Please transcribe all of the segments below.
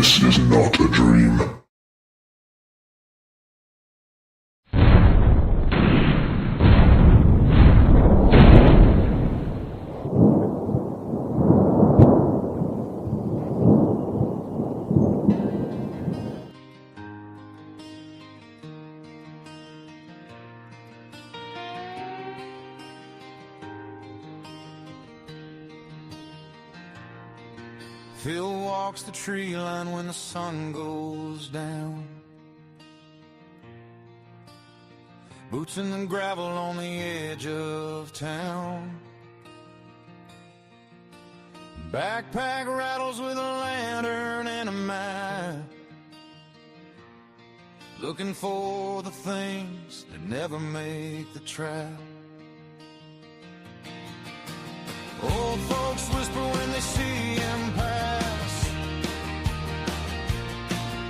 This is not a dream. Phil walks the tree line when the sun goes down. Boots in the gravel on the edge of town. Backpack rattles with a lantern and a map, looking for the things that never make the trap. Old folks whisper when they see him pass.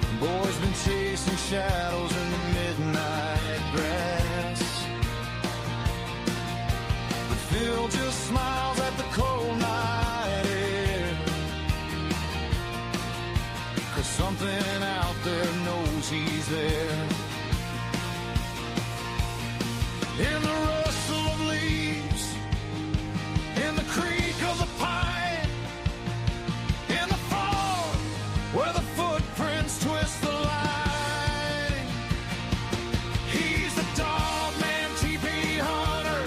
The boy's been chasing shadows in the midnight grass. But Phil just smiles at the cold night air, 'cause something out there knows he's there. In the rustle of leaves, in the creak of the pine, in the fog where the footprints twist the line. He's the Dogman, TP hunter,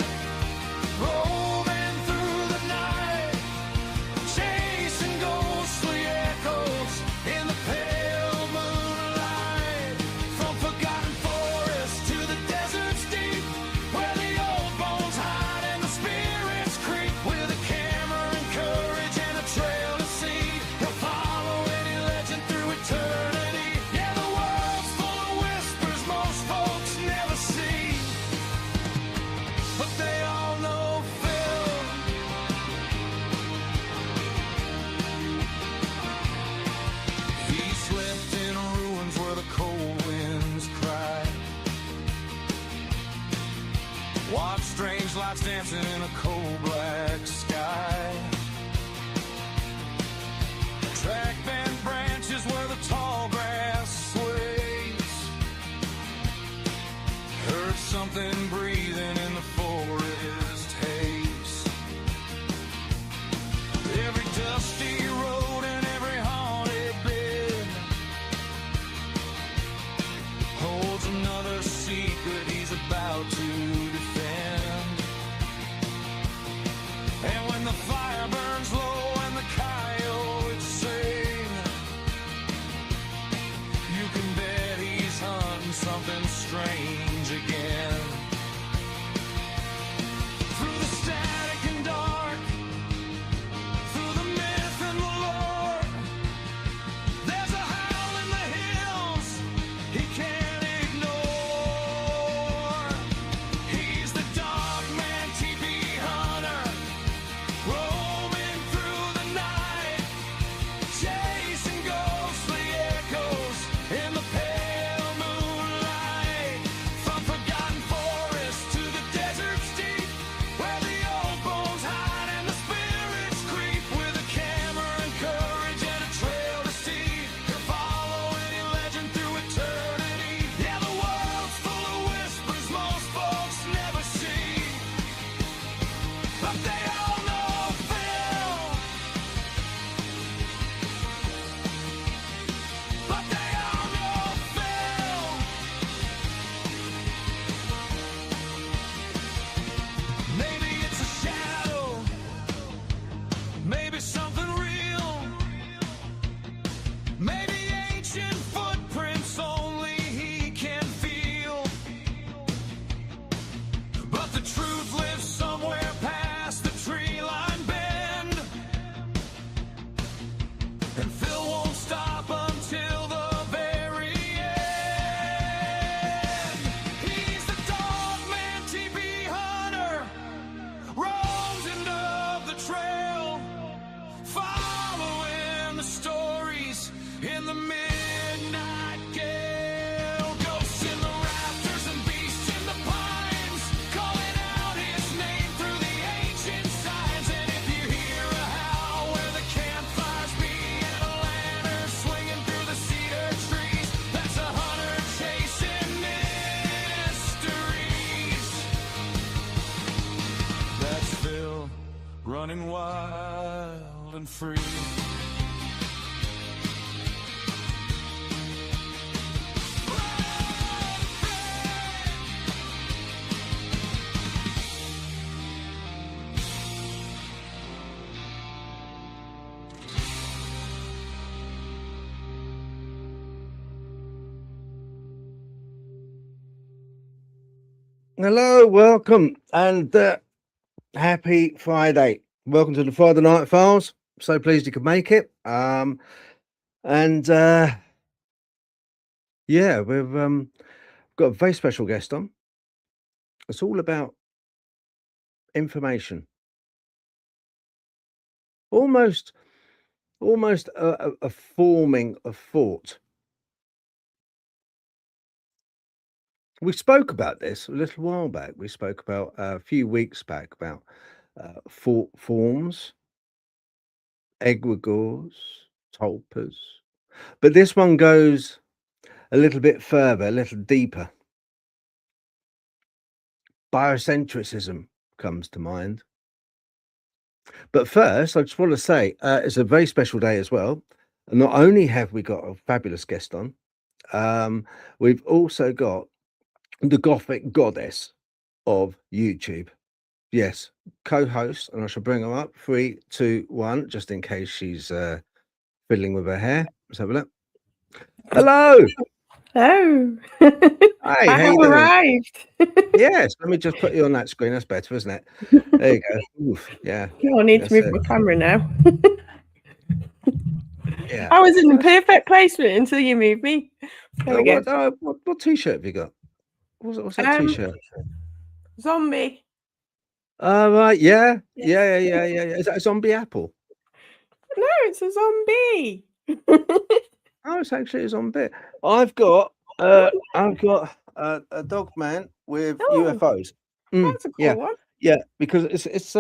roaming through the night, chasing ghostly echoes in the pale moonlight. From forgotten forests to the deserts deep, where the old bones hide and the spirits creep. With a camera and courage and a trail to see, he'll follow any legend through eternity. Yeah, the world's full of whispers most folks never see, but they all know Phil. He slept in ruins where the cold winds cry, watch strange lights dancing in a cold black sky. Track bent branches where the tall grass sways, heard something breathing in the forest haze. Every dusty road and every haunted bed holds another secret he's about to defend. wild and free. Hello, welcome, and happy Friday. Welcome to the Friday Night Files. So pleased you could make it. Yeah, we've got a very special guest on. It's all about information. Almost a forming of thought. We spoke about this a little while back. We spoke about a few weeks back about thought forms, egregores, tulpas. But this one goes a little bit further, a little deeper. Biocentrism comes to mind. But first, I just want to say it's a very special day as well. And not only have we got a fabulous guest on, we've also got the Gothic goddess of YouTube. Yes, co-host, and I shall bring her up. 3, 2, 1, just in case she's fiddling with her hair. Let's have a look. Hello. Oh, Hi, I how have you doing? arrived. Yes, let me just put you on that screen. That's better, isn't it? There you go. Oof, yeah. I need to That's move it. my camera now. Yeah. I was in the perfect placement until you moved me. There we go. What t-shirt have you got? What's that t-shirt? Zombie. Right, yeah. Is that a zombie apple? No, it's a zombie. Oh, it's actually a zombie. I've got a Dogman with UFOs. That's a cool one. Yeah, because it's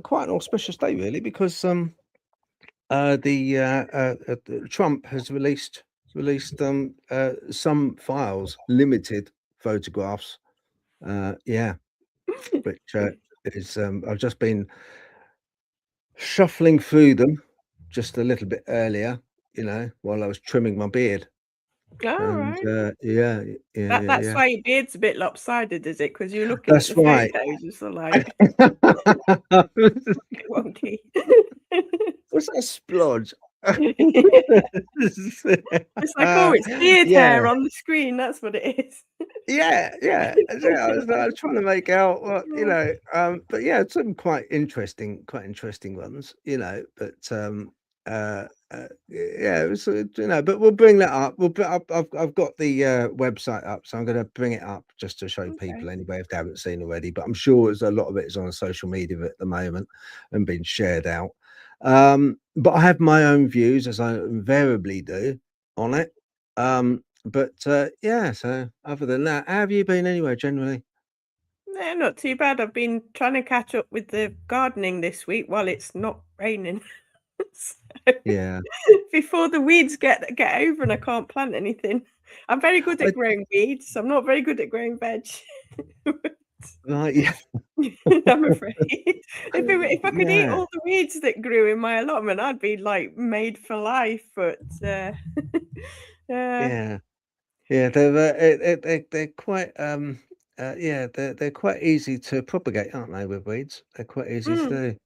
quite an auspicious day, really, because Trump has released some files, limited photographs. Which is I've just been shuffling through them just a little bit earlier, while I was trimming my beard. Right. That's why your beard's a bit lopsided, is it? Because you're looking That's at the right. photos, it's like wonky. What's that splodge? It's like, oh, it's beard hair on the screen. That's what it is. Yeah. I was trying to make out what, but yeah, some quite interesting ones, but yeah, it was, but we'll bring that up. I've got the website up, so I'm going to bring it up just to show people anyway if they haven't seen already. But I'm sure there's a lot of it is on social media at the moment and being shared out. But I have my own views, as I invariably do, on it. Yeah, so other than that, how have you been anyway, generally? No, not too bad. I've been trying to catch up with the gardening this week while it's not raining. Yeah. Before the weeds get over and I can't plant anything. I'm very good at growing weeds. I'm not very good at growing veg. Right, yeah. I'm afraid. If I could eat all the weeds that grew in my allotment, I'd be like made for life. But yeah, they're quite they're quite easy to propagate, aren't they? With weeds, they're quite easy to do.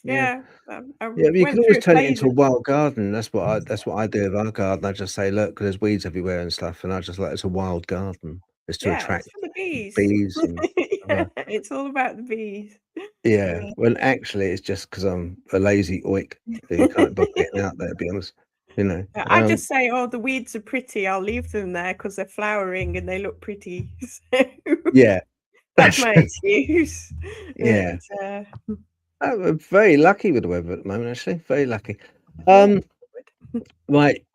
Yeah, but you can always turn it into a wild garden. That's what I do with our garden. I just say, look, 'cause there's weeds everywhere and stuff, and I just like it's a wild garden. It's to attract it's for the bees. And it's all about the bees. Yeah, well, actually, it's just because I'm a lazy oik who can't bother getting out there. To be honest, I just say, oh, the weeds are pretty. I'll leave them there because they're flowering and they look pretty. Yeah, that's my excuse. Yeah. I'm very lucky with the weather at the moment, actually. Very lucky. Right,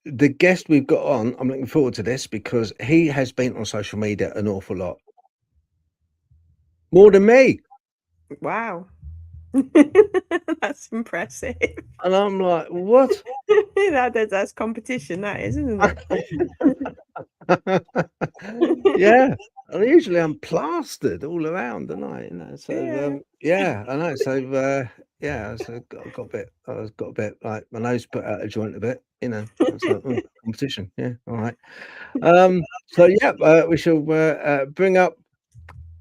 the guest we've got on, I'm looking forward to this because he has been on social media an awful lot. More than me. Wow. That's impressive. And I'm like, what? That's competition, that is, isn't it? Yeah. And usually I'm plastered all around, and I, you know. So Yeah. I know. So yeah, so got a bit. I got a bit like my nose put out of joint a bit. You know, I was like, competition. Yeah, all right. So yeah, we shall bring up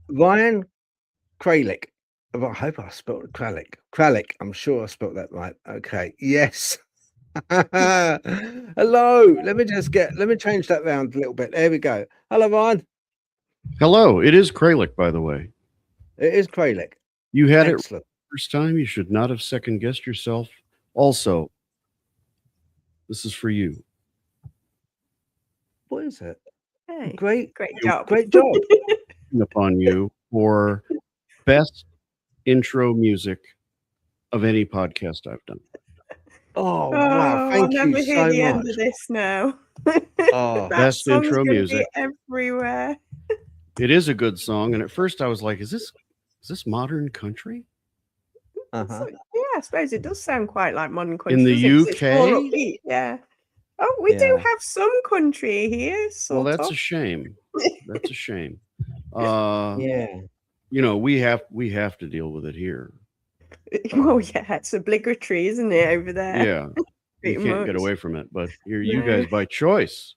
Ryan Kralik. I hope I spelled Kralik. Kralik. I'm sure I spelled that right. Okay. Yes. Hello. Let me change that round a little bit. There we go. Hello, Ryan. Hello. It is Kralik, by the way. It is Kralik. You had Excellent. it first time. You should not have second guessed yourself. Also, this is for you. What is it? Hey, Great job. Great job. Upon you for best intro music of any podcast I've done. Oh wow! Thank I'll you never hear so the end much. of this now. Oh, That best song's intro gonna music. be everywhere. It is a good song, and at first I was like, "Is this modern country?" uh-huh. Yeah, I suppose it does sound quite like modern country. In the doesn't it? 'Cause it's more UK? upbeat, yeah. Oh, we do Yeah. have some country here. Well, Sort that's of. a shame. That's a shame. Yeah. You know, we have to deal with it here. Well, yeah, it's obligatory, isn't it, over there? Yeah, you Pretty can't get much. away from it. But you're you No. guys by choice.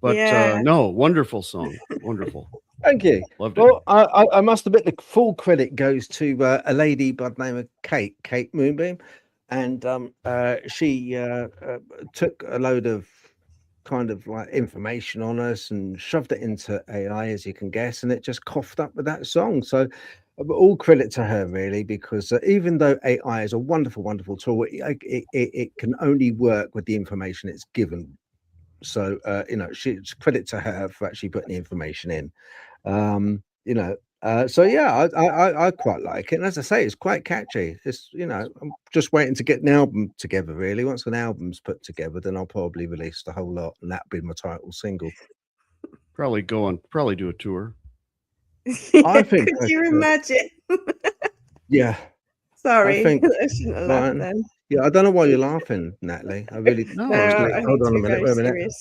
But Yeah. no, wonderful song, wonderful. Thank you. Loved it. Well, I must admit the full credit goes to a lady by the name of Kate Moonbeam, and she took a load of kind of like information on us and shoved it into AI, as you can guess, and it just coughed up with that song. So all credit to her, really, because even though AI is a wonderful tool, it can only work with the information it's given. So you know, it's credit to her for actually putting the information in. You know, so yeah, I quite like it, and as I say, it's quite catchy. It's, you know, I'm just waiting to get an album together, really. Once an album's put together, then I'll probably release the whole lot, and that'll be my title single. Probably do a tour. I think Could you imagine? Yeah. Sorry, I think I shouldn't have laughed Ryan, then. yeah, I don't know why you're laughing, Natalie. I really No, No, it's I hold need on to a be minute. very Wait a minute.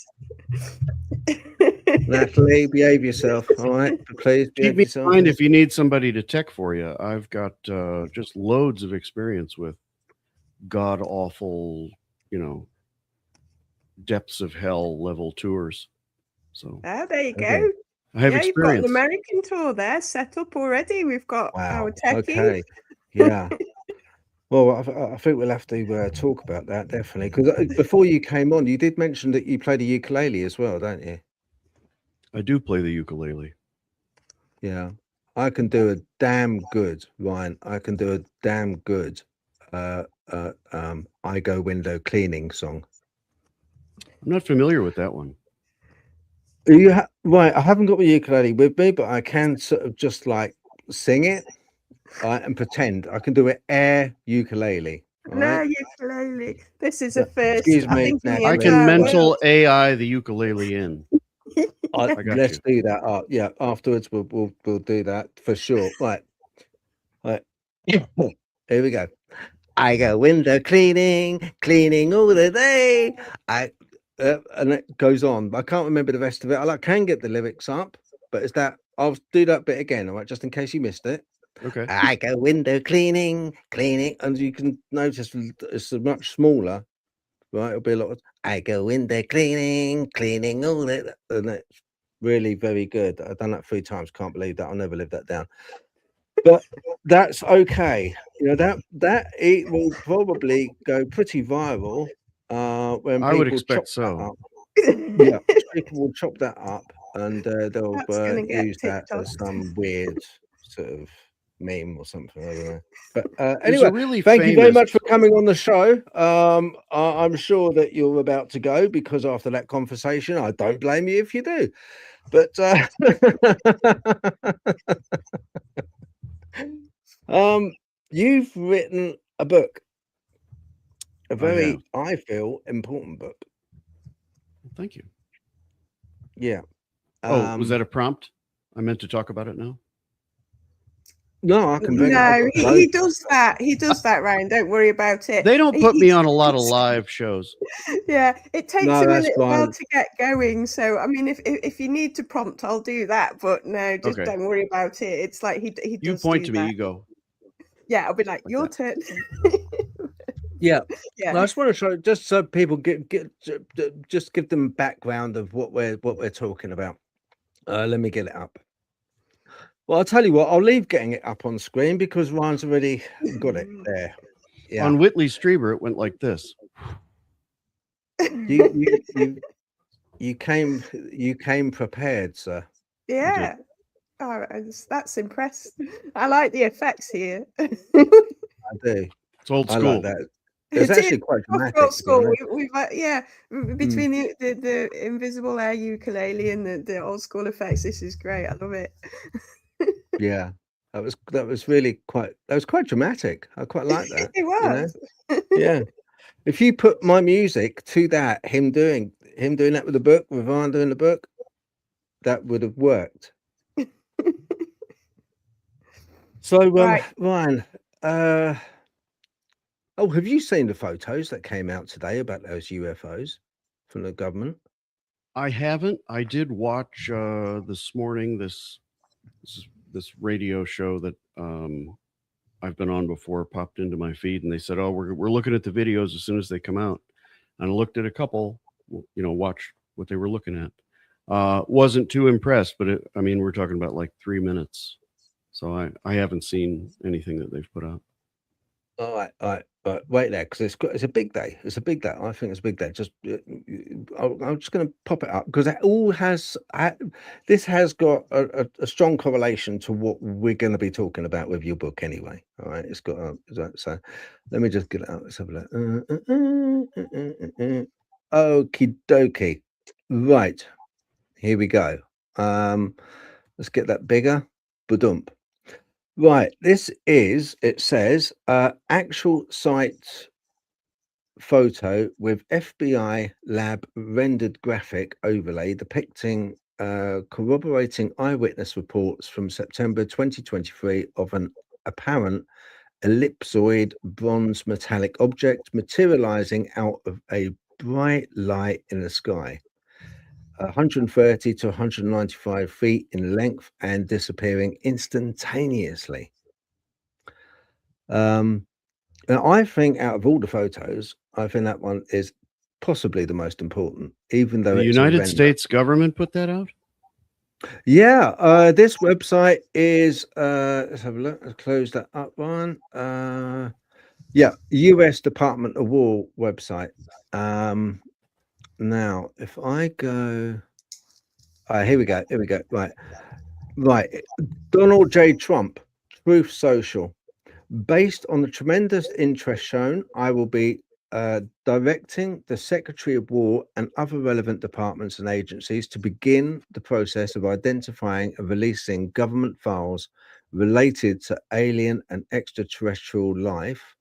serious. Natalie, behave yourself, all right? Please keep behave me in yourself. mind if you need somebody to tech for you. I've got just loads of experience with god awful, you know, depths of hell level tours. So there you Okay. go. I have Yeah, you've got an experience. American tour there set up already. We've got our Wow. techie. Okay. Yeah. Well, I think we'll have to talk about that, definitely, because before you came on, you did mention that you play the ukulele as well, don't you? I do play the ukulele. Yeah. I can do a damn good, Ryan. I can do a damn good I Go Window Cleaning song. I'm not familiar with that one. Right, I haven't got my ukulele with me, but I can sort of just like sing it, and pretend I can do it air ukulele. No, Right? ukulele. This is Yeah, a first. excuse I me, think in the Natalie. I can entire mental world. AI the ukulele in. I got Let's you. do that. Yeah, afterwards we'll do that for sure. Right. Here we go. I go window cleaning all the day. And it goes on. I can't remember the rest of it. I can get the lyrics up, but it's that I'll do that bit again, all right, just in case you missed it. Okay. I go window cleaning, and you can notice it's much smaller, right? It'll be a lot of I go window cleaning all the, and it's really very good. I've done that 3 times. Can't believe that. I'll never live that down. But that's okay. You know, that it will probably go pretty viral when I would people chop expect that so. up. Yeah, people will chop that up and they'll That's gonna get use that as TikToked. some weird sort of meme or something. I don't know. But There's anyway, a really thank you very famous. much for coming on the show. I'm sure that you're about to go, because after that conversation, I don't blame you if you do. But you've written a book, a very, I feel, important book. Thank you. Yeah. Oh, was that a prompt? I meant to talk about it now. No, I can bring it. No, he does that. He does that, Ryan. Don't worry about it. They don't put me on a lot of live shows. Yeah, it takes No, him a that's little while fine. to get going. So, I mean, if you need to prompt, I'll do that. But no, just Okay. don't worry about it. It's like he You does point do to me, that. you go. Yeah, I'll be like, Like your that. turn. Yeah. Yeah. I just want to show, just so people just give them background of what we're talking about. Let me get it up. Well, I'll tell you what, I'll leave getting it up on screen because Ryan's already got it there. Yeah. On Whitley Strieber, it went like this. You came prepared, sir. Yeah. Oh, that's impressed. I like the effects here. I do. It's old I school. like that. It's actually quite dramatic. Old school. to be We've between the invisible air ukulele and the old school effects. This is great. I love it. honest. Yeah, that was really quite dramatic. I quite like that. It was. Yeah. If you put my music to that, him doing that with the book, with Ryan doing the book, that would have worked. So, Right. Ryan, have you seen the photos that came out today about those UFOs from the government? I haven't. I did watch this morning this radio show that I've been on before, popped into my feed, and they said, "Oh, we're looking at the videos as soon as they come out." And I looked at a couple, watched what they were looking at. Wasn't too impressed, but we're talking about like 3 minutes. So I haven't seen anything that they've put out. All right. Wait there, because it's a big day. It's a big day. I think it's a big day. Just I'm just going to pop it up because it all has. This has got a strong correlation to what we're going to be talking about with your book, anyway. All right, it's got so. Let me just get it out. Let's have a look. Okie dokie. Right, here we go. Let's get that bigger. Badump. Right, this is, it says, actual site photo with FBI lab rendered graphic overlay depicting corroborating eyewitness reports from September 2023 of an apparent ellipsoid bronze metallic object materializing out of a bright light in the sky. 130 to 195 feet in length and disappearing instantaneously. Now I think out of all the photos, I think that one is possibly the most important, even though The it's a United render. States government put that out? Yeah, this website is let's have a look. Let's close that up one. Yeah, US Department of War website. Now if I go, here we go. Right. Donald J. Trump, Truth Social. Based on the tremendous interest shown, I will be directing the Secretary of War and other relevant departments and agencies to begin the process of identifying and releasing government files related to alien and extraterrestrial life,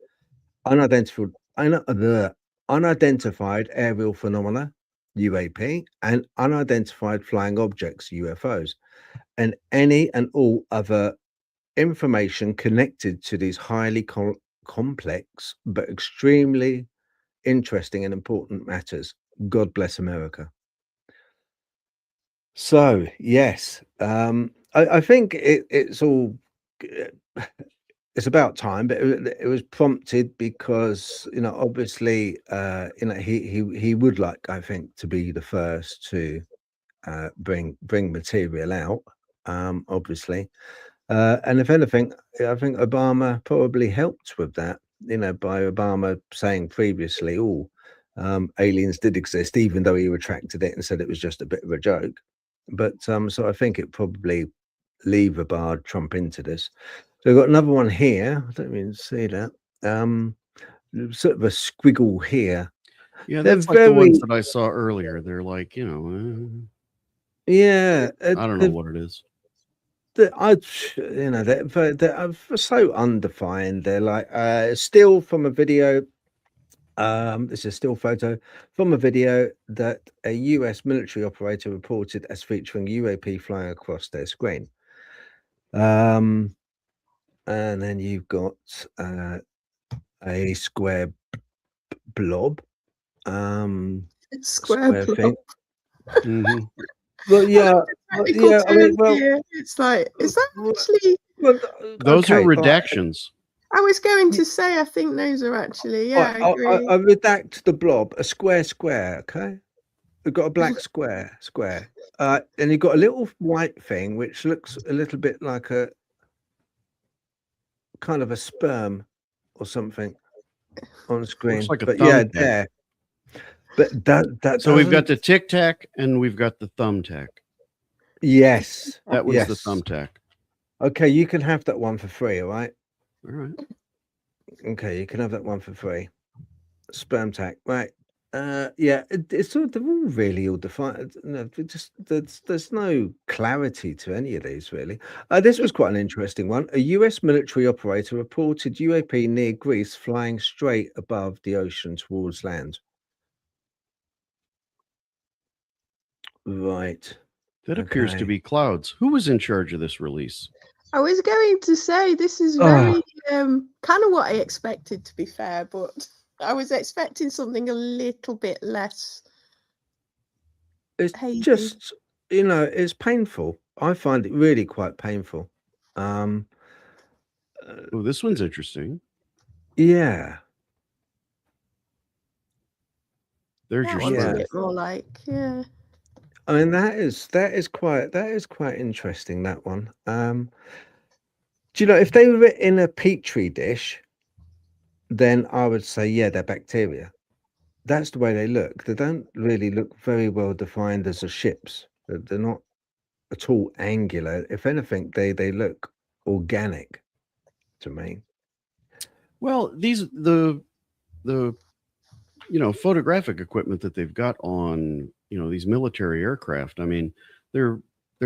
unidentified aerial phenomena, UAP, and unidentified flying objects, UFOs, and any and all other information connected to these highly complex but extremely interesting and important matters. God bless America. So yes, I think it's all it's about time, but it was prompted because obviously he would like, I think, to be the first to bring material out, obviously. And if anything, I think Obama probably helped with that, by Obama saying previously, aliens did exist, even though he retracted it and said it was just a bit of a joke. But so I think it probably lever-barred Trump into this. So we've got another one here. I don't even see that. Sort of a squiggle here. Yeah, They're that's like the ones that I saw earlier. They're like, yeah. I don't know what it is. They're so undefined. They're like still from a video. This is a still photo from a video that a US military operator reported as featuring UAP flying across their screen. and then you've got a square blob, Square thing. Mhm. Well, yeah, technical yeah. I mean, terms well, here. It's like, is that well, actually? well, Those are okay, all right. redactions. I was going to say, I think those are actually, yeah, I agree. I redact the blob, a square, okay? We've got a black square. And you've got a little white thing which looks a little bit like a kind of a sperm or something on the screen. Looks like a But yeah, thumbtack. there. But that So we've got doesn't- the Tic Tac and we've got the thumbtack. yes. That was the Yes. thumbtack. Okay, you can have that one for free, all right? All right. Okay, you can have that one for free. Sperm tack, right? Yeah, it's sort of, they're all really all defined. No, there's no clarity to any of these really. This was quite an interesting one. A US military operator reported UAP near Greece flying straight above the ocean towards land. Right. That appears to Okay. be clouds. Who was in charge of this release? I was going to say this is very kind of what I expected, to be fair, but I was expecting something a little bit less. It's hazy. just, it's painful. I find it really quite painful. Oh, this one's interesting. Yeah. There's That your one's a sperm. bit more like, yeah. I mean, that is quite interesting, that one. Do you know, if they were in a petri dish, then I would say, yeah, they're bacteria. That's the way they look. They don't really look very well defined as a ships. They're not at all angular. If anything, they look organic to me. Well, the photographic equipment that they've got on these military aircraft. I mean, they're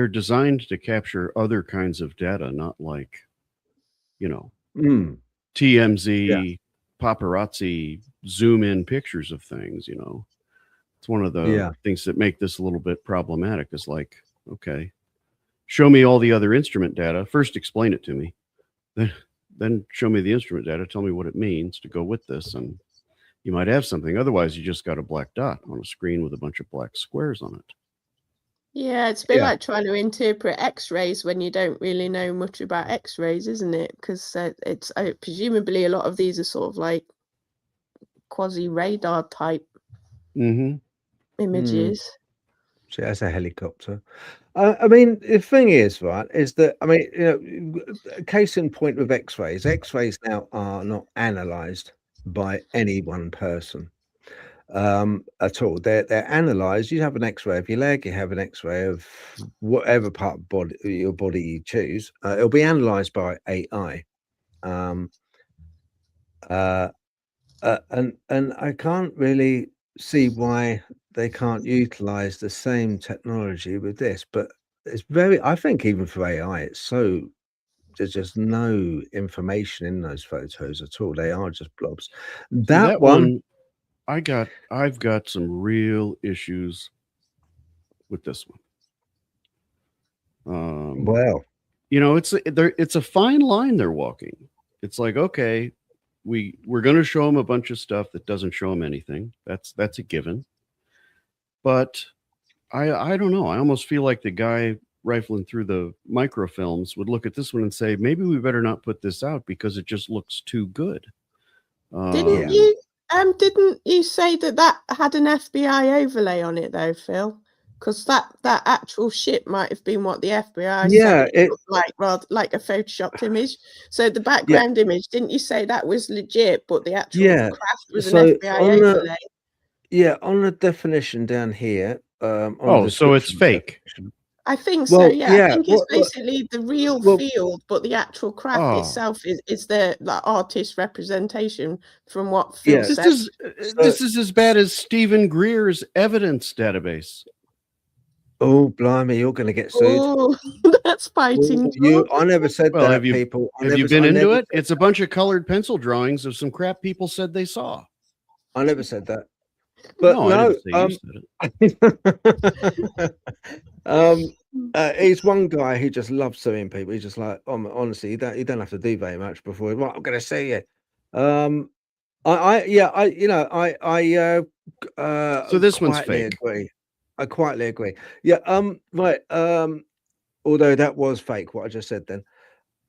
designed to capture other kinds of data, not like TMZ paparazzi zoom in pictures of things. It's one of the things that make this a little bit problematic. Is like, okay, show me all the other instrument data first, explain it to me, then show me the instrument data, tell me what it means to go with this, and you might have something. Otherwise, you just got a black dot on a screen with a bunch of black squares on it. Yeah, it's a bit like trying to interpret X-rays when you don't really know much about X-rays, isn't it? Because it's presumably a lot of these are sort of like quasi-radar type images. See, that's a helicopter. I mean, the thing is, right, is that, I mean, case in point with X-rays. X-rays now are not analyzed by any one person at all. They're analyzed. You have an X-ray of your leg, you have an X-ray of whatever part of your body you choose. It'll be analyzed by AI. And I can't really see why they can't utilize the same technology with this, but I think even for AI, there's just no information in those photos at all. They are just blobs. That one, I've got some real issues with this one. well, it's a fine line they're walking. It's like, okay, we're going to show them a bunch of stuff that doesn't show them anything. That's a given. But I don't know. I almost feel like the guy rifling through the microfilms would look at this one and say, maybe we better not put this out because it just looks too good. Didn't you say that had an FBI overlay on it though, Phil? Because that actual ship might have been what the FBI said it looked like, rather like a photoshopped image. So the background image, didn't you say that was legit, but the actual craft was an FBI overlay? On the definition down here. So it's fake. I think so. Yeah, I think it's basically the real field, but the actual craft itself is the artist representation from what Phil said. This is as bad as Stephen Greer's evidence database. Oh, blimey, you're going to get sued. Oh, that's fighting. I never said that, have you, people. Have you been into it? It's a bunch of colored pencil drawings of some crap people said they saw. I never said that. But no, I didn't say you said it. He's one guy who just loves suing people. He's just like, honestly, you don't have to do very much before. Right, I'm going to sue you. So this one's quietly fake. agree. I quietly agree. Yeah. Right. Although that was fake, what I just said then.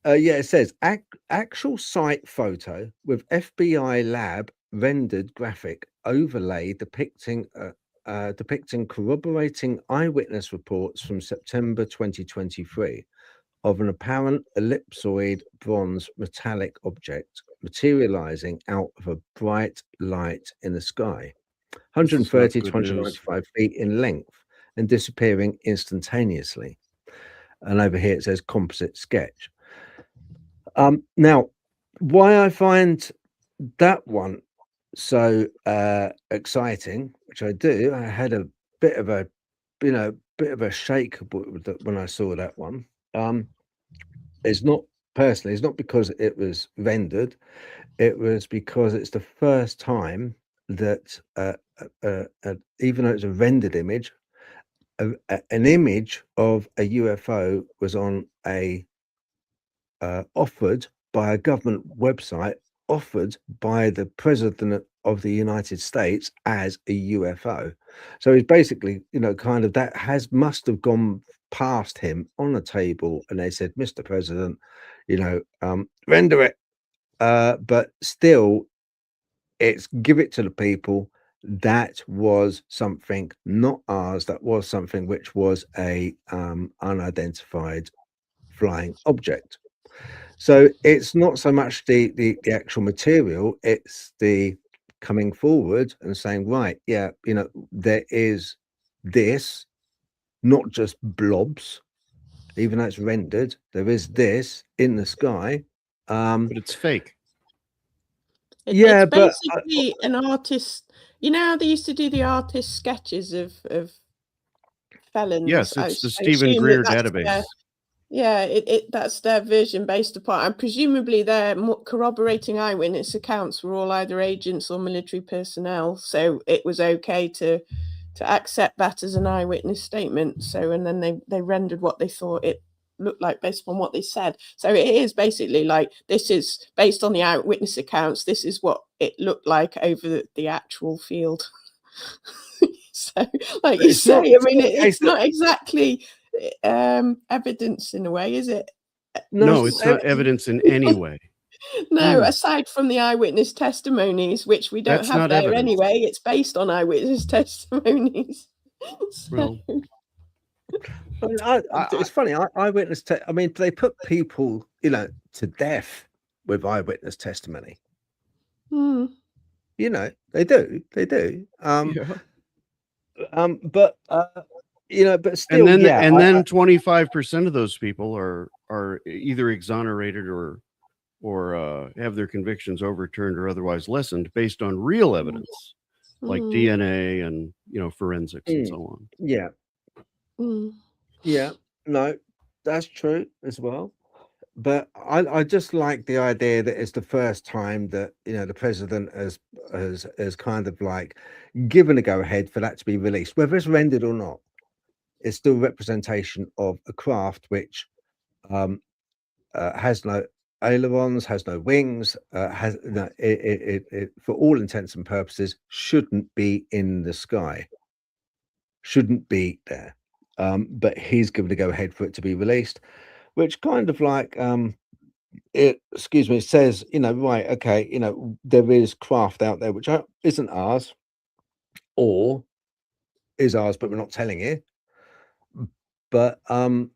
Yeah, it says actual site photo with FBI lab rendered graphic overlay depicting corroborating eyewitness reports from September 2023 of an apparent ellipsoid bronze metallic object materializing out of a bright light in the sky, 130 to 195 feet in length and disappearing instantaneously. And over here it says composite sketch. Now, why I find that one so exciting, which I do, I had a bit of a shake when I saw that one. It's not because it was rendered. It was because it's the first time that even though it's a rendered image, an image of a UFO was on a offered by a government website, offered by the president of the United States as a UFO. So it's basically, kind of that must have gone past him on a table, and they said, Mr. President, render it. But still, it's give it to the people. That was something not ours. That was something which was a unidentified flying object. So it's not so much the actual material, it's the coming forward and saying, right, yeah, there is this, not just blobs, even though it's rendered, there is this in the sky. But it's fake. Yeah, it's basically an artist. You know how they used to do the artist sketches of felons? Yes, it's the Stephen Greer database. That's their version based upon, and presumably their corroborating eyewitness accounts were all either agents or military personnel, so it was okay to accept that as an eyewitness statement. So, and then they rendered what they thought it looked like based on what they said. So it is basically like, this is based on the eyewitness accounts, this is what it looked like over the actual field. So, like you say, it's not exactly evidence in a way, is it? No, it's not evidence in any way. No, aside from the eyewitness testimonies, which we don't have there anyway. It's based on eyewitness testimonies. Well, it's funny. Eyewitness. They put people, to death with eyewitness testimony. They do. They do. But but still, and then 25% of those people are either exonerated or have their convictions overturned or otherwise lessened based on real evidence, like DNA and forensics and so on. Yeah. Yeah. No, that's true as well. But I just like the idea that it's the first time that the president has kind of like given a go ahead for that to be released, whether it's rendered or not. It's still representation of a craft which has no ailerons, has no wings, it for all intents and purposes shouldn't be in the sky, shouldn't be there. But he's given a go ahead for it to be released, which kind of like it says, right, okay, there is craft out there which isn't ours, or is ours, but we're not telling you. But so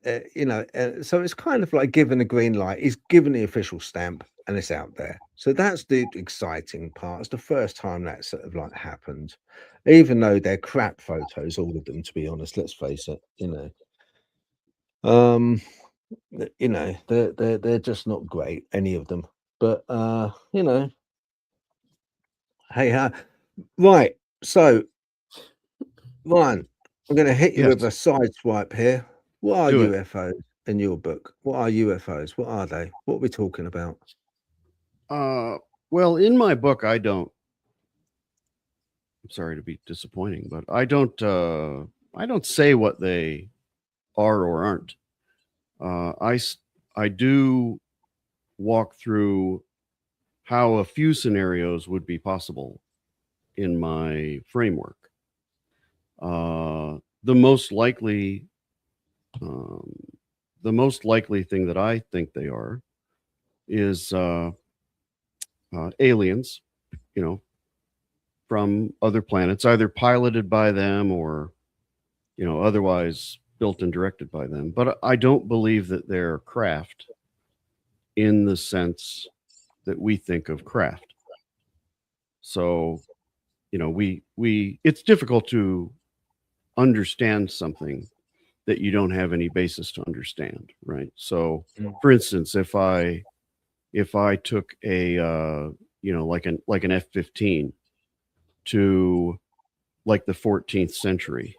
it's kind of like given a green light. He's given the official stamp, and it's out there. So that's the exciting part. It's the first time that sort of like happened, even though they're crap photos, all of them. To be honest, let's face it. They're just not great, any of them. But hey, right. So, Ryan, I'm going to hit you with a side swipe here. What are UFOs in your book? What are UFOs? What are they? What are we talking about? Well, in my book, I'm sorry to be disappointing, but I don't say what they are or aren't. I do walk through how a few scenarios would be possible in my framework. The most likely thing that I think they are is aliens, from other planets, either piloted by them or, otherwise built and directed by them. But I don't believe that they're craft in the sense that we think of craft. So, it's difficult to understand something that you don't have any basis to understand, right? So, for instance, if I took a like an F-15 to like the 14th century,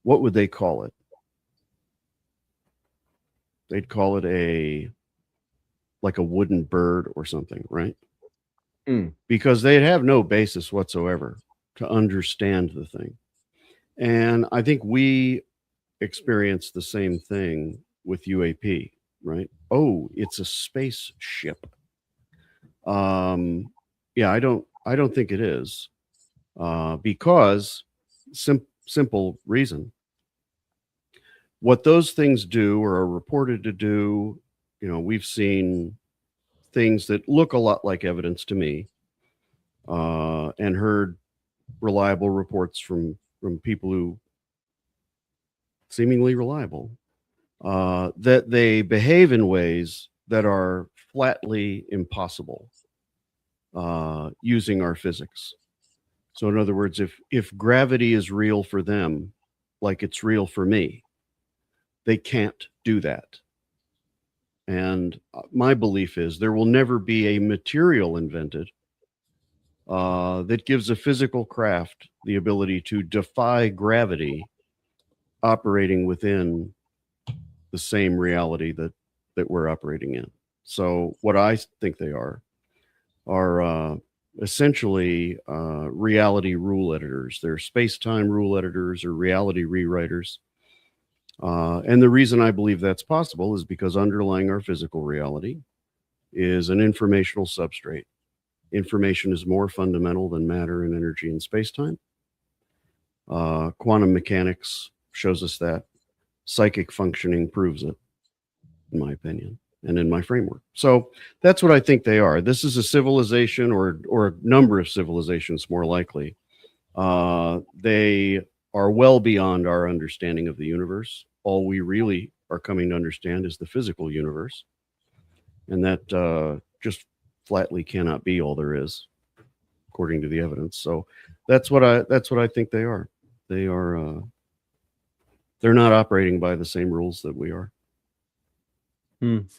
what would they call it? They'd call it like a wooden bird or something, right? Because they'd have no basis whatsoever to understand the thing. And I think we experience the same thing with UAP, right? Oh, it's a spaceship. Yeah, I don't think it is, because simple reason. What those things do or are reported to do, we've seen things that look a lot like evidence to me, and heard reliable reports from people who seemingly reliable, that they behave in ways that are flatly impossible using our physics. So in other words, if gravity is real for them, like it's real for me, they can't do that. And my belief is there will never be a material invented that gives a physical craft the ability to defy gravity operating within the same reality that we're operating in. So what I think they are essentially reality rule editors. They're space-time rule editors or reality rewriters. And the reason I believe that's possible is because underlying our physical reality is an informational substrate. Information is more fundamental than matter and energy in space-time. Quantum mechanics shows us that. Psychic functioning proves it, in my opinion, and in my framework. So that's what I think they are. This is a civilization or a number of civilizations, more likely. They are well beyond our understanding of the universe. All we really are coming to understand is the physical universe. And that just flatly cannot be all there is, according to the evidence. So that's what I think they are. They are they're not operating by the same rules that we are.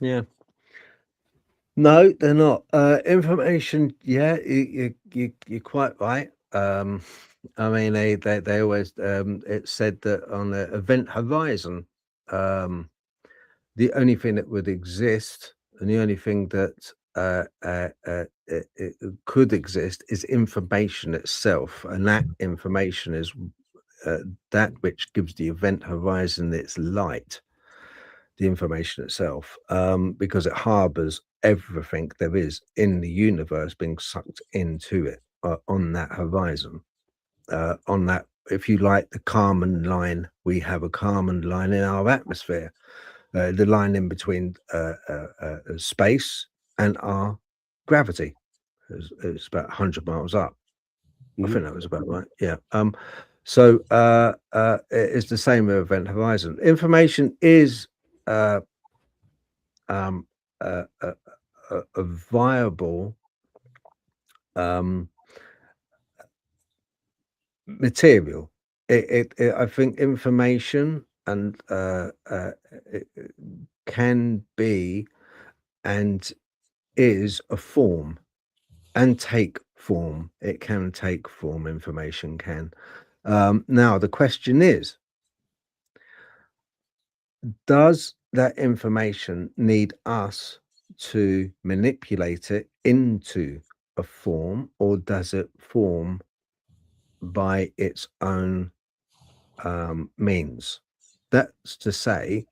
Yeah. No, they're not. Information, yeah, you're quite right. I mean, they always it said that on the event horizon, the only thing that would exist and the only thing that it could exist is information itself, and that information is that which gives the event horizon its light, the information itself, because it harbors everything there is in the universe being sucked into it on that horizon, on that, if you like, the Kármán line. We have a Kármán line in our atmosphere, the line in between space and our gravity. It's about 100 miles up. I think that was about right. Yeah. So it's the same with event horizon. Information is a viable material. I think information and it can be and is a form and take form. It can take form. Information can. Now the question is, does that information need us to manipulate it into a form, or does it form by its own means? That's to say,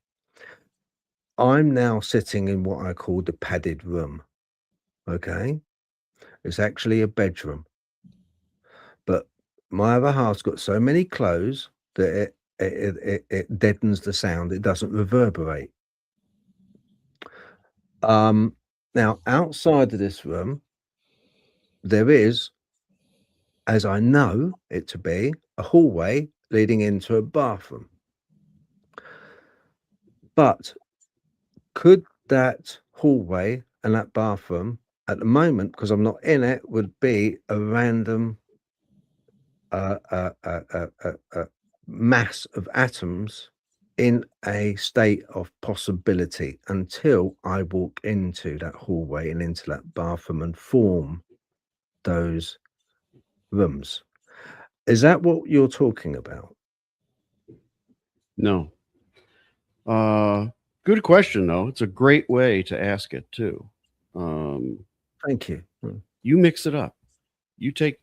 I'm now sitting in what I call the padded room. Okay, it's actually a bedroom, but my other half's got so many clothes that it deadens the sound. It doesn't reverberate. Now outside of this room, there is, as I know it to be, a hallway leading into a bathroom. But could that hallway and that bathroom at the moment, because I'm not in it, would be a random mass of atoms in a state of possibility until I walk into that hallway and into that bathroom and form those rooms. Is that what you're talking about? No. Good question, though. It's a great way to ask it too. Thank you. You mix it up. You take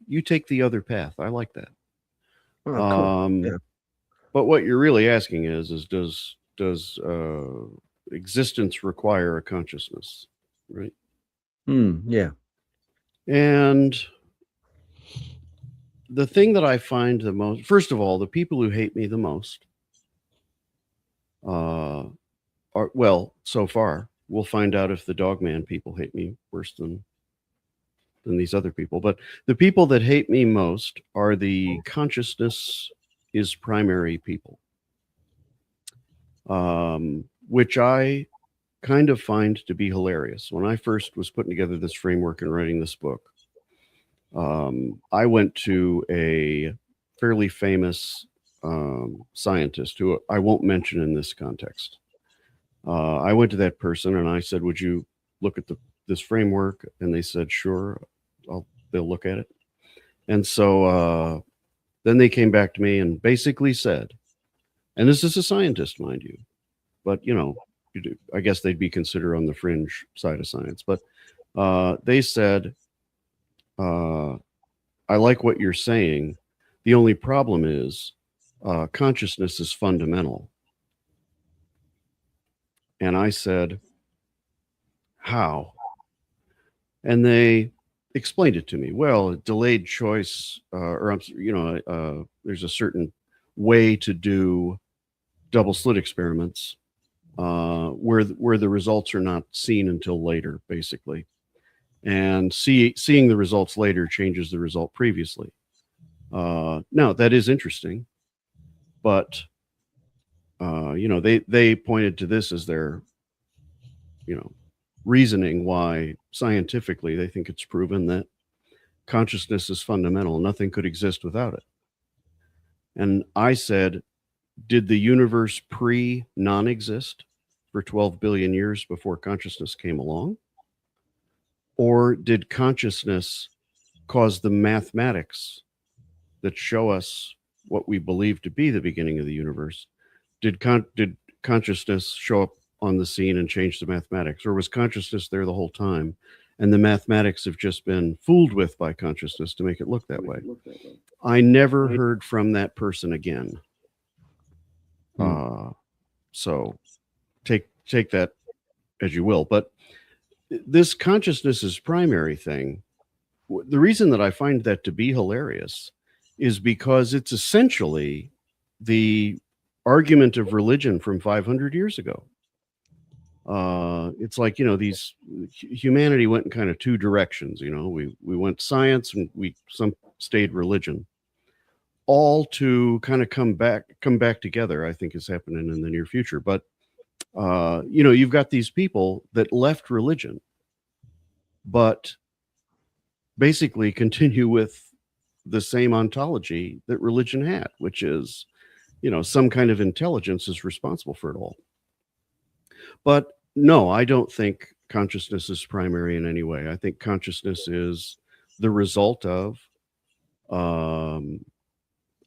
the other path. I like that. Oh, cool. Yeah. But what you're really asking is does existence require a consciousness, right? Yeah. And the thing that I find the most, first of all, the people who hate me the most are, well, so far, we'll find out if the Dogman people hate me worse than these other people. But the people that hate me most are the consciousness is primary people, which I kind of find to be hilarious. When I first was putting together this framework and writing this book, I went to a fairly famous scientist who I won't mention in this context. I went to that person and I said, would you look at this framework? And they said, sure, they'll look at it. And so then they came back to me and basically said, and this is a scientist, mind you, but you know, I guess they'd be considered on the fringe side of science, but they said, I like what you're saying. The only problem is consciousness is fundamental. And I said, how? And they explained it to me. Well, delayed choice, there's a certain way to do double slit experiments where the results are not seen until later, basically. And seeing the results later changes the result previously. Now, that is interesting, but they pointed to this as their, reasoning why scientifically they think it's proven that consciousness is fundamental. Nothing could exist without it. And I said, did the universe non-exist for 12 billion years before consciousness came along? Or did consciousness cause the mathematics that show us what we believe to be the beginning of the universe? Did consciousness show up on the scene and change the mathematics? Or was consciousness there the whole time? And the mathematics have just been fooled with by consciousness to make it look that way. I never heard from that person again. So take that as you will. But this consciousness is primary thing, the reason that I find that to be hilarious is because it's essentially the argument of religion from 500 years ago. It's like, humanity went in kind of two directions. We went science and some stayed religion, all to kind of come back together. I think is happening in the near future. But you've got these people that left religion, but basically continue with the same ontology that religion had, which is, some kind of intelligence is responsible for it all. But no, I don't think consciousness is primary in any way. I think consciousness is the result of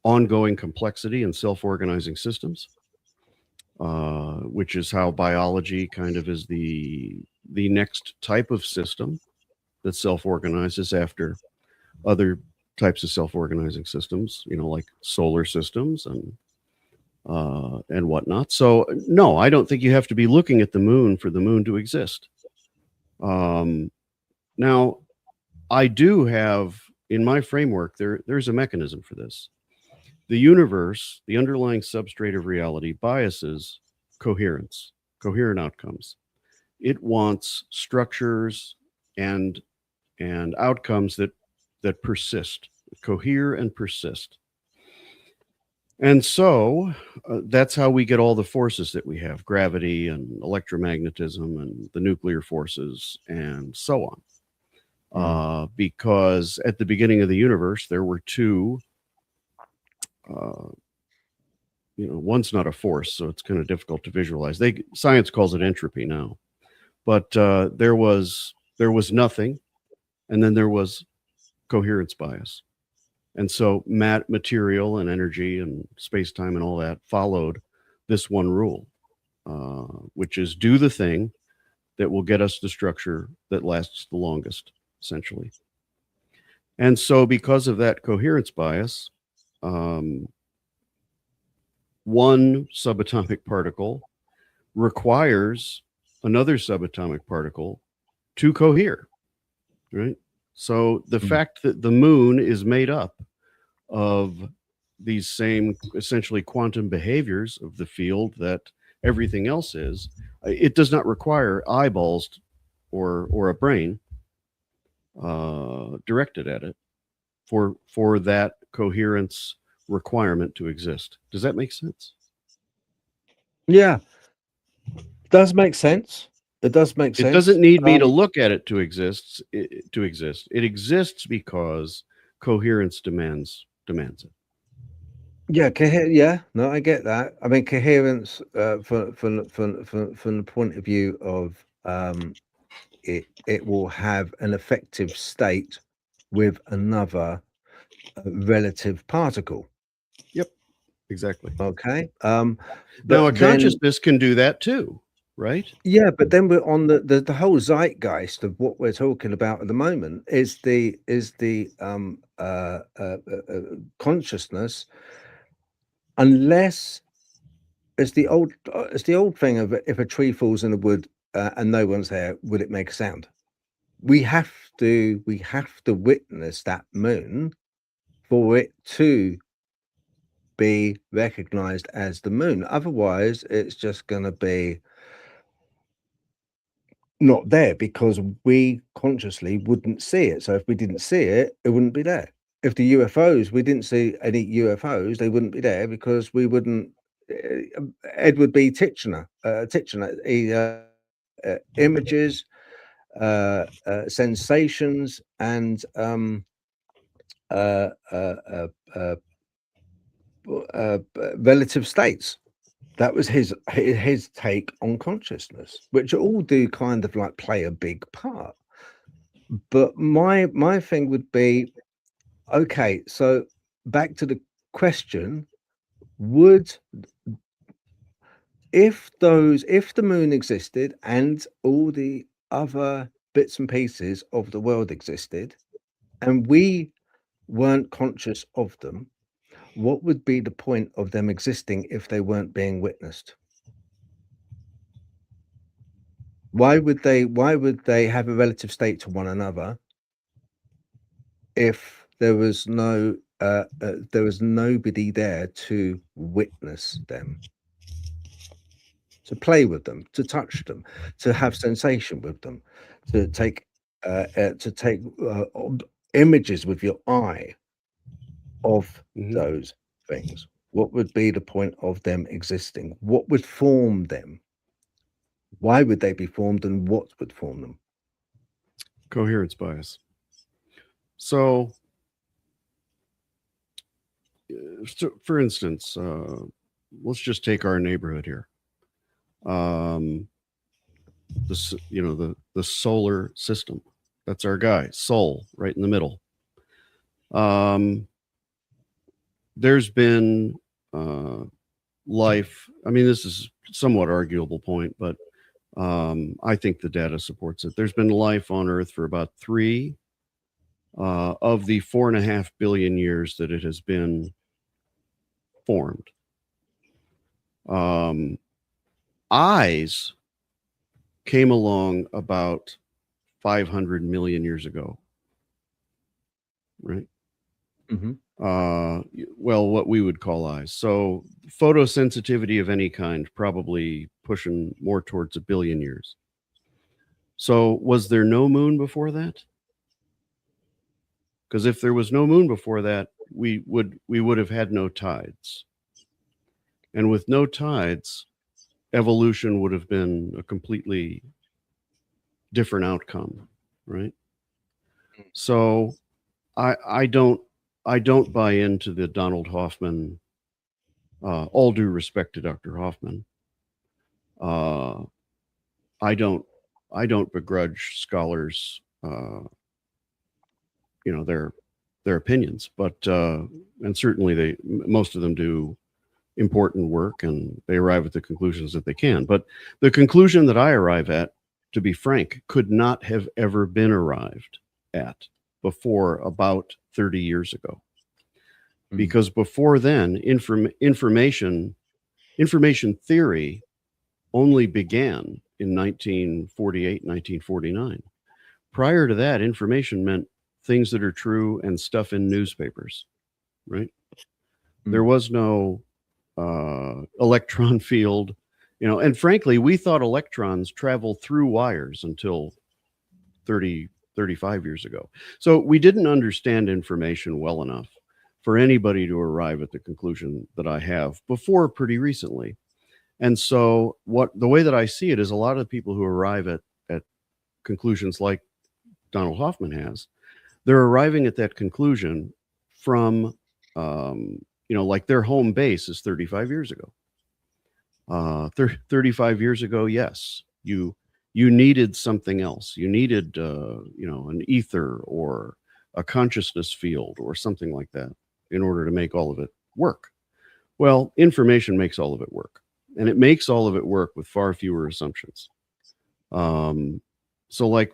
ongoing complexity and self-organizing systems, which is how biology kind of is the next type of system that self-organizes after other types of self-organizing systems, like solar systems and and whatnot. So no, I don't think you have to be looking at the moon for the moon to exist. Now, I do have in my framework there's a mechanism for this. The universe, the underlying substrate of reality, biases coherence, coherent outcomes. It wants structures and outcomes that persist, cohere and persist. And so that's how we get all the forces that we have, gravity and electromagnetism and the nuclear forces and so on. Because at the beginning of the universe, there were two, one's not a force, so it's kind of difficult to visualize. Science calls it entropy now. But there was nothing, and then there was coherence bias. And so material and energy and space-time and all that followed this one rule, which is do the thing that will get us the structure that lasts the longest, essentially. And so because of that coherence bias, one subatomic particle requires another subatomic particle to cohere, right? So the fact that the moon is made up of these same essentially quantum behaviors of the field that everything else is, it does not require eyeballs or a brain directed at it for that coherence requirement to exist. Does that make sense? Yeah, does make sense. It does make sense. It doesn't need me to look at it to exist. It exists because coherence demands it. Yeah, yeah. No, I get that. I mean, coherence from the point of view of it will have an effective state with another relative particle. Yep, exactly. Okay. Now a consciousness can do that too, right? Yeah, but then we're on the whole zeitgeist of what we're talking about at the moment is the consciousness, unless it's the old thing of if a tree falls in a wood and no one's there, will it make a sound? We have to witness that moon for it to be recognized as the moon. Otherwise, it's just going to be not there because we consciously wouldn't see it. So if we didn't see it, it wouldn't be there. If the UFOs, we didn't see any UFOs, they wouldn't be there because we wouldn't. Edward B. Titchener, images, sensations, and relative states. That was his take on consciousness, which all do kind of like play a big part. But my thing would be, okay, so back to the question, if the moon existed and all the other bits and pieces of the world existed and we weren't conscious of them, what would be the point of them existing if they weren't being witnessed? Why would they have a relative state to one another if there was nobody there to witness them, to play with them, to touch them, to have sensation with them, to take images with your eye of those things? What would be the point of them existing? What would form them? Why would they be formed, and what would form them? Coherence bias. So for instance, let's just take our neighborhood here. The solar system. That's our guy, Sol, right in the middle. There's been life. I mean, this is a somewhat arguable point, but I think the data supports it. There's been life on Earth for about 3 of the 4.5 billion years that it has been formed. Eyes came along about 500 million years ago, right? Mm-hmm. Well, what we would call eyes. So photosensitivity of any kind, probably pushing more towards 1 billion years. So was there no moon before that? Because if there was no moon before that, we would have had no tides. And with no tides, evolution would have been a completely different outcome, right? So I don't buy into the Donald Hoffman, all due respect to Dr. Hoffman. I don't begrudge scholars, their opinions, but and certainly most of them do important work and they arrive at the conclusions that they can. But the conclusion that I arrive at, to be frank, could not have ever been arrived at before about 30 years ago. Because before then, information theory only began in 1948, 1949. Prior to that, information meant things that are true and stuff in newspapers, right? There was no electron field, and frankly, we thought electrons travel through wires until 35 years ago. So we didn't understand information well enough for anybody to arrive at the conclusion that I have before pretty recently. And so the way that I see it is a lot of the people who arrive at conclusions like Donald Hoffman has, they're arriving at that conclusion from, like their home base is 35 years ago. 35 years ago, yes, you needed something else. You needed, an ether or a consciousness field or something like that in order to make all of it work. Well, information makes all of it work. And it makes all of it work with far fewer assumptions. So like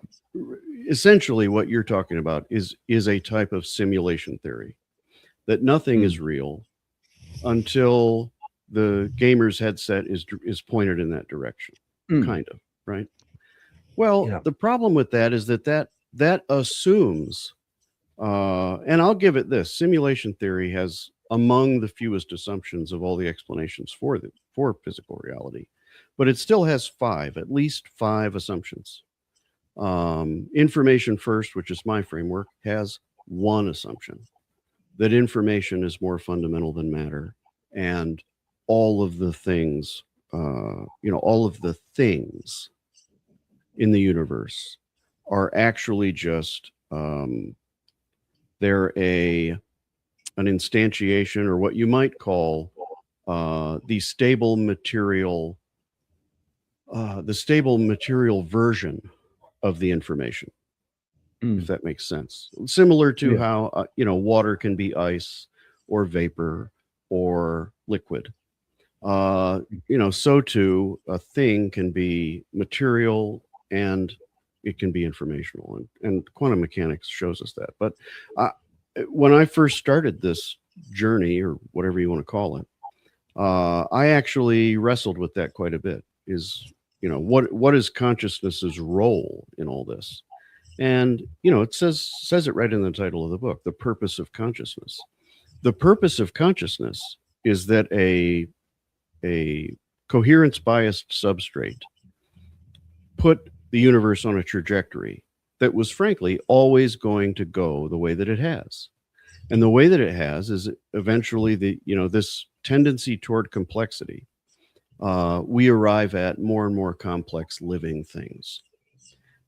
essentially what you're talking about is a type of simulation theory, that nothing is real until the gamer's headset is pointed in that direction, kind of, right? Well, the problem with that is that assumes, and I'll give it this, simulation theory has among the fewest assumptions of all the explanations for physical reality, but it still has at least five assumptions. Information first, which is my framework, has one assumption, that information is more fundamental than matter, and all of the things, all of the things in the universe are actually just, they're an instantiation, or what you might call the stable material version of the information, if that makes sense. Similar to how water can be ice or vapor or liquid. So too a thing can be material and it can be informational, and quantum mechanics shows us that. But when I first started this journey, or whatever you want to call it, I actually wrestled with that quite a bit. What is consciousness's role in all this? And it says it right in the title of the book, the purpose of consciousness. The purpose of consciousness is that a coherence biased substrate put the universe on a trajectory that was frankly always going to go the way that it has. And the way that it has is eventually this tendency toward complexity. We arrive at more and more complex living things.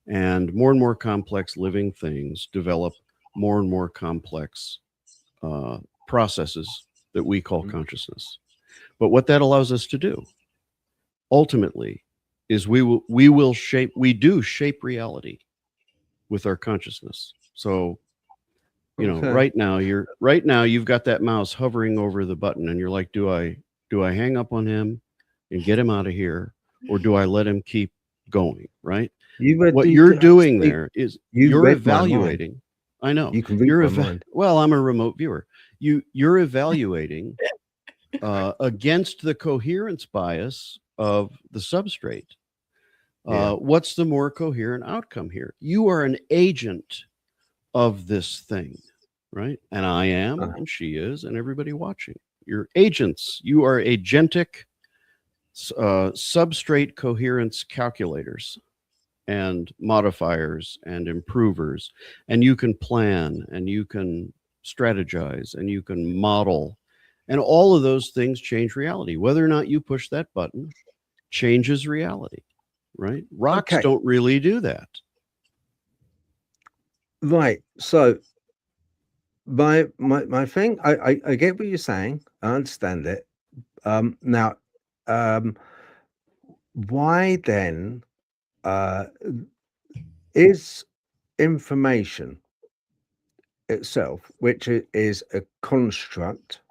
And more complex living things develop more and more complex processes that we call consciousness. But what that allows us to do, ultimately, is we do shape reality with our consciousness. So, right now you've got that mouse hovering over the button, and you're like, do I hang up on him and get him out of here, or do I let him keep going? Right. What you're doing there is you're evaluating. I know you can read my mind. Well, I'm a remote viewer. You're evaluating against the coherence bias of the substrate. What's the more coherent outcome here? You are an agent of this thing, right? And I am, and she is, and everybody watching. You're agents. You are agentic substrate coherence calculators and modifiers and improvers. And you can plan, and you can strategize, and you can model. And all of those things change reality. Whether or not you push that button changes reality, right? Rocks don't really do that. Right. So my thing, I get what you're saying. I understand it. Now, why then is information itself, which is a construct,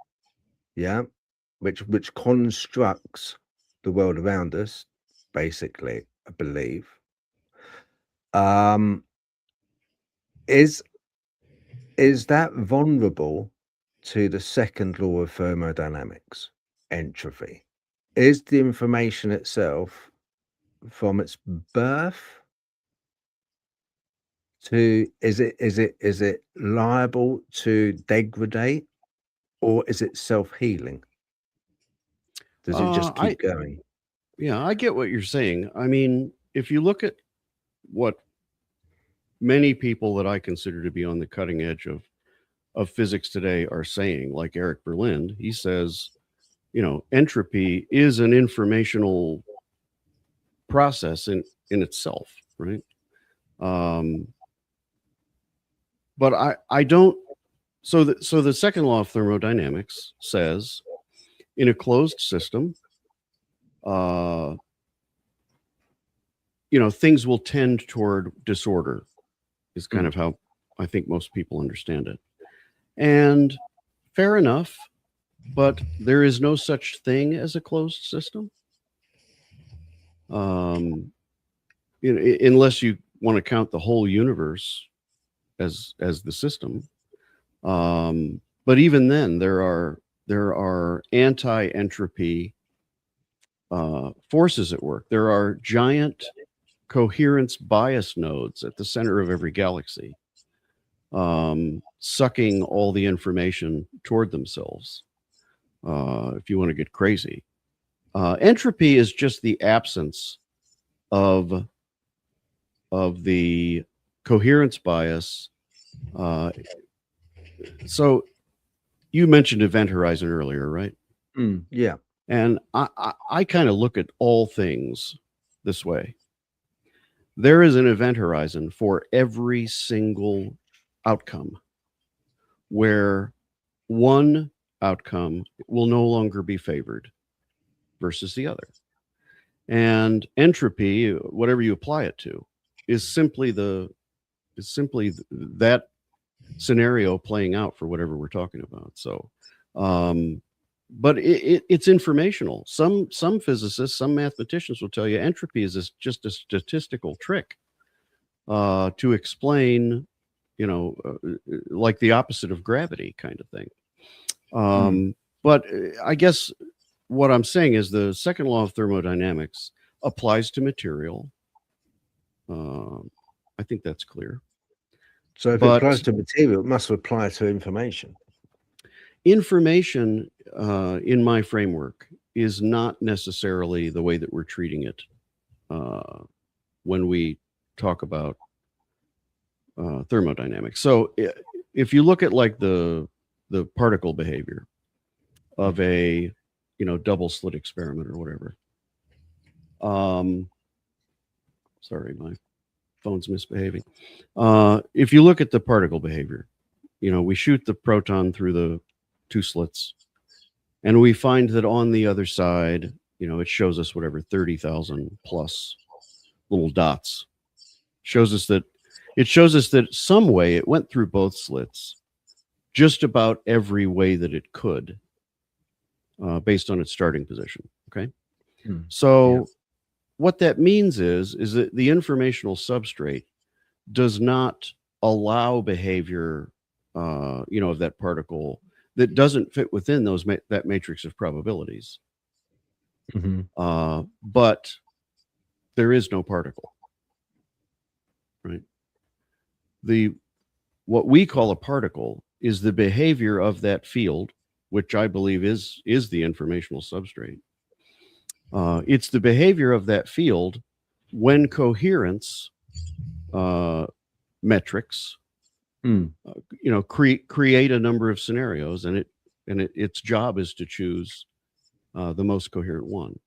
which constructs the world around us, basically, I believe, is that vulnerable to the second law of thermodynamics, entropy? Is the information itself, from its birth to, is it liable to degrade, or is it self-healing? Does it just keep going? Yeah, I get what you're saying. I mean, if you look at what many people that I consider to be on the cutting edge of physics today are saying, like Eric Berlin, he says, entropy is an informational process in itself, right? But I don't. So the second law of thermodynamics says, in a closed system, things will tend toward disorder, is kind of how I think most people understand it. And fair enough, but there is no such thing as a closed system. Unless you want to count the whole universe as the system. But even then, there are anti-entropy forces at work. There are giant coherence bias nodes at the center of every galaxy, sucking all the information toward themselves, if you want to get crazy. Entropy is just the absence of the coherence bias. So you mentioned event horizon earlier, right? Yeah. And I kind of look at all things this way. There is an event horizon for every single outcome, where one outcome will no longer be favored versus the other. And entropy, whatever you apply it to, is simply that scenario playing out for whatever we're talking about. So, but it's informational. Some physicists, some mathematicians will tell you entropy is just a statistical trick to explain, like the opposite of gravity kind of thing. But I guess what I'm saying is the second law of thermodynamics applies to material. I think that's clear. So if it applies to material, it must apply to information. Information, in my framework, is not necessarily the way that we're treating it when we talk about thermodynamics. So if you look at like the particle behavior of a double slit experiment or whatever. Sorry, my phone's misbehaving. If you look at the particle behavior, we shoot the proton through the two slits, and we find that on the other side, it shows us whatever 30,000 plus little dots. It shows us that some way it went through both slits, just about every way that it could, based on its starting position. Okay. So what that means is that the informational substrate does not allow behavior, of that particle that doesn't fit within that matrix of probabilities. But there is no particle, right? What we call a particle is the behavior of that field, which I believe is the informational substrate. It's the behavior of that field when coherence metrics, create a number of scenarios, and its job is to choose the most coherent one,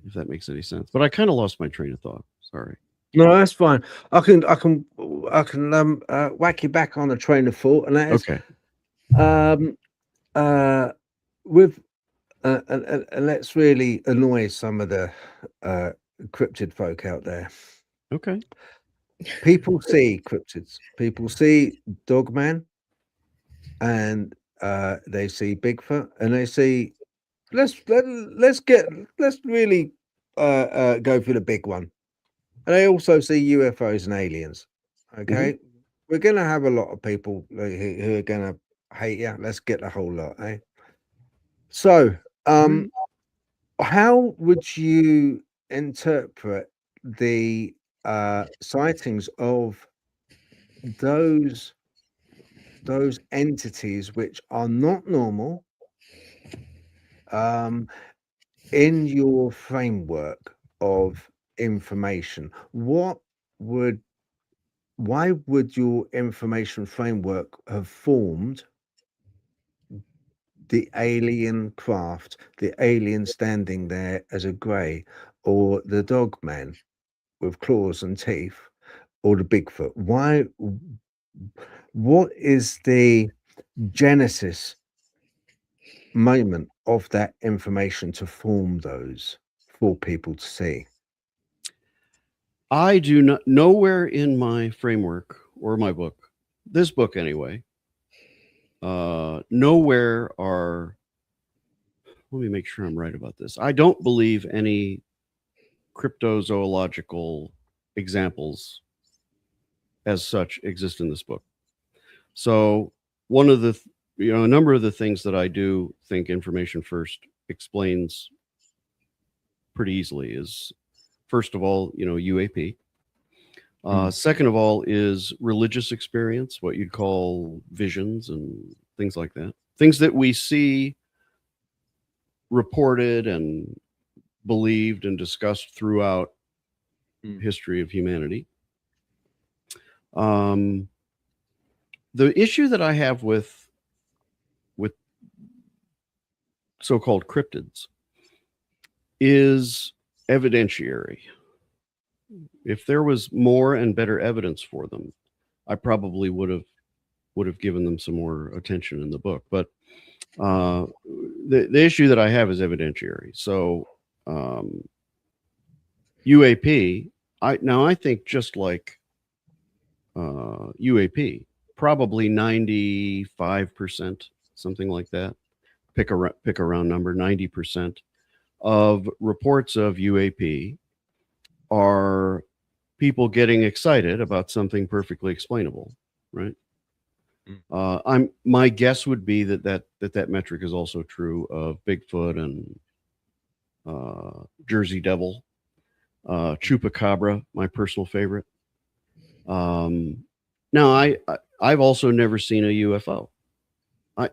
if that makes any sense. But I kind of lost my train of thought. Sorry. No, that's fine. I can whack you back on the train of thought, and that is okay. With and let's really annoy some of the cryptid folk out there. Okay. People see cryptids. People see Dogman, and they see Bigfoot, and they see. Let's really go for the big one. And they also see UFOs and aliens. Okay, we're gonna have a lot of people who are gonna hate you. Let's get the whole lot, eh? So, how would you interpret the sightings of those entities which are not normal in your framework of information? Why would your information framework have formed the alien craft, the alien standing there as a grey, or the Dogman with claws and teeth, or the Bigfoot? What is the genesis moment of that information to form those for people to see? I do not, nowhere in my framework or my book, this book anyway, nowhere let me make sure I'm right about this. I don't believe any cryptozoological examples as such exist in this book. So one of the, a number of the things that I do think Information First explains pretty easily is, first of all, UAP. Second of all is religious experience, what you'd call visions and things like that. Things that we see reported and believed and discussed throughout history of humanity. The issue that I have with so-called cryptids is evidentiary. If there was more and better evidence for them, I probably would have given them some more attention in the book. But the issue that I have is evidentiary. So UAP, I think just like UAP, probably 95%, something like that. Pick a round number, 90% of reports of UAP are people getting excited about something perfectly explainable, right? My guess would be that metric is also true of Bigfoot and Jersey Devil, Chupacabra, my personal favorite. Now I've also never seen a UFO.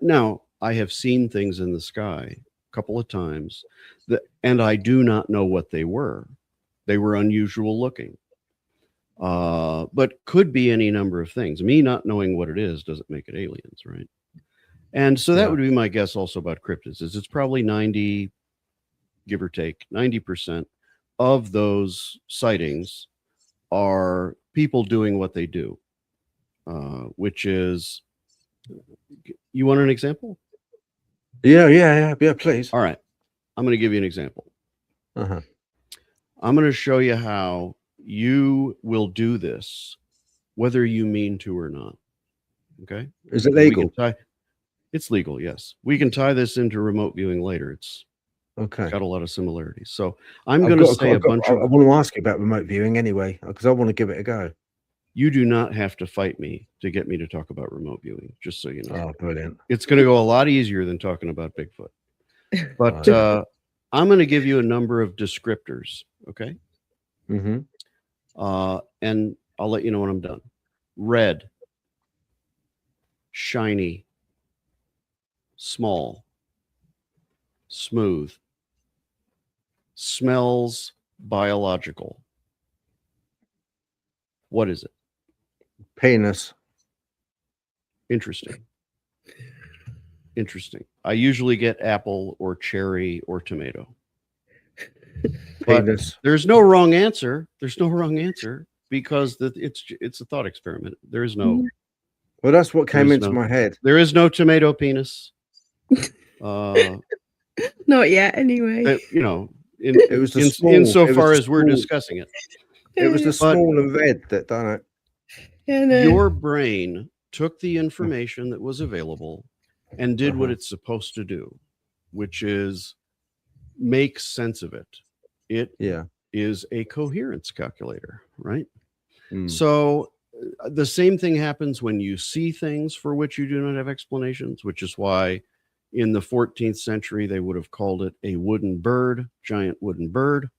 Now I have seen things in the sky a couple of times and I do not know what they were. They were unusual looking, but could be any number of things. Me not knowing what it is doesn't make it aliens, right? And so that would be my guess also about cryptids, is it's probably 90, give or take, 90% of those sightings are people doing what they do, which is, you want an example? Yeah, please. All right. I'm going to give you an example. I'm going to show you how you will do this, whether you mean to or not. Okay? Is it legal? It's legal, yes. We can tie this into remote viewing later. It's okay. Got a lot of similarities. So I'm going to say a bunch of... I want to ask you about remote viewing anyway, because I want to give it a go. You do not have to fight me to get me to talk about remote viewing, just so you know. Oh, brilliant. It's going to go a lot easier than talking about Bigfoot. But I'm going to give you a number of descriptors, okay? Mm-hmm. And I'll let you know when I'm done. Red, shiny, small, smooth, smells biological. What is it? Penis. Interesting. I usually get apple or cherry or tomato. But Penis. there's no wrong answer. Because it's a thought experiment. There is no. Well, that's what came into my head. There is no tomato penis. Not yet, anyway. It was the small, insofar as we're discussing it. It was the small and red that done it. Yeah, no. Your brain took the information that was available and did what it's supposed to do, which is make sense of it. It is a coherence calculator, right? So the same thing happens when you see things for which you do not have explanations, which is why in the 14th century they would have called it a wooden bird, giant wooden bird.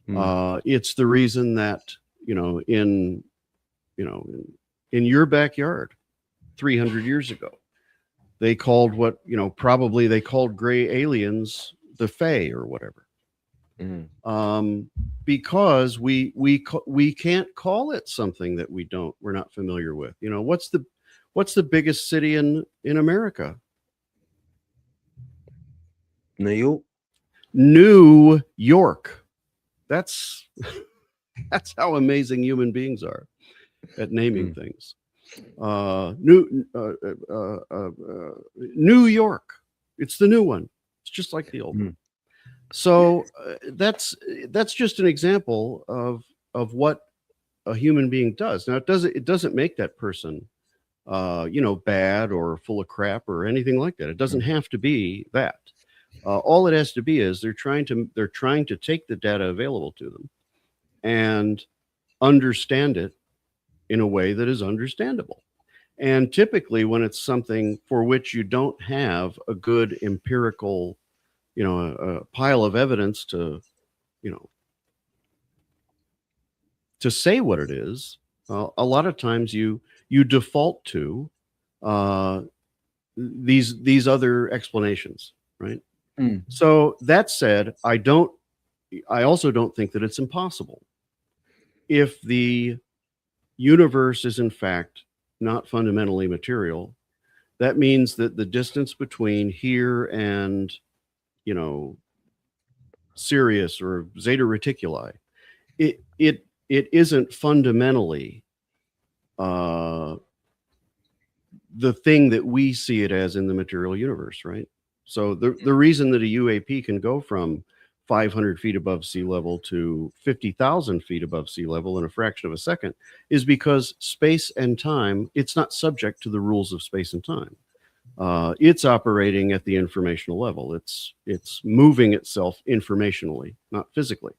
It's the reason that in your backyard 300 years ago they called probably they called gray aliens the Fae or whatever. Because we can't call it something that we're not familiar with. What's the biggest city in America? New York. That's how amazing human beings are at naming things. New York. It's the new one. It's just like the old one. So that's just an example of what a human being does. Now it doesn't make that person bad or full of crap or anything like that. It doesn't have to be that. All it has to be is they're trying to take the data available to them and understand it in a way that is understandable. And typically when it's something for which you don't have a good empirical a pile of evidence to say what it is, a lot of times you default to these other explanations, right? So that said, I also don't think that it's impossible. If the universe is in fact not fundamentally material, that means that the distance between here and Sirius or Zeta Reticuli, it isn't fundamentally the thing that we see it as in the material universe, right? So the reason that a UAP can go from 500 feet above sea level to 50,000 feet above sea level in a fraction of a second is because space and time, it's not subject to the rules of space and time. It's operating at the informational level. It's moving itself informationally, not physically.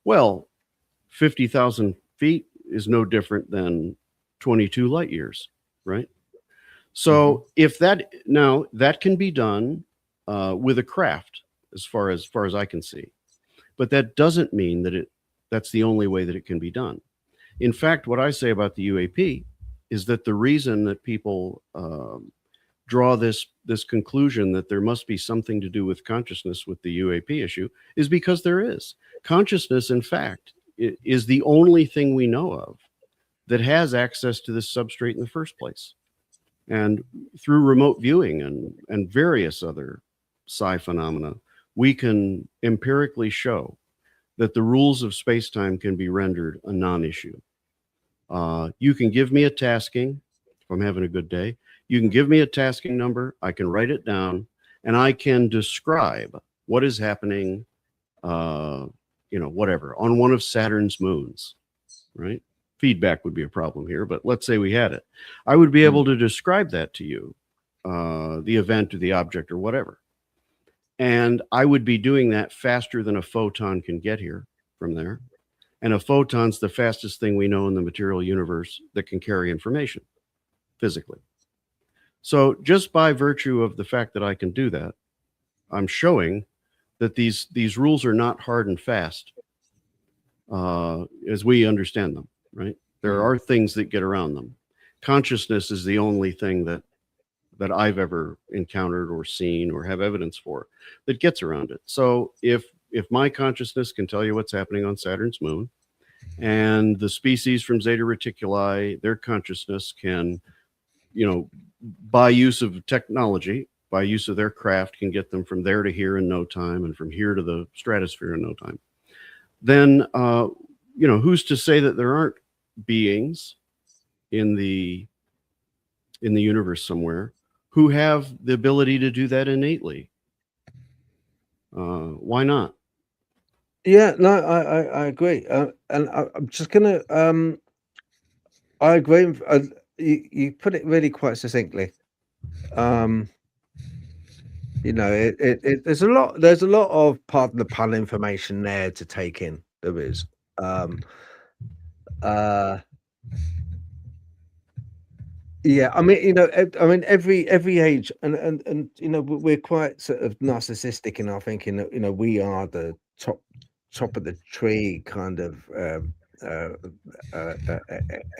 Well, 50,000 feet is no different than 22 light years, right? So if that can be done with a craft, as far as I can see, but that doesn't mean that that's the only way that it can be done. In fact, what I say about the UAP is that the reason that people draw this conclusion that there must be something to do with consciousness with the UAP issue is because there is. Consciousness, in fact, is the only thing we know of that has access to this substrate in the first place. And through remote viewing and various other psi phenomena, we can empirically show that the rules of space-time can be rendered a non-issue. You can give me a tasking, if I'm having a good day, you can give me a tasking number, I can write it down, and I can describe what is happening, whatever, on one of Saturn's moons, right? Feedback would be a problem here, but let's say we had it. I would be able to describe that to you, the event or the object or whatever. And I would be doing that faster than a photon can get here from there. And a photon's the fastest thing we know in the material universe that can carry information physically. So just by virtue of the fact that I can do that, I'm showing that these rules are not hard and fast as we understand them, right? There are things that get around them. Consciousness is the only thing that I've ever encountered or seen or have evidence for that gets around it. So if my consciousness can tell you what's happening on Saturn's moon, and the species from Zeta Reticuli, their consciousness can, by use of technology, by use of their craft, can get them from there to here in no time, and from here to the stratosphere in no time, then who's to say that there aren't beings in the universe somewhere who have the ability to do that innately? Why not? Yeah, no, I agree, and I'm just gonna I agree. You put it really quite succinctly. There's a lot of, pardon the pun, information there to take in. There is. Yeah, I mean, every age, and we're quite sort of narcissistic in our thinking that we are the top of the tree kind of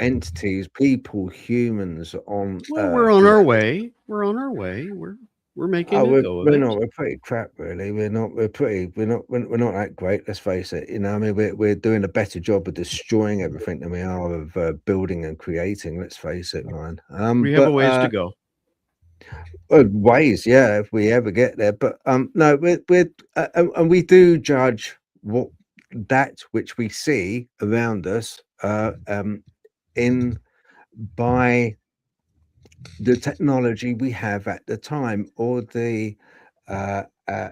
entities, people, humans on. Well, we're on our way. We're on our way. We're making a go of it. We're pretty crap, really. We're not that great. Let's face it. We're doing a better job of destroying everything than we are of building and creating. Let's face it, Ryan. We have a ways to go. Ways, yeah, if we ever get there. But no, and we do judge that which we see around us by the technology we have at the time, or the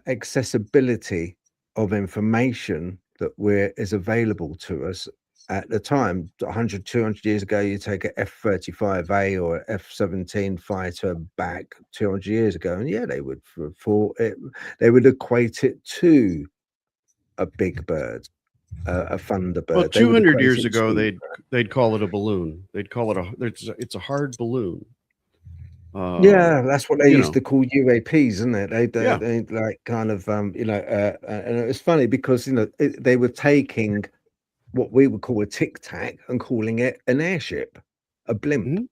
accessibility of information that is available to us at the time. 100, 200 years ago, you take a F-35A or F-17 fighter back 200 years ago, and yeah, they would equate it to a big bird, a Thunderbird. Well, 200 years ago, they'd call it a balloon. They'd call it it's a hard balloon. Yeah, that's what they used to call UAPs, isn't it? They like kind of and it was funny because they were taking what we would call a tic tac and calling it an airship, a blimp,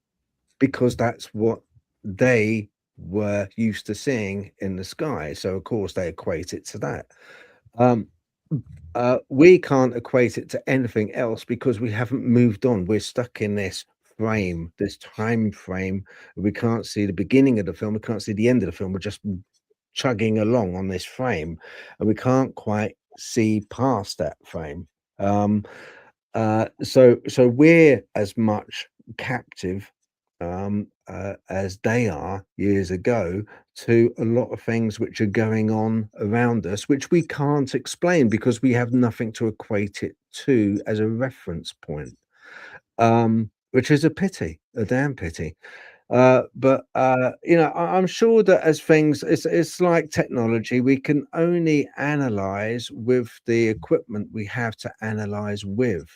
because that's what they were used to seeing in the sky. So of course they equate it to that. We can't equate it to anything else because we haven't moved on. We're stuck in this frame, this time frame. We can't see the beginning of the film, we can't see the end of the film. We're just chugging along on this frame, and we can't quite see past that frame. So we're as much captive as they are years ago to a lot of things which are going on around us, which we can't explain because we have nothing to equate it to as a reference point. Which is a pity, a damn pity. But I'm sure that as things, it's like technology. We can only analyze with the equipment we have to analyze with.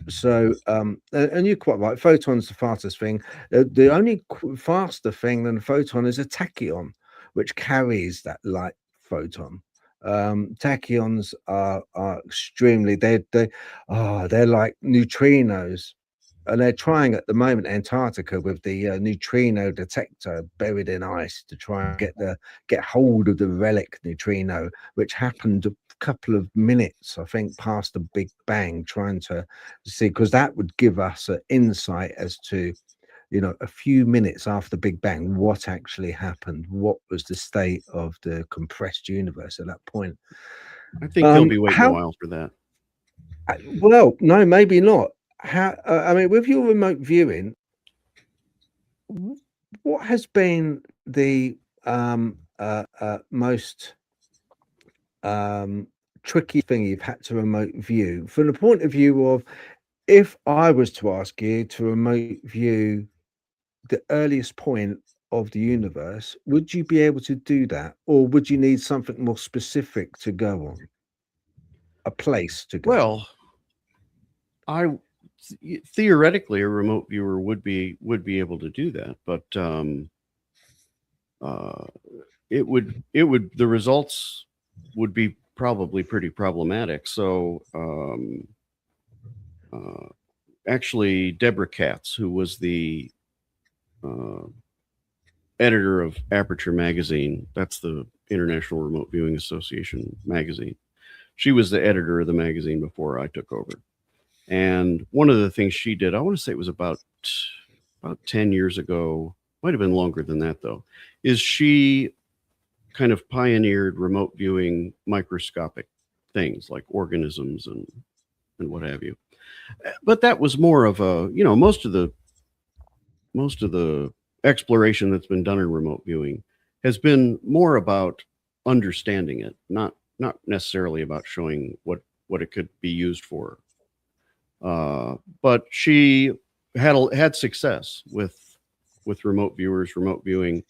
So, and you're quite right. Photon's the fastest thing. The only faster thing than a photon is a tachyon, which carries that light photon. Tachyons are extremely, they're like neutrinos, and they're trying at the moment Antarctica with the neutrino detector buried in ice to try and get hold of the relic neutrino, which happened a couple of minutes, I think, past the Big Bang, trying to see, because that would give us an insight as to a few minutes after the Big Bang, what actually happened, what was the state of the compressed universe at that point. I think they'll be waiting a while for that. Well, no, maybe not. With your remote viewing, what has been the most tricky thing you've had to remote view, from the point of view of, if I was to ask you to remote view the earliest point of the universe, would you be able to do that, or would you need something more specific to go on, a place to go? Well, Theoretically, a remote viewer would be able to do that, but the results would be probably pretty problematic. So actually, Deborah Katz, who was the editor of Aperture magazine, that's the International Remote Viewing Association magazine, she was the editor of the magazine before I took over. And one of the things she did, I want to say it was about 10 years ago, might have been longer than that though, is she kind of pioneered remote viewing microscopic things like organisms and what have you. But that was more of a, most of the exploration that's been done in remote viewing has been more about understanding it, not necessarily about showing what it could be used for. But she had success with remote viewers, remote viewing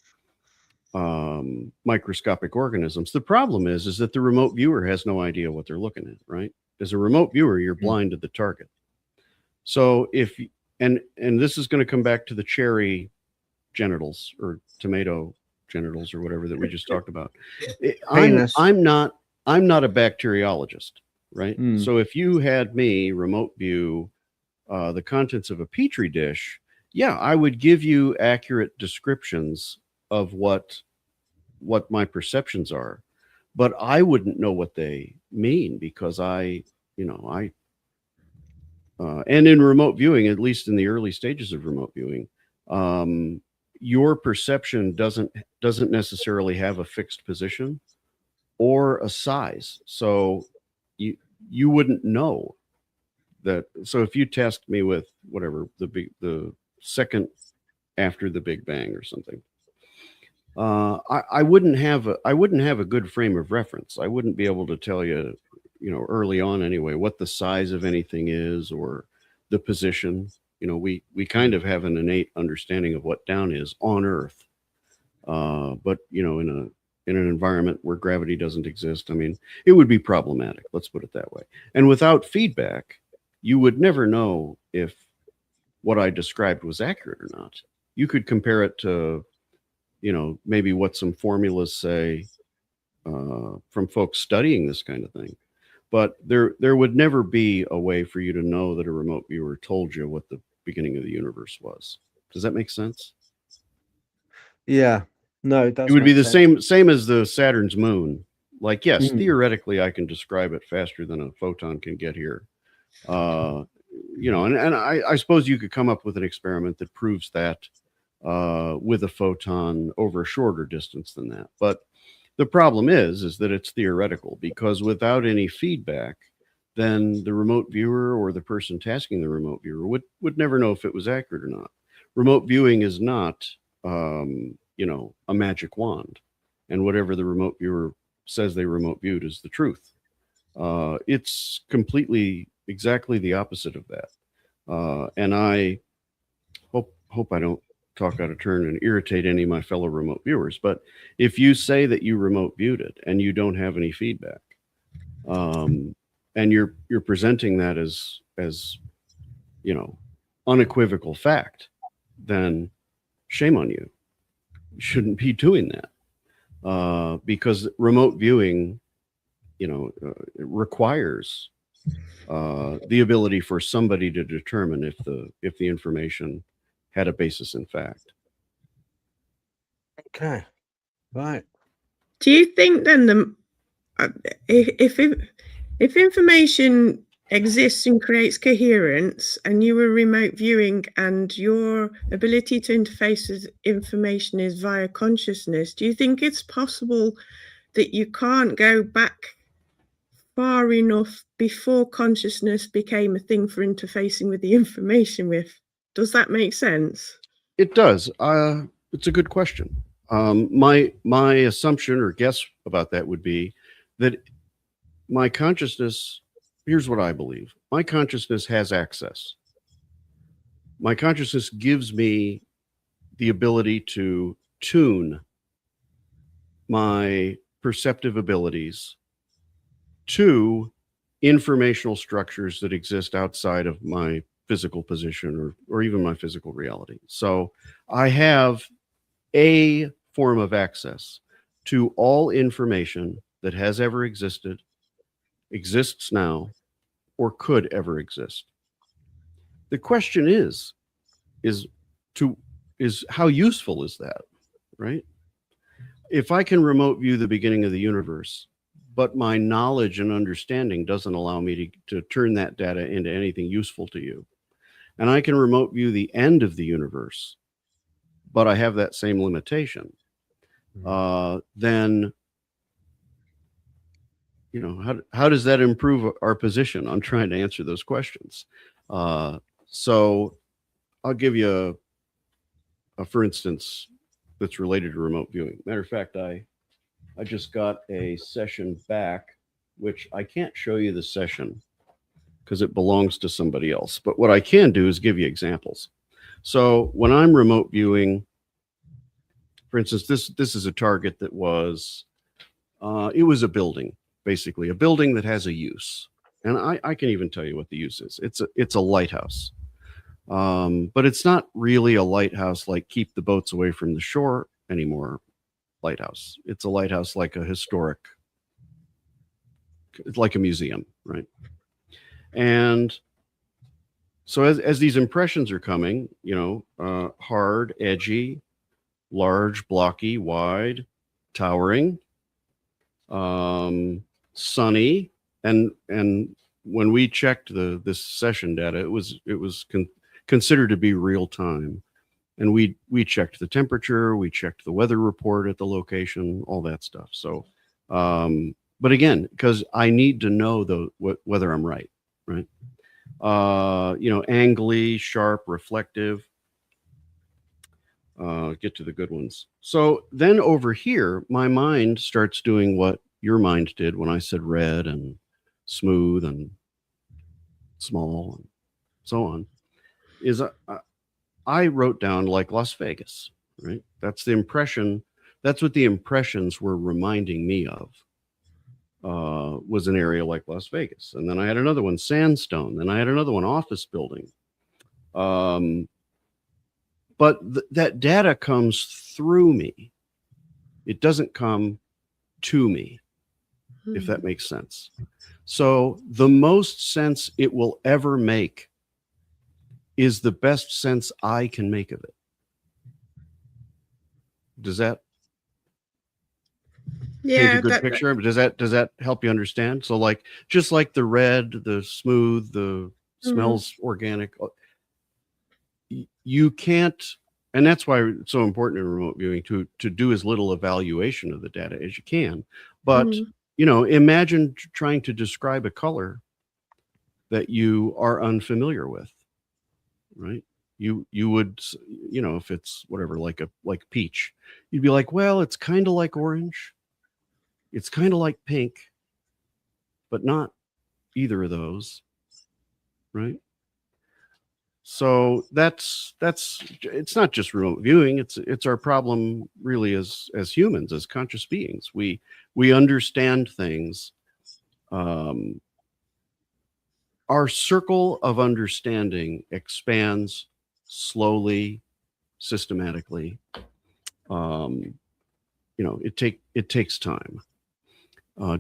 microscopic organisms. The problem is that the remote viewer has no idea what they're looking at, right? As a remote viewer, you're blind to the target. So and this is going to come back to the cherry genitals or tomato genitals or whatever that we just talked about. I'm not a bacteriologist, right? So if you had me remote view the contents of a petri dish, yeah, I would give you accurate descriptions of what my perceptions are, but I wouldn't know what they mean because and in remote viewing, at least in the early stages of remote viewing, your perception doesn't necessarily have a fixed position or a size. So you wouldn't know that. So if you tasked me with whatever the second after the Big Bang or something, I wouldn't have a good frame of reference. I wouldn't be able to tell you, early on anyway, what the size of anything is or the position. We kind of have an innate understanding of what down is on Earth, but in an environment where gravity doesn't exist, I mean, it would be problematic. Let's put it that way. And without feedback, you would never know if what I described was accurate or not. You could compare it to, maybe what some formulas say from folks studying this kind of thing. But there would never be a way for you to know that a remote viewer told you what the beginning of the universe was. Does that make sense? Yeah. No, it does. It would be the same as the Saturn's moon. Like, yes, theoretically, I can describe it faster than a photon can get here. And I suppose you could come up with an experiment that proves that with a photon over a shorter distance than that. But the problem is that it's theoretical, because without any feedback, then the remote viewer or the person tasking the remote viewer would never know if it was accurate or not. Remote viewing is not, a magic wand, and whatever the remote viewer says they remote viewed is the truth. It's completely exactly the opposite of that. And I hope I don't talk out of turn and irritate any of my fellow remote viewers, but if you say that you remote viewed it and you don't have any feedback, and you're presenting that as unequivocal fact, then shame on you. You shouldn't be doing that, because remote viewing it requires the ability for somebody to determine if the information had a basis in fact. Okay, right. Do you think then if information exists and creates coherence, and you are remote viewing, and your ability to interface with information is via consciousness, do you think it's possible that you can't go back far enough before consciousness became a thing for interfacing with the information with? Does that make sense? It does. It's a good question. My assumption or guess about that would be that my consciousness, here's what I believe. My consciousness has access. My consciousness gives me the ability to tune my perceptive abilities to informational structures that exist outside of my physical position or even my physical reality. So I have a form of access to all information that has ever existed, exists now, or could ever exist. The question is how useful is that, right? If I can remote view the beginning of the universe, but my knowledge and understanding doesn't allow me to turn that data into anything useful to you, and I can remote view the end of the universe, but I have that same limitation, then, you know, how does that improve our position on trying to answer those questions? So I'll give you a for instance, that's related to remote viewing. Matter of fact, I just got a session back, which I can't show you the session because it belongs to somebody else. But what I can do is give you examples. So when I'm remote viewing, for instance, this is a target that was, it was a building, basically a building that has a use. And I can even tell you what the use is. It's a lighthouse. But it's not really a lighthouse like keep the boats away from the shore anymore lighthouse. It's a lighthouse like a historic, it's like a museum, right? And so as these impressions are coming, you know, hard, edgy, large, blocky, wide, towering, sunny, and when we checked this session data, it was considered to be real time, and we checked the temperature, we checked the weather report at the location, all that stuff. So, but again, because I need to know whether I'm right. You know, angly, sharp, reflective. Get to the good ones. So then over here, my mind starts doing what your mind did when I said red and smooth and small and so on. Is I wrote down like Las Vegas, right? That's the impression. That's what the impressions were reminding me of. Was an area like Las Vegas. And then I had another one, sandstone. Then I had another one, office building. But that data comes through me. It doesn't come to me, if that makes sense. So the most sense it will ever make is the best sense I can make of it. Does that paint a good picture? Does that help you understand? So like, just like the red, the smooth, the smells organic, you can't, and that's why it's so important in remote viewing to do as little evaluation of the data as you can. But you know, imagine trying to describe a color that you are unfamiliar with, right? You would, you know, if it's whatever, like peach, you'd be like, well, it's kind of like orange, it's kind of like pink, but not either of those, right? So that's it's not just remote viewing, it's our problem really as humans, as conscious beings. We understand things. Our circle of understanding expands slowly, systematically. You know, it takes time.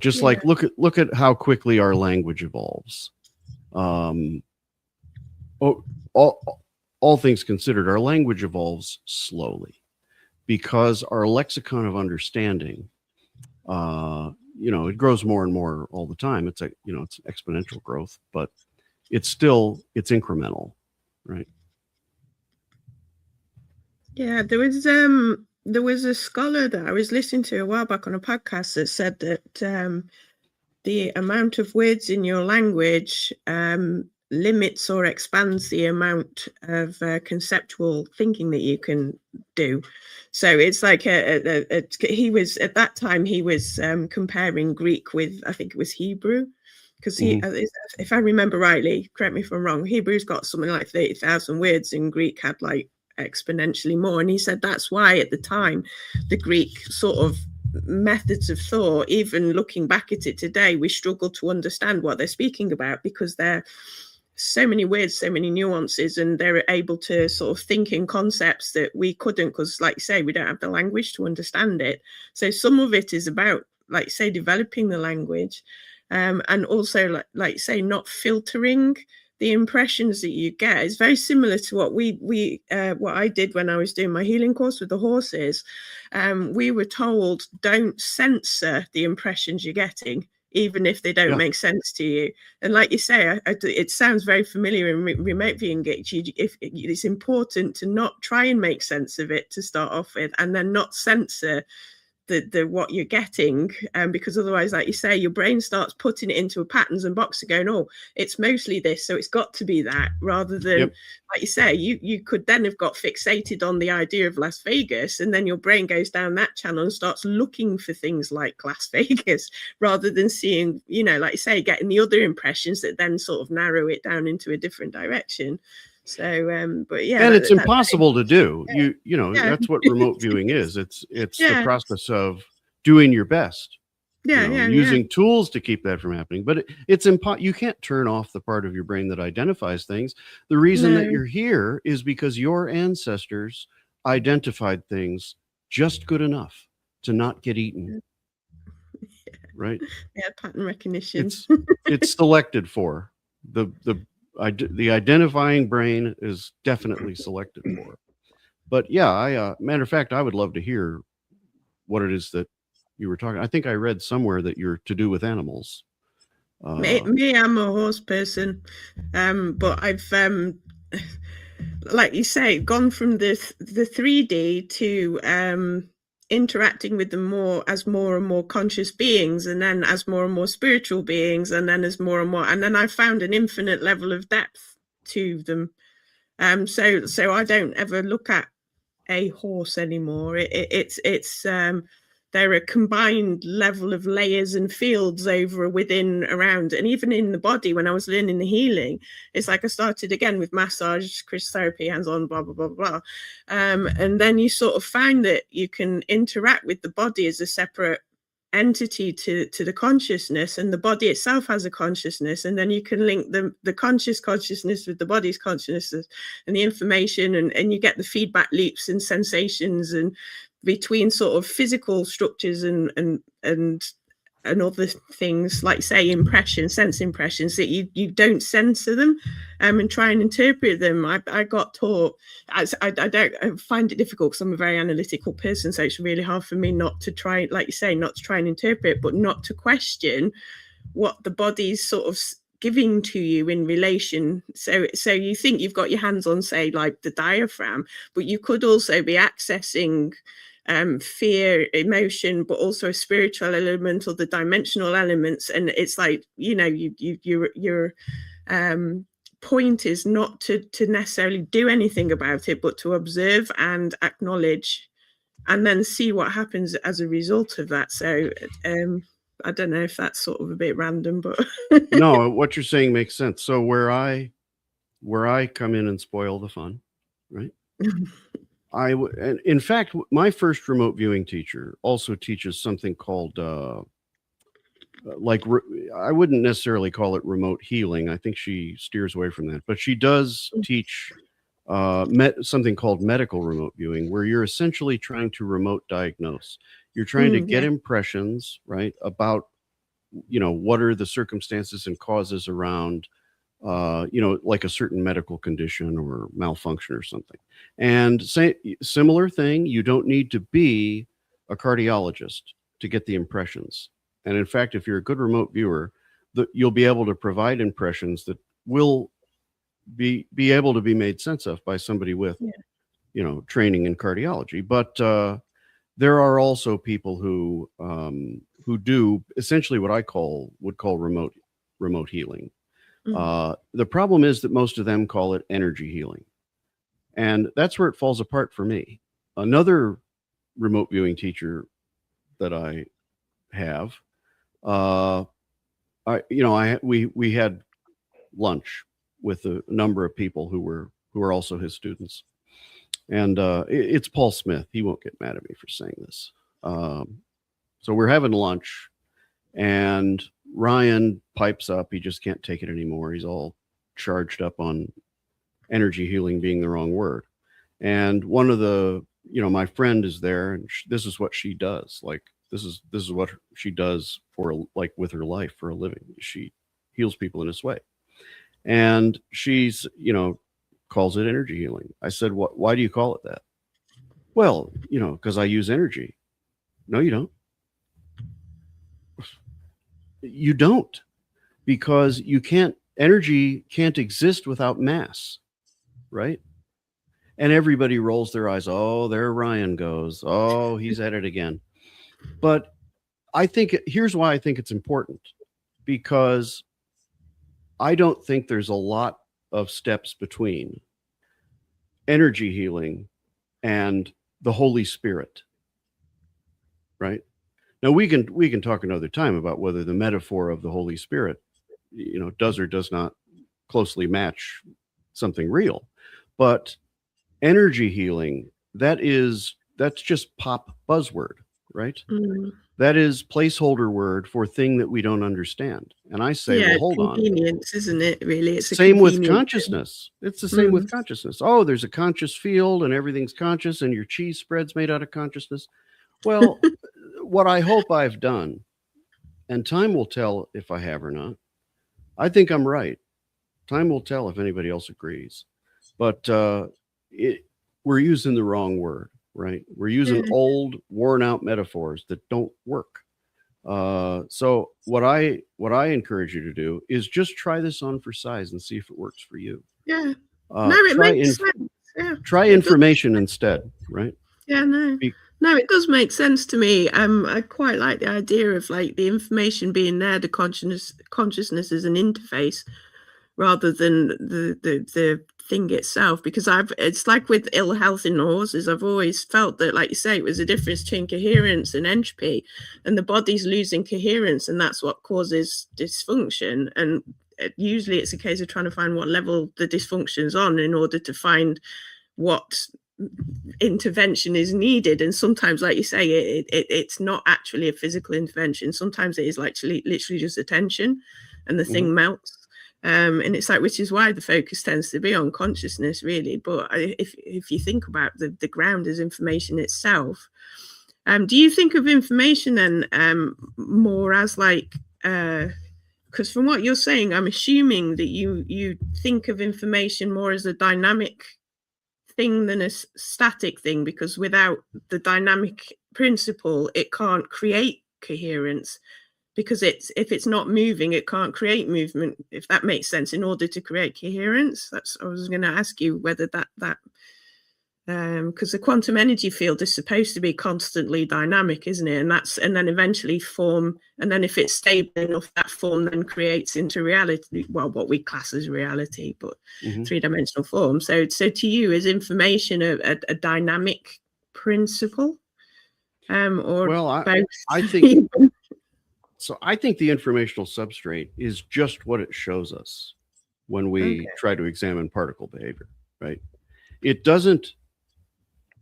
Just like look at how quickly our language evolves. All things considered, our language evolves slowly because our lexicon of understanding, you know, it grows more and more all the time. It's you know, it's exponential growth, but it's incremental, right? Yeah, there was a scholar that I was listening to a while back on a podcast that said that the amount of words in your language limits or expands the amount of conceptual thinking that you can do. So it's like he was at that time he was comparing Greek with, I think it was Hebrew, because if I remember rightly, correct me if I'm wrong, Hebrew's got something like 30,000 words and Greek had like exponentially more. And he said that's why at the time the Greek sort of methods of thought, even looking back at it today, we struggle to understand what they're speaking about, because there are so many words, so many nuances, and they're able to sort of think in concepts that we couldn't, because like you say, we don't have the language to understand it. So some of it is about, like say, developing the language, and also like you say, not filtering the impressions that you get. Is very similar to what what I did when I was doing my healing course with the horses. We were told, don't censor the impressions you're getting, even if they don't make sense to you. And like you say, it sounds very familiar in remote viewing. It's important to not try and make sense of it to start off with, and then not censor the what you're getting, because otherwise, like you say, your brain starts putting it into a patterns and box and going, oh, it's mostly this, so it's got to be that, rather than like you say, you could then have got fixated on the idea of Las Vegas, and then your brain goes down that channel and starts looking for things like Las Vegas, rather than seeing, you know, like you say, getting the other impressions that then sort of narrow it down into a different direction. So but yeah, and it's impossible to do. You know, that's what remote viewing is. It's the process of doing your best, using tools to keep that from happening. But it's you can't turn off the part of your brain that identifies things. The reason that you're here is because your ancestors identified things just good enough to not get eaten. Right? Yeah, pattern recognition. It's selected for. The identifying brain is definitely selected for. But yeah, matter of fact, I would love to hear what it is that you were talking. I think I read somewhere that you're to do with animals. Me, I'm a horse person, but I've like you say, gone from the 3D to interacting with them more as more and more conscious beings, and then as more and more spiritual beings, and then as more and more, and then I found an infinite level of depth to them. So I don't ever look at a horse anymore. It's they're a combined level of layers and fields over, within, around, and even in the body. When I was learning the healing, it's like I started again with massage, crystal therapy, hands-on, blah, blah, blah, blah. And then you sort of find that you can interact with the body as a separate entity to the consciousness, and the body itself has a consciousness, and then you can link the consciousness with the body's consciousness and the information, and you get the feedback loops and sensations and between sort of physical structures and other things, like say sense impressions, that you don't censor them and try and interpret them. I got taught, I find it difficult because I'm a very analytical person, so it's really hard for me not to try, like you say, not to try and interpret, but not to question what the body's sort of giving to you in relation. So you think you've got your hands on, say, like the diaphragm, but you could also be accessing fear, emotion, but also a spiritual element or the dimensional elements. And it's like, your point is not to necessarily do anything about it, but to observe and acknowledge, and then see what happens as a result of that. So I don't know if that's sort of a bit random, but no, what you're saying makes sense. So where I come in and spoil the fun, right? And in fact, my first remote viewing teacher also teaches something called, I wouldn't necessarily call it remote healing. I think she steers away from that, but she does teach something called medical remote viewing, where you're essentially trying to remote diagnose. You're trying to get impressions, right, about, what are the circumstances and causes around, like a certain medical condition or malfunction or something. And similar thing, you don't need to be a cardiologist to get the impressions. And in fact, if you're a good remote viewer, you'll be able to provide impressions that will be able to be made sense of by somebody with, training in cardiology. But there are also people who do essentially what I would call remote healing. The problem is that most of them call it energy healing. And that's where it falls apart for me. Another remote viewing teacher that I have, we had lunch with a number of people who were also his students. And it's Paul Smith. He won't get mad at me for saying this. So we're having lunch, and Ryan pipes up. He just can't take it anymore. He's all charged up on energy healing being the wrong word. And one of the, my friend is there, and this is what she does. Like, this is what she does with her life for a living. She heals people in this way. And she's, calls it energy healing. I said, why do you call it that? Well, because I use energy. No, you don't. You don't, because energy can't exist without mass, right? And everybody rolls their eyes. Oh, there Ryan goes. Oh, he's at it again. But here's why I think it's important, because I don't think there's a lot of steps between energy healing and the Holy Spirit, right? Now we can talk another time about whether the metaphor of the Holy Spirit, does or does not closely match something real. But energy healing, that's just pop buzzword, right? Mm. That is placeholder word for thing that we don't understand. And I say, well, hold on. Convenience, isn't it? Really, it's same with consciousness. It's the same with consciousness. Oh, there's a conscious field, and everything's conscious, and your cheese spread's made out of consciousness. Well, what I hope I've done, and time will tell if I have or not. I think I'm right. Time will tell if anybody else agrees. But we're using the wrong word, right? We're using old, worn-out metaphors that don't work. So what I encourage you to do is just try this on for size and see if it works for you. Yeah. It makes sense. Yeah. Try information instead, right? Yeah, no, it does make sense to me. I quite like the idea of like the information being there, the consciousness as an interface rather than the thing itself, because it's like with ill health in horses, I've always felt that, like you say, it was a difference between coherence and entropy, and the body's losing coherence, and that's what causes dysfunction. And usually it's a case of trying to find what level the dysfunction's on in order to find what intervention is needed. And sometimes, like you say, it's not actually a physical intervention. Sometimes it is literally just attention, and the thing melts. And it's like, which is why the focus tends to be on consciousness, really. But if you think about the ground as information itself, do you think of information then more as like, because from what you're saying, I'm assuming that you think of information more as a dynamic thing than a static thing, because without the dynamic principle, it can't create coherence. Because if it's not moving, it can't create movement, if that makes sense, in order to create coherence. I was going to ask you whether that because the quantum energy field is supposed to be constantly dynamic, isn't it? And then eventually form, and then if it's stable enough, that form then creates into reality, well, what we class as reality, but three-dimensional form. So to you, is information a dynamic principle? Or well, both? I think so. I think the informational substrate is just what it shows us when we try to examine particle behavior, right? It doesn't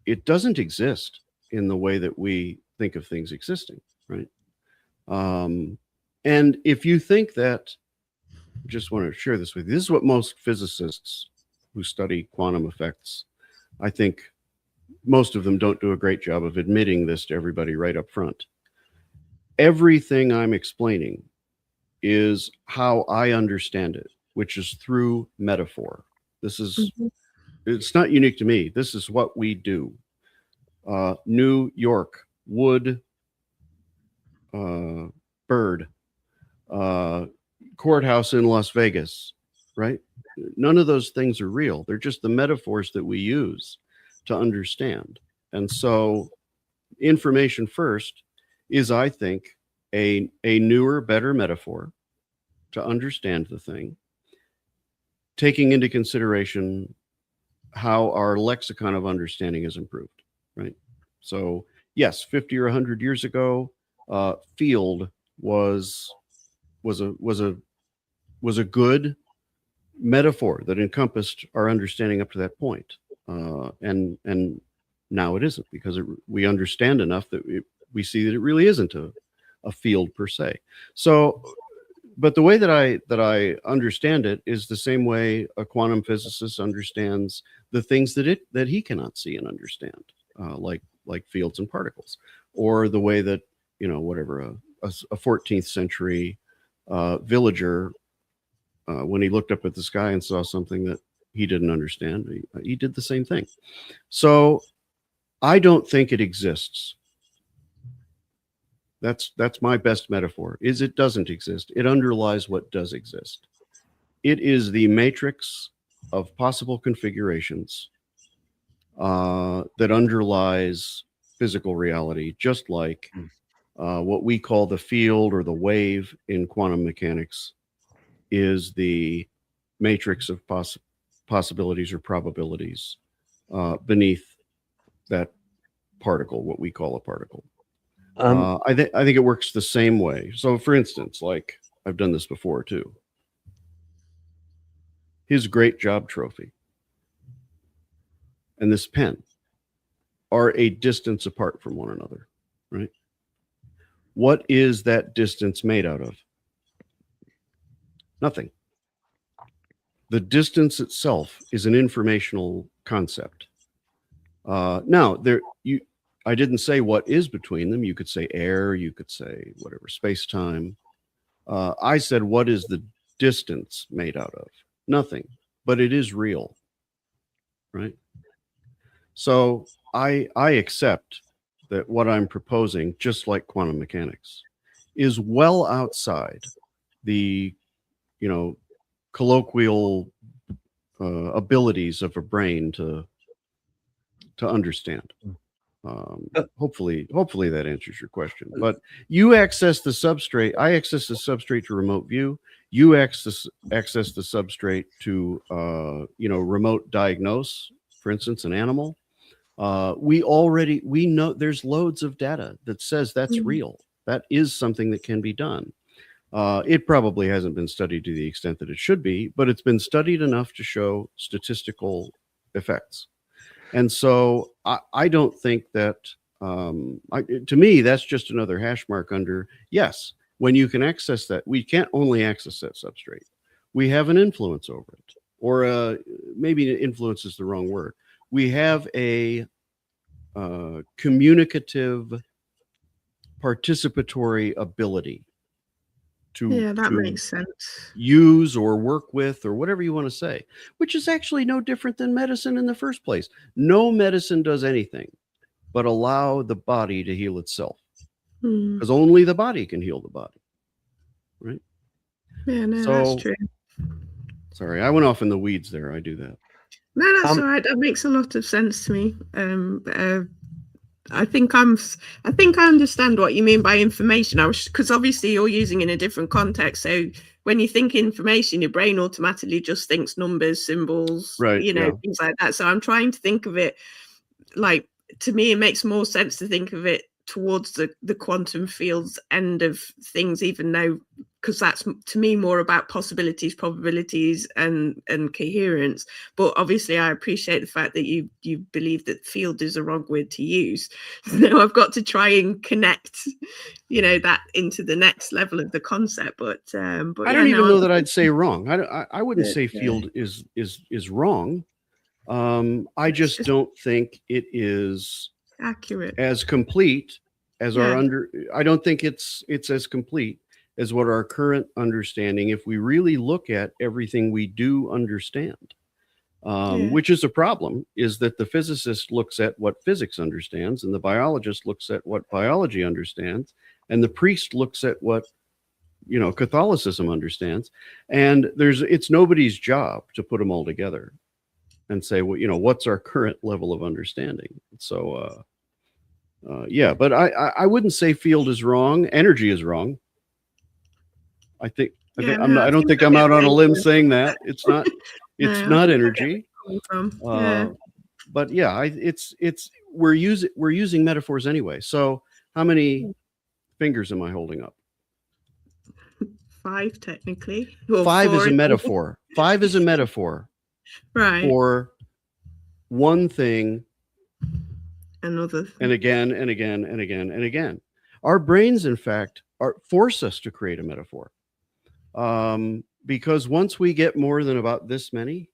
exist in the way that we think of things existing, right? And if you think that, I just want to share this with you. This is what most physicists who study quantum effects, I think most of them don't do a great job of admitting this to everybody right up front. Everything I'm explaining is how I understand it, which is through metaphor. This is, it's not unique to me. This is what we do. New York, wood, bird, courthouse in Las Vegas, right? None of those things are real. They're just the metaphors that we use to understand. And so information first is, I think, a newer, better metaphor to understand the thing, taking into consideration how our lexicon of understanding has improved, right? So yes, 50 or 100 years ago, field was a good metaphor that encompassed our understanding up to that point. And now it isn't, because we understand enough that we see that it really isn't a field per se. So, but the way that I understand it is the same way a quantum physicist understands the things that he cannot see and understand, like fields and particles, or the way that, you know, whatever a 14th century villager, when he looked up at the sky and saw something that he didn't understand, he did the same thing. So I don't think it exists. That's my best metaphor, is it doesn't exist. It underlies what does exist. It is the matrix of possible configurations that underlies physical reality, just like what we call the field or the wave in quantum mechanics is the matrix of possibilities or probabilities beneath that particle, what we call a particle. I think it works the same way. So, for instance, like I've done this before too. His great job trophy and this pen are a distance apart from one another, right? What is that distance made out of? Nothing. The distance itself is an informational concept. Now, I didn't say what is between them. You could say air, you could say whatever, space-time. I said, what is the distance made out of? Nothing, but it is real, right? So I accept that what I'm proposing, just like quantum mechanics, is well outside the, you know, colloquial abilities of a brain to understand. Hopefully that answers your question. But you access the substrate. I access the substrate to remote view. You access the substrate to remote diagnose, for instance, an animal. We know there's loads of data that says that's real. That is something that can be done. It probably hasn't been studied to the extent that it should be, but it's been studied enough to show statistical effects. And so I don't think that, to me, that's just another hash mark under, yes, when you can access that, we can't only access that substrate. We have an influence over it, or maybe influence is the wrong word. We have a communicative, participatory ability to makes sense. Use or work with or whatever you want to say, which is actually no different than medicine in the first place. No medicine does anything but allow the body to heal itself, because only the body can heal the body, right? Yeah, no, that's true. Sorry, I went off in the weeds there. I do that. No, that's all right. That makes a lot of sense to me. I think I understand what you mean by information. Because obviously you're using in a different context. So when you think information, your brain automatically just thinks numbers, symbols, right, things like that. So I'm trying to think of it like, to me, it makes more sense to think of it towards the quantum fields end of things, even though, because that's to me more about possibilities, probabilities, and coherence. But obviously I appreciate the fact that you believe that field is a wrong word to use. So I've got to try and connect that into the next level of the concept. But I don't even know that I'd say wrong. I wouldn't say field is wrong. I just don't think it is accurate, as complete as I don't think it's as complete as what our current understanding, if we really look at everything we do understand, which is a problem, is that the physicist looks at what physics understands, and the biologist looks at what biology understands, and the priest looks at what Catholicism understands, and it's nobody's job to put them all together and say, well, what's our current level of understanding? So but I wouldn't say field is wrong. Energy is wrong. I don't think I'm out on a limb saying that. It's not. It's not energy. But we're using metaphors anyway. So how many fingers am I holding up? 5 technically. 5 is a metaphor. 5 is a metaphor. Right. For one thing another. And again, and again, and again, and again. Our brains, in fact, force us to create a metaphor. Because once we get more than about this many,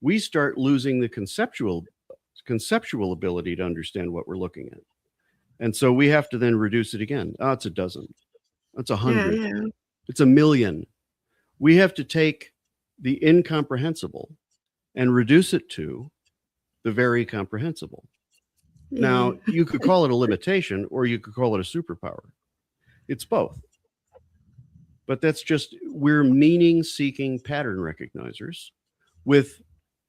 we start losing the conceptual ability to understand what we're looking at. And so we have to then reduce it again. Oh, it's a dozen. It's 100. Yeah. It's 1,000,000. We have to take the incomprehensible and reduce it to the very comprehensible. Yeah. Now, you could call it a limitation or you could call it a superpower. It's both. But that's just, we're meaning-seeking pattern recognizers with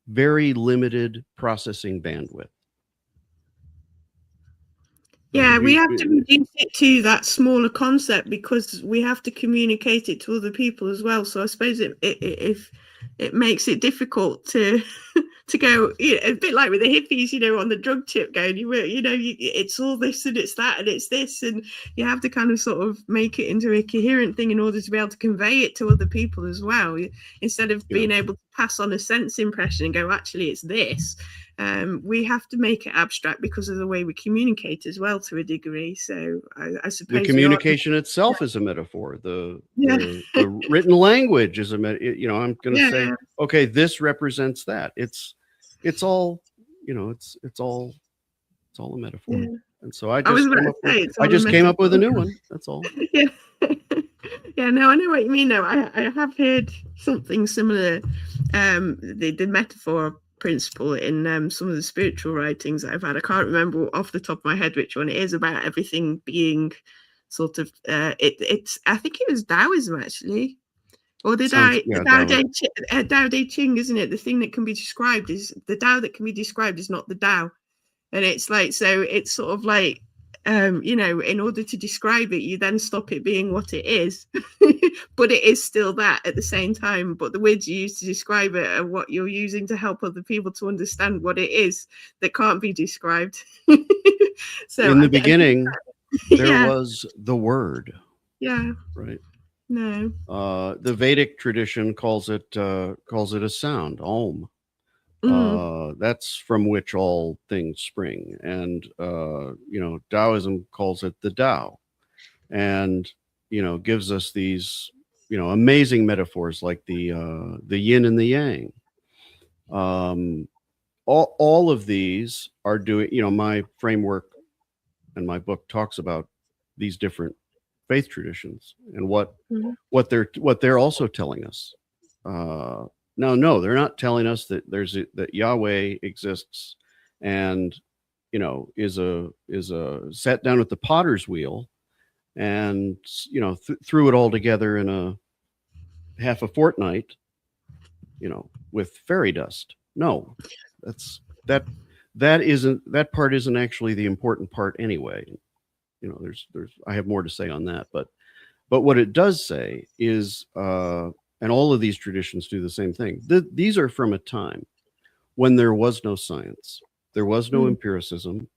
very limited processing bandwidth. Yeah, we have to reduce it to that smaller concept because we have to communicate it to other people as well. So I suppose it makes it difficult to go, a bit like with the hippies, on the drug tip going, it's all this and it's that and it's this, and you have to kind of sort of make it into a coherent thing in order to be able to convey it to other people as well, instead of being able to pass on a sense impression and go, actually, it's this. We have to make it abstract because of the way we communicate as well to a degree. So I suppose the communication itself is a metaphor. The written language is a I'm going to say, okay, this represents that. It's all it's all a metaphor. Yeah. And so I just came up with a new one. That's all. Yeah. Yeah, no, I know what you mean. No, I have heard something similar. The metaphor principle in some of the spiritual writings that I've had. I can't remember off the top of my head which one it is, about everything being sort of it's I think it was Taoism actually, or the Tao Te Ching, isn't it? The thing that can be described is the Tao that can be described is not the Tao, and it's like, so it's sort of like in order to describe it, you then stop it being what it is, but it is still that at the same time. But the words you use to describe it are what you're using to help other people to understand what it is that can't be described. So in the beginning, there was the word. Yeah. Right. No. The Vedic tradition calls it a sound, Om. That's from which all things spring, and Taoism calls it the Tao, and gives us these amazing metaphors like the yin and the yang. All of these are doing, my framework and my book talks about these different faith traditions and what they're also telling us. No, they're not telling us that that Yahweh exists and is sat down at the potter's wheel and threw it all together in a half a fortnight, with fairy dust. No, that part isn't actually the important part anyway. I have more to say on that, but what it does say is and all of these traditions do the same thing. These are from a time when there was no science. There was no empiricism.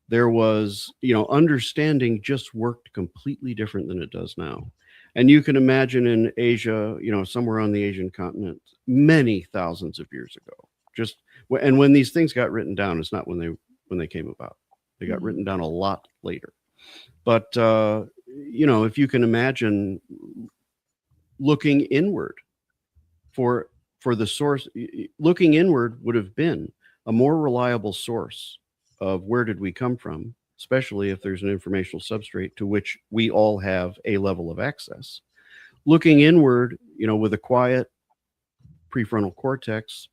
There was, understanding just worked completely different than it does now. And you can imagine in Asia, somewhere on the Asian continent, many thousands of years ago. And when these things got written down, it's not when they came about. They got written down a lot later. But, if you can imagine looking inward for the source, looking inward would have been a more reliable source of where did we come from, especially if there's an informational substrate to which we all have a level of access. Looking inward, with a quiet prefrontal cortex,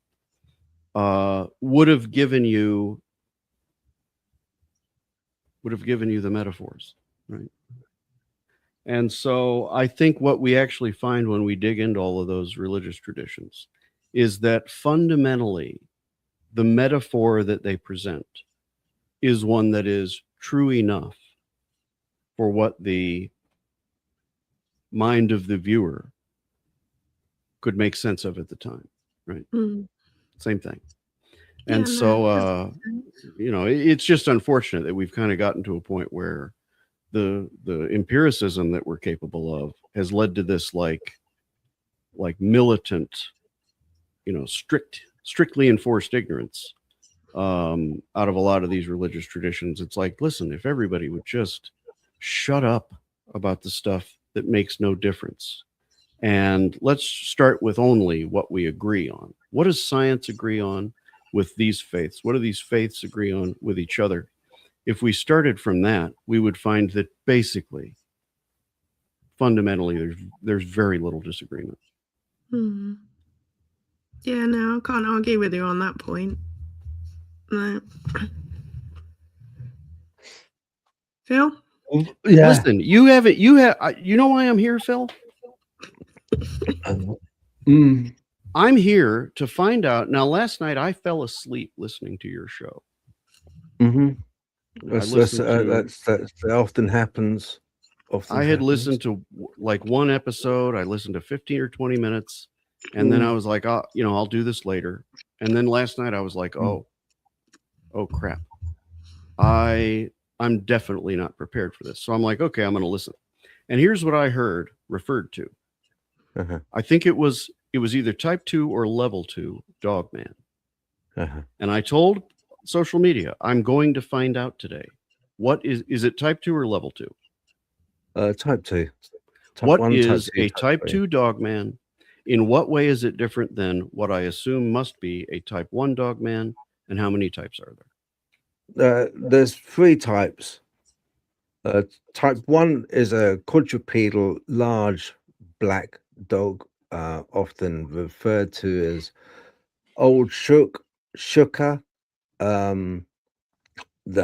would have given you the metaphors, right? And so I think what we actually find when we dig into all of those religious traditions is that fundamentally the metaphor that they present is one that is true enough for what the mind of the viewer could make sense of at the time, right? Same thing. And it's just unfortunate that we've kind of gotten to a point where the empiricism that we're capable of has led to this like militant, strictly enforced ignorance out of a lot of these religious traditions. It's like, listen, if everybody would just shut up about the stuff that makes no difference, and let's start with only what we agree on. What does science agree on with these faiths? What do these faiths agree on with each other? If we started from that, we would find that basically, fundamentally, there's very little disagreement. Hmm. Yeah, no, I can't argue with you on that point. No. Phil? Yeah. Listen, you have it. You know why I'm here, Phil? I'm here to find out. Now, last night I fell asleep listening to your show. That often happens. I had listened to like one episode. I listened to 15 or 20 minutes, and then I was like, oh, I'll do this later. And then last night I was like, oh crap. I'm definitely not prepared for this. So I'm like, okay, I'm going to listen. And here's what I heard referred to. I think it was either type 2 or level 2 Dogman. And I told social media, I'm going to find out today. What is it type 2 or level 2? Type 2. What is a type 2 Dogman? In what way is it different than what I assume must be a type 1 Dogman? And how many types are there? There's 3 types. Type 1 is a quadrupedal, large black dog, often referred to as old Shooker, the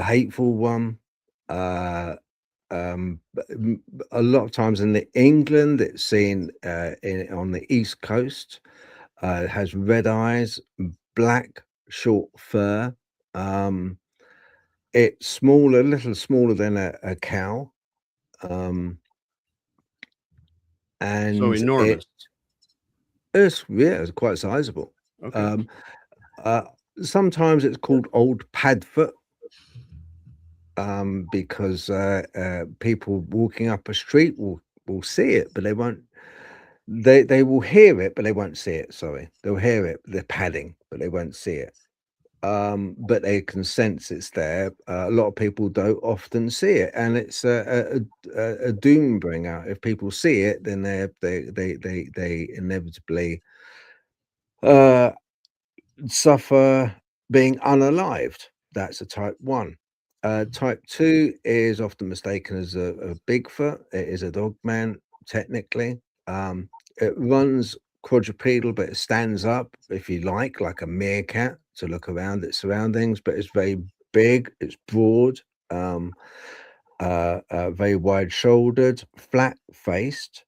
hateful one. A lot of times in England, it's seen on the East Coast. It has red eyes, black, short fur. It's smaller, a little smaller than a cow. And so enormous. It's quite sizable. Okay. Sometimes it's called Old Padfoot, because people walking up a street will see it, but they won't. They will hear it, but they won't see it. Sorry, they'll hear it, the padding, but they won't see it. But they can sense it's there. A lot of people don't often see it, and it's a doom bringer. If people see it, then they inevitably suffer being unalived. That's a type 1. Type 2 is often mistaken as a Bigfoot. It is a Dogman, technically. It runs quadrupedal, but it stands up, if you like a meerkat, to look around its surroundings. But it's very big, it's broad, very wide-shouldered, flat-faced,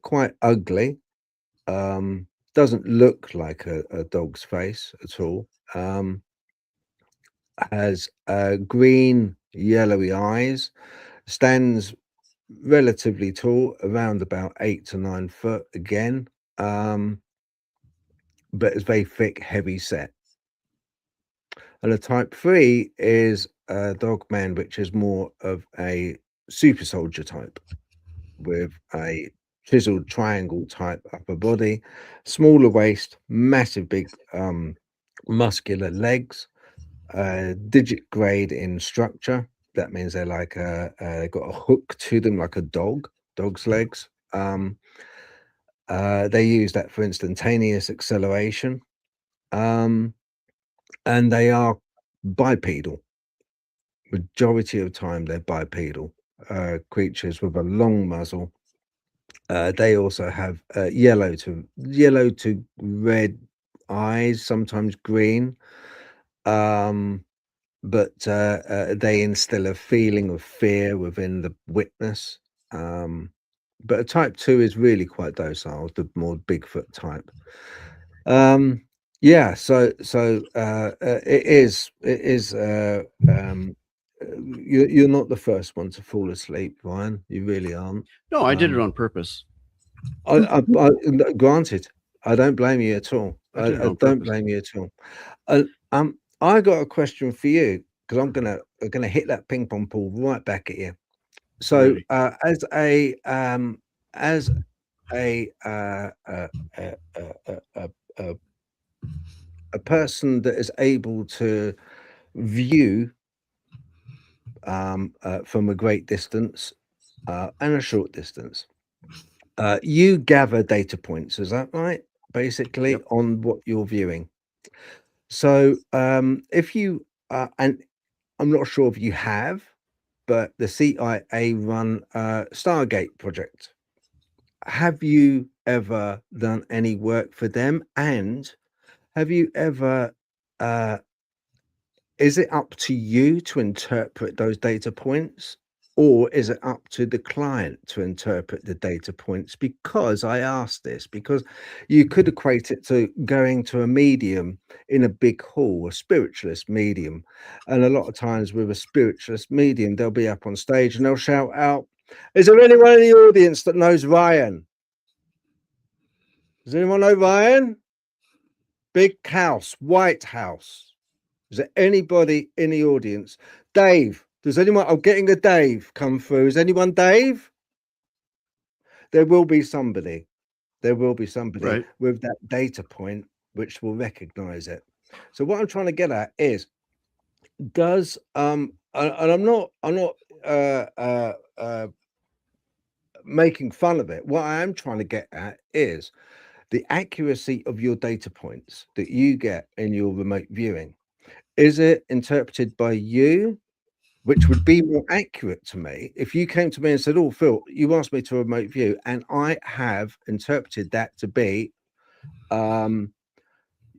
quite ugly. Doesn't look like a dog's face at all. Has green, yellowy eyes, stands relatively tall, around about 8 to 9 foot again, but it's very thick, heavy set. And a type 3 is a Dogman, which is more of a super soldier type, with a chiseled triangle type upper body, smaller waist, massive big muscular legs, digit grade in structure. That means they're like they've got a hook to them, like a dog's legs. They use that for instantaneous acceleration, and they are bipedal. Majority of the time, they're bipedal creatures with a long muzzle. They also have yellow to red eyes, sometimes green. But they instill a feeling of fear within the witness. But a type 2 is really quite docile, the more Bigfoot type. Yeah, so it is you're not the first one to fall asleep, Ryan. You really aren't. No, I did it on purpose. I granted, I don't blame you at all. I don't blame you at all. I got a question for you, because I'm gonna hit that ping pong ball right back at you. So, as a a person that is able to view from a great distance and a short distance. You gather data points, is that right? Basically, Yep. on what you're viewing. So if you, and I'm not sure if you have, but the CIA run Stargate project. Have you ever done any work for them? And have you ever, is it up to you to interpret those data points? Or is it up to the client to interpret the data points? Because I asked this, because you could equate it to going to a medium in a big hall, a spiritualist medium. And a lot of times with a spiritualist medium, they'll be up on stage and they'll shout out, "Is there anyone in the audience that knows Ryan? Does anyone know Ryan? Big house, White House. Is there anybody in the audience? Dave, does anyone? I'm getting a Dave come through. Is anyone Dave?" There will be somebody. There will be somebody Right. with that data point which will recognize it. So what I'm trying to get at is, does and I'm not making fun of it. What I am trying to get at is the accuracy of your data points that you get in your remote viewing. Is it interpreted by you, which would be more accurate to me if you came to me and said, "Oh, Phil, you asked me to remote view, and I have interpreted that to be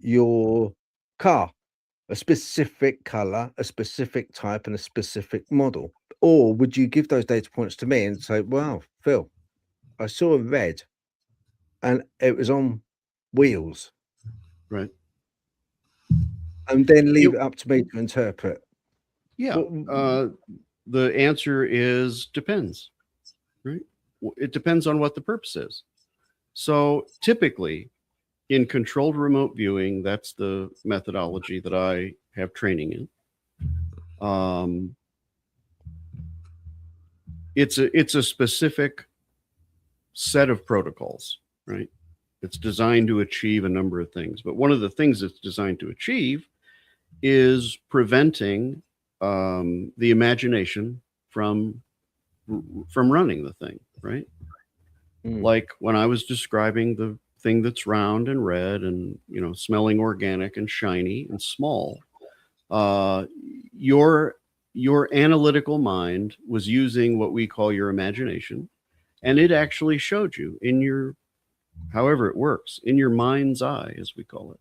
your car, a specific color, a specific type, and a specific model." Or would you give those data points to me and say, "Wow, Phil, I saw a red and it was on wheels," Right. and then leave it up to me to interpret? Yeah. The answer is depends, right? It depends on what the purpose is. So typically in controlled remote viewing, that's the methodology that I have training in. It's a specific set of protocols, right? It's designed to achieve a number of things. But one of the things it's designed to achieve is preventing the imagination from running the thing, right? Like when I was describing the thing that's round and red and, you know, smelling organic and shiny and small, your analytical mind was using what we call your imagination, and it actually showed you in your, however it works, in your mind's eye, as we call it.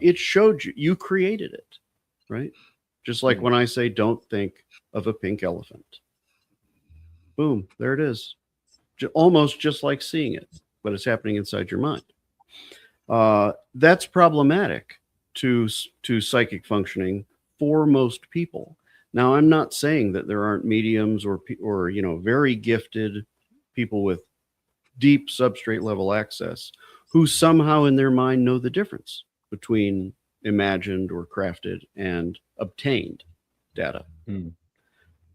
It showed you, you created it, right? Just like when I say, don't think of a pink elephant. Boom, there it is. Almost just like seeing it, but it's happening inside your mind. That's problematic to psychic functioning for most people. Now, I'm not saying that there aren't mediums or you know, very gifted people with deep substrate level access who somehow in their mind know the difference between imagined or crafted and obtained data.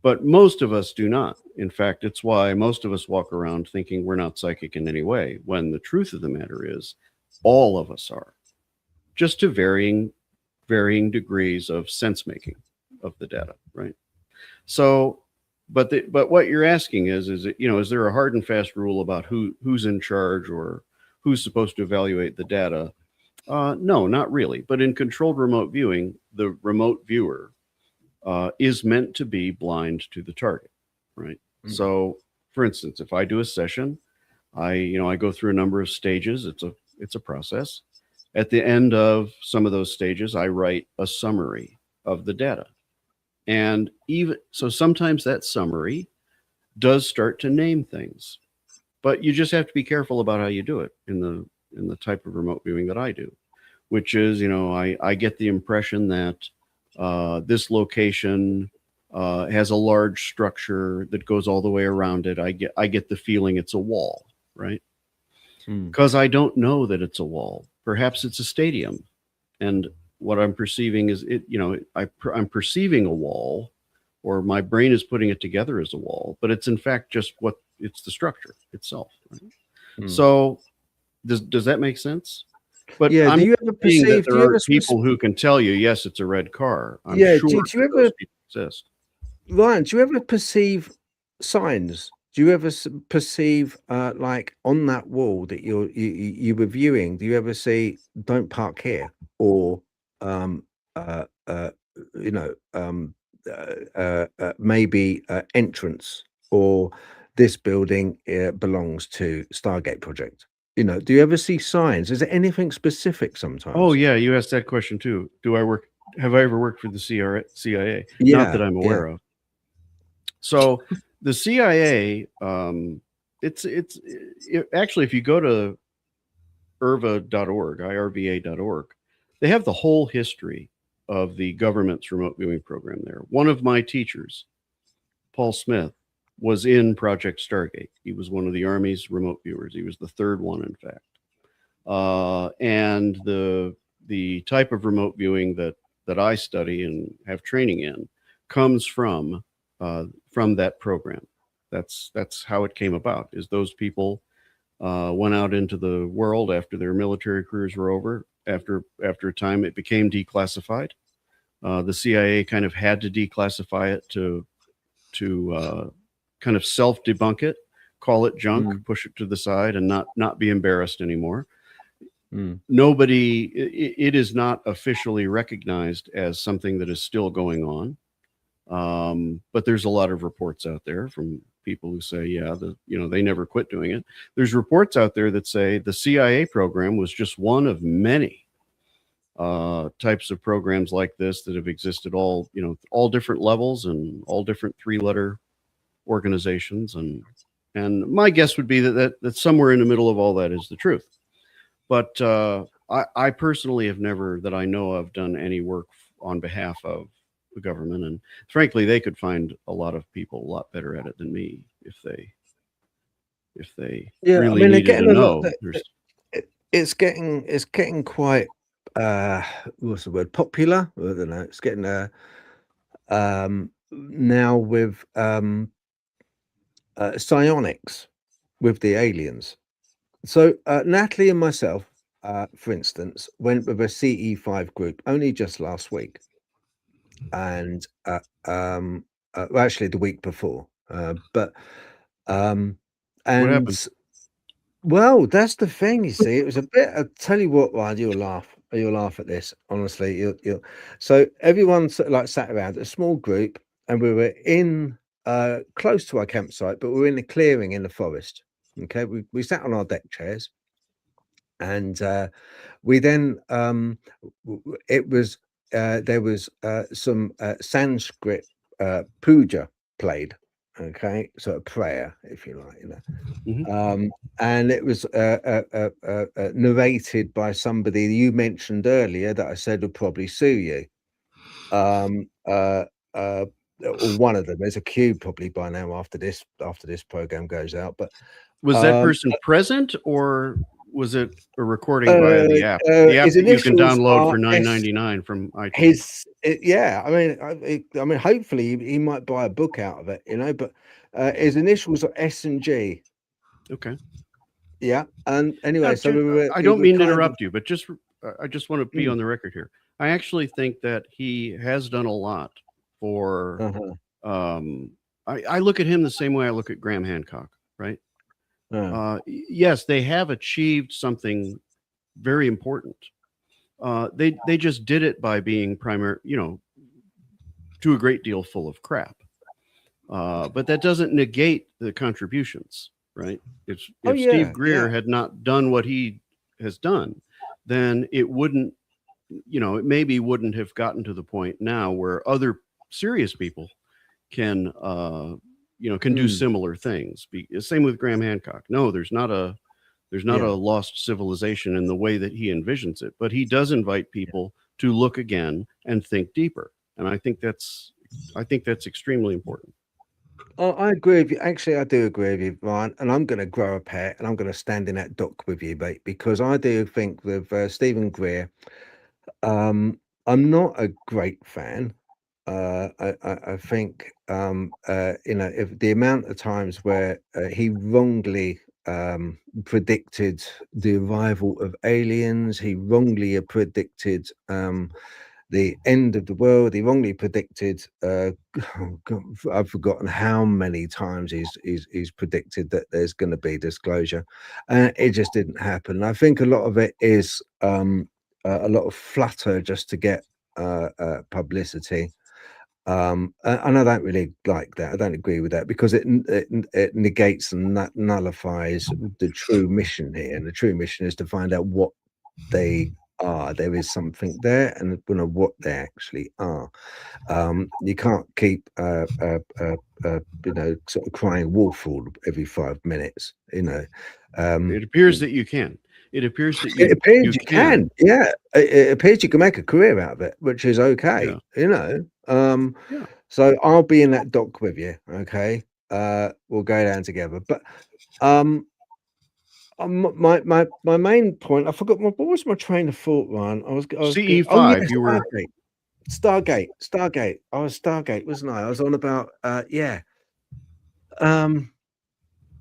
But most of us do not. In fact, it's why most of us walk around thinking we're not psychic in any way, when the truth of the matter is all of us are, just to varying degrees of sense making of the data, right? So, but what you're asking is it, you know, is there a hard and fast rule about who's in charge or who's supposed to evaluate the data? No, not really. But in controlled remote viewing, the remote viewer is meant to be blind to the target, right? So, for instance, if I do a session, I go through a number of stages. It's a process. At the end of some of those stages, I write a summary of the data. And even so, sometimes that summary does start to name things, but you just have to be careful about how you do it in the type of remote viewing that I do, which is, you know, I get the impression that this location has a large structure that goes all the way around it. I get the feeling it's a wall, right? Because I don't know that it's a wall. Perhaps it's a stadium, and what I'm perceiving is it. You know, I'm perceiving a wall, or my brain is putting it together as a wall, but it's in fact just it's the structure itself. Right? So, does that make sense? But Yeah, I'm do you ever saying that perceive? Do there you are ever people who can tell you, yes, it's a red car. I'm Yeah, sure do you that ever, those people exist. Ryan? Do you ever perceive signs? Do you ever perceive, like on that wall that you were viewing? Do you ever see "Don't park here" or um, uh, uh, you know, maybe entrance, or this building belongs to Stargate project? You know, do you ever see signs? Is there anything specific sometimes? Oh yeah, you asked that question too. Have I ever worked for the CIA? Yeah, Not that I'm aware of. So the CIA, actually, if you go to IRVA.org, they have the whole history of the government's remote viewing program there. One of my teachers, Paul Smith, was in Project Stargate. He was one of the Army's remote viewers. He was the third one, in fact. And the type of remote viewing that I study and have training in comes from that program. That's how it came about. Is those people went out into the world after their military careers were over. After a time, it became declassified. The CIA kind of had to declassify it to kind of self-debunk it, call it junk, push it to the side, and not be embarrassed anymore. Nobody, it is not officially recognized as something that is still going on. But there's a lot of reports out there from people who say, yeah, they never quit doing it. There's reports out there that say the CIA program was just one of many types of programs like this that have existed all different levels and all different 3-letter organizations. And my guess would be that somewhere in the middle of all that is the truth. But I personally have never, that I know of, done any work on behalf of the government, and frankly, they could find a lot of people a lot better at it than me if they really needed to know. It's getting quite what's the word, popular. I don't know. It's getting now with psionics, with the aliens. So Natalie and myself, for instance, went with a CE5 group only just last week, and well, actually the week before. But what happened? Well, that's the thing. You see, it was a bit. I'll tell you what, Ryan, you'll laugh. You'll laugh at this. Honestly, you'll. So everyone sort of like sat around, a small group, and we were in close to our campsite, but we were in a clearing in the forest. Okay, we sat on our deck chairs, and we then it was there was some Sanskrit puja played. Okay, so a prayer, if you like, and it was narrated by somebody you mentioned earlier that I said would probably sue you. Or one of them. There's a queue probably by now after this program goes out. But was that person present, or was it a recording via the app? The app that you can download for $9.99 from iTunes. Yeah, I mean, hopefully he might buy a book out of it, But his initials are S and G. Okay. Yeah, and anyway, I don't mean to interrupt you, but I just want to be on the record here. I actually think that he has done a lot for. I look at him the same way I look at Graham Hancock, right? Yes, they have achieved something very important. They just did it by being to a great deal full of crap. But that doesn't negate the contributions, right? If Steve Greer had not done what he has done, then it wouldn't, it maybe wouldn't have gotten to the point now where other serious people can do similar things. Same with Graham Hancock. No, there's not a lost civilization in the way that he envisions it, but he does invite people to look again and think deeper. And I think that's extremely important. I agree with you. Actually, I do agree with you, Ryan. And I'm going to grow a pair, and I'm going to stand in that dock with you, mate, because I do think with Stephen Greer, I'm not a great fan. I think if the amount of times where he wrongly predicted the arrival of aliens. He wrongly predicted the end of the world. He wrongly predicted. I've forgotten how many times he's predicted that there's going to be disclosure, and it just didn't happen. I think a lot of it is a lot of flutter just to get publicity. And I don't really like that. I don't agree with that, because it negates and nullifies the true mission here. And the true mission is to find out what they are. There is something there, and you know what they actually are. You can't keep you know, sort of crying wolf every 5 minutes. You know, it appears that you can. It appears that it appears you can. Yeah, it appears you can make a career out of it, which is okay. Yeah. You know. So I'll be in that dock with you. Okay, we'll go down together. But my main point, I forgot. What was my train of thought, Ryan? I was CE5. Oh, yeah, you were Stargate. I was Stargate, wasn't I? I was on about yeah.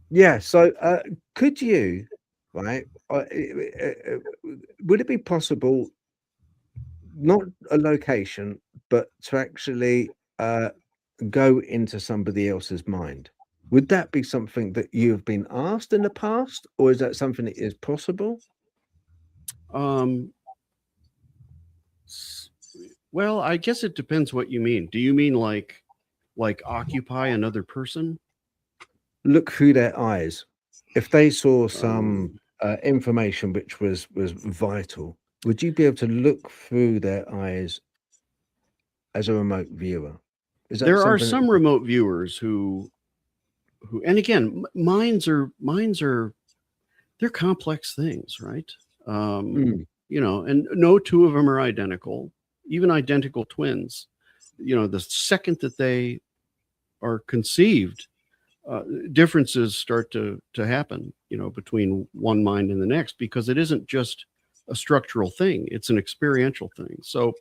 Yeah. So could you, right? Would it be possible, not a location, but to actually go into somebody else's mind? Would that be something that you have been asked in the past, or is that something that is possible? Well, I guess it depends what you mean. Do you mean like occupy another person? Look through their eyes. If they saw some information which was vital, would you be able to look through their eyes as a remote viewer? There are some remote viewers who, and again, minds are they're complex things, right? You know, and no two of them are identical. Even identical twins, you know, the second that they are conceived, differences start to happen, you know, between one mind and the next, because it isn't just a structural thing, it's an experiential thing. So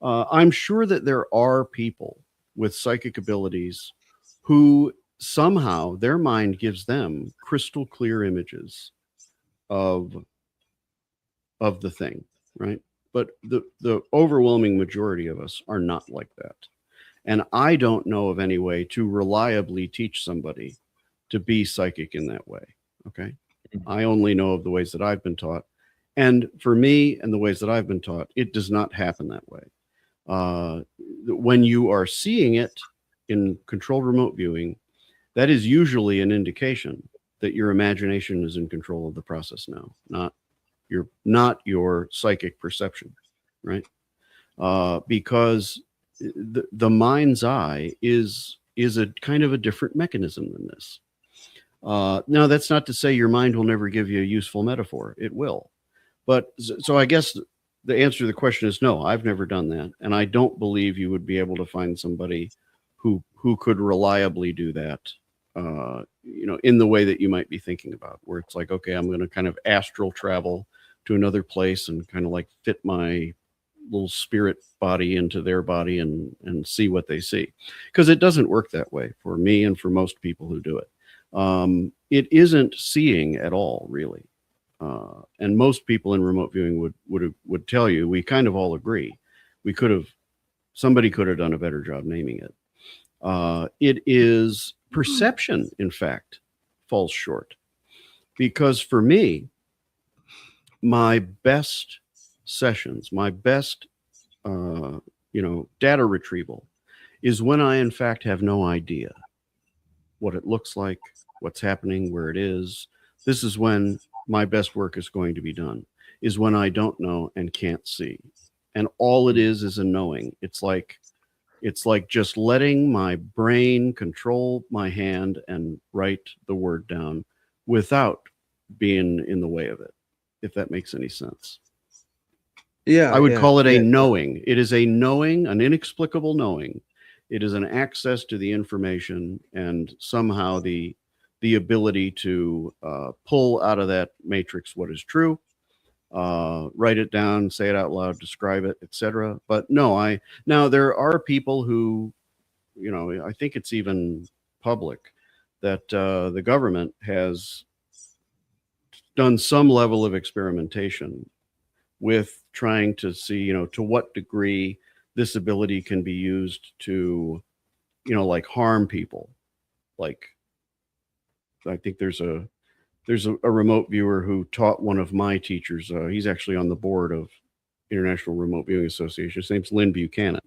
I'm sure that there are people with psychic abilities who somehow their mind gives them crystal clear images of the thing, right? But the overwhelming majority of us are not like that. And I don't know of any way to reliably teach somebody to be psychic in that way. Okay. I only know of the ways that I've been taught. And for me and the ways that I've been taught, it does not happen that way. When you are seeing it in controlled remote viewing, that is usually an indication that your imagination is in control of the process now, not your psychic perception, right? Because the mind's eye is a kind of a different mechanism than this. Now, that's not to say your mind will never give you a useful metaphor. It will. But so I guess the answer to the question is no, I've never done that. And I don't believe you would be able to find somebody who could reliably do that, you know, in the way that you might be thinking about, where it's like, okay, I'm going to kind of astral travel to another place and kind of like fit my little spirit body into their body and see what they see. Because it doesn't work that way for me and for most people who do it. It isn't seeing at all, really. And most people in remote viewing would tell you, we kind of all agree, somebody could have done a better job naming it. It is perception, in fact, falls short. Because for me, my best sessions, my best, you know, data retrieval is when I, in fact, have no idea what it looks like, what's happening, where it is. This is when my best work is going to be done, is when I don't know and can't see. And all it is a knowing. It's like just letting my brain control my hand and write the word down without being in the way of it, if that makes any sense. Yeah. I would call it a knowing. It is a knowing, an inexplicable knowing. It is an access to the information and somehow the ability to pull out of that matrix what is true, write it down, say it out loud, describe it, etc. But no, now there are people who, you know, I think it's even public that the government has done some level of experimentation with trying to see, you know, to what degree this ability can be used to, you know, like harm people. Like, I think there's a remote viewer who taught one of my teachers. He's actually on the board of International Remote Viewing Association. His name's Lynn Buchanan.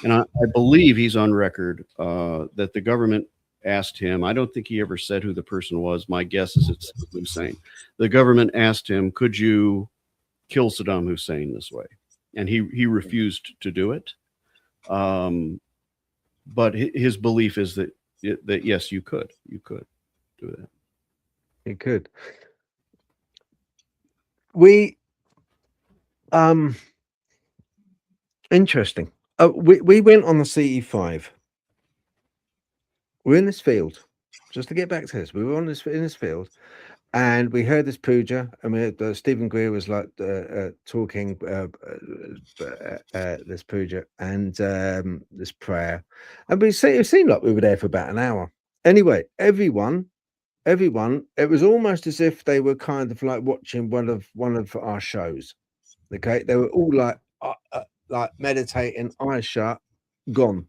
And I believe he's on record that the government asked him, I don't think he ever said who the person was. My guess is it's Hussein. The government asked him, could you kill Saddam Hussein this way? And he refused to do it. But his belief is that yes, you could do that. You could. We interesting. We went on the CE5. We're in this field. Just to get back to this, we were in this field, and we heard this puja. I mean, Stephen Greer was like talking this puja and this prayer, and it seemed like we were there for about an hour. Anyway, everyone, it was almost as if they were kind of like watching one of our shows. Okay, they were all like meditating, eyes shut, gone.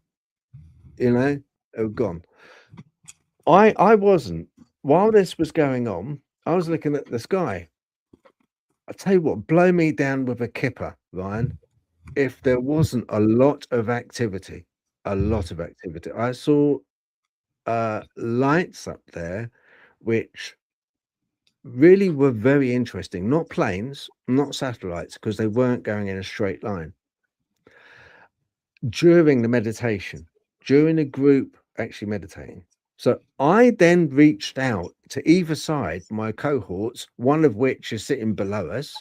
You know, they were gone. I wasn't. While this was going on, I was looking at the sky. I tell you what, blow me down with a kipper, Ryan. If there wasn't a lot of activity, I saw lights up there, which really were very interesting. Not planes, not satellites, because they weren't going in a straight line. During the meditation, during the group actually meditating. So I then reached out to either side, my cohorts, one of which is sitting below us.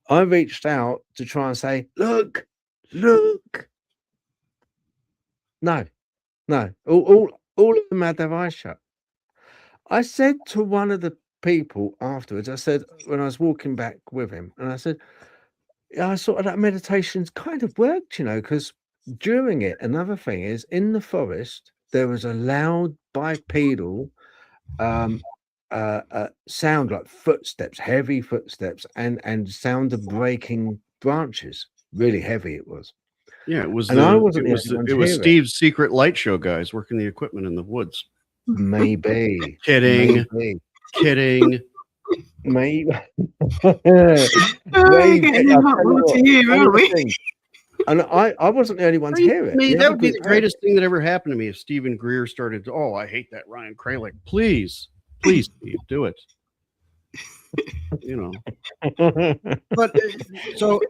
I reached out to try and say, look. No. All of them had their eyes shut. I said to one of the people afterwards, I said, when I was walking back with him, and I said, I sort of that meditation's kind of worked, you know, because during it, another thing is in the forest, there was a loud bipedal sound like footsteps, heavy footsteps, and sound of breaking branches. Really heavy it was. Yeah, it was. And I wasn't. It was Steve's secret light show guys working the equipment in the woods. Maybe. Kidding. Maybe. We're getting hot water here, aren't we? And I wasn't the only one to hear it. That would be the greatest thing that ever happened to me if Stephen Greer started to, I hate that Ryan Kralik. Please, Steve, do it. You know. But so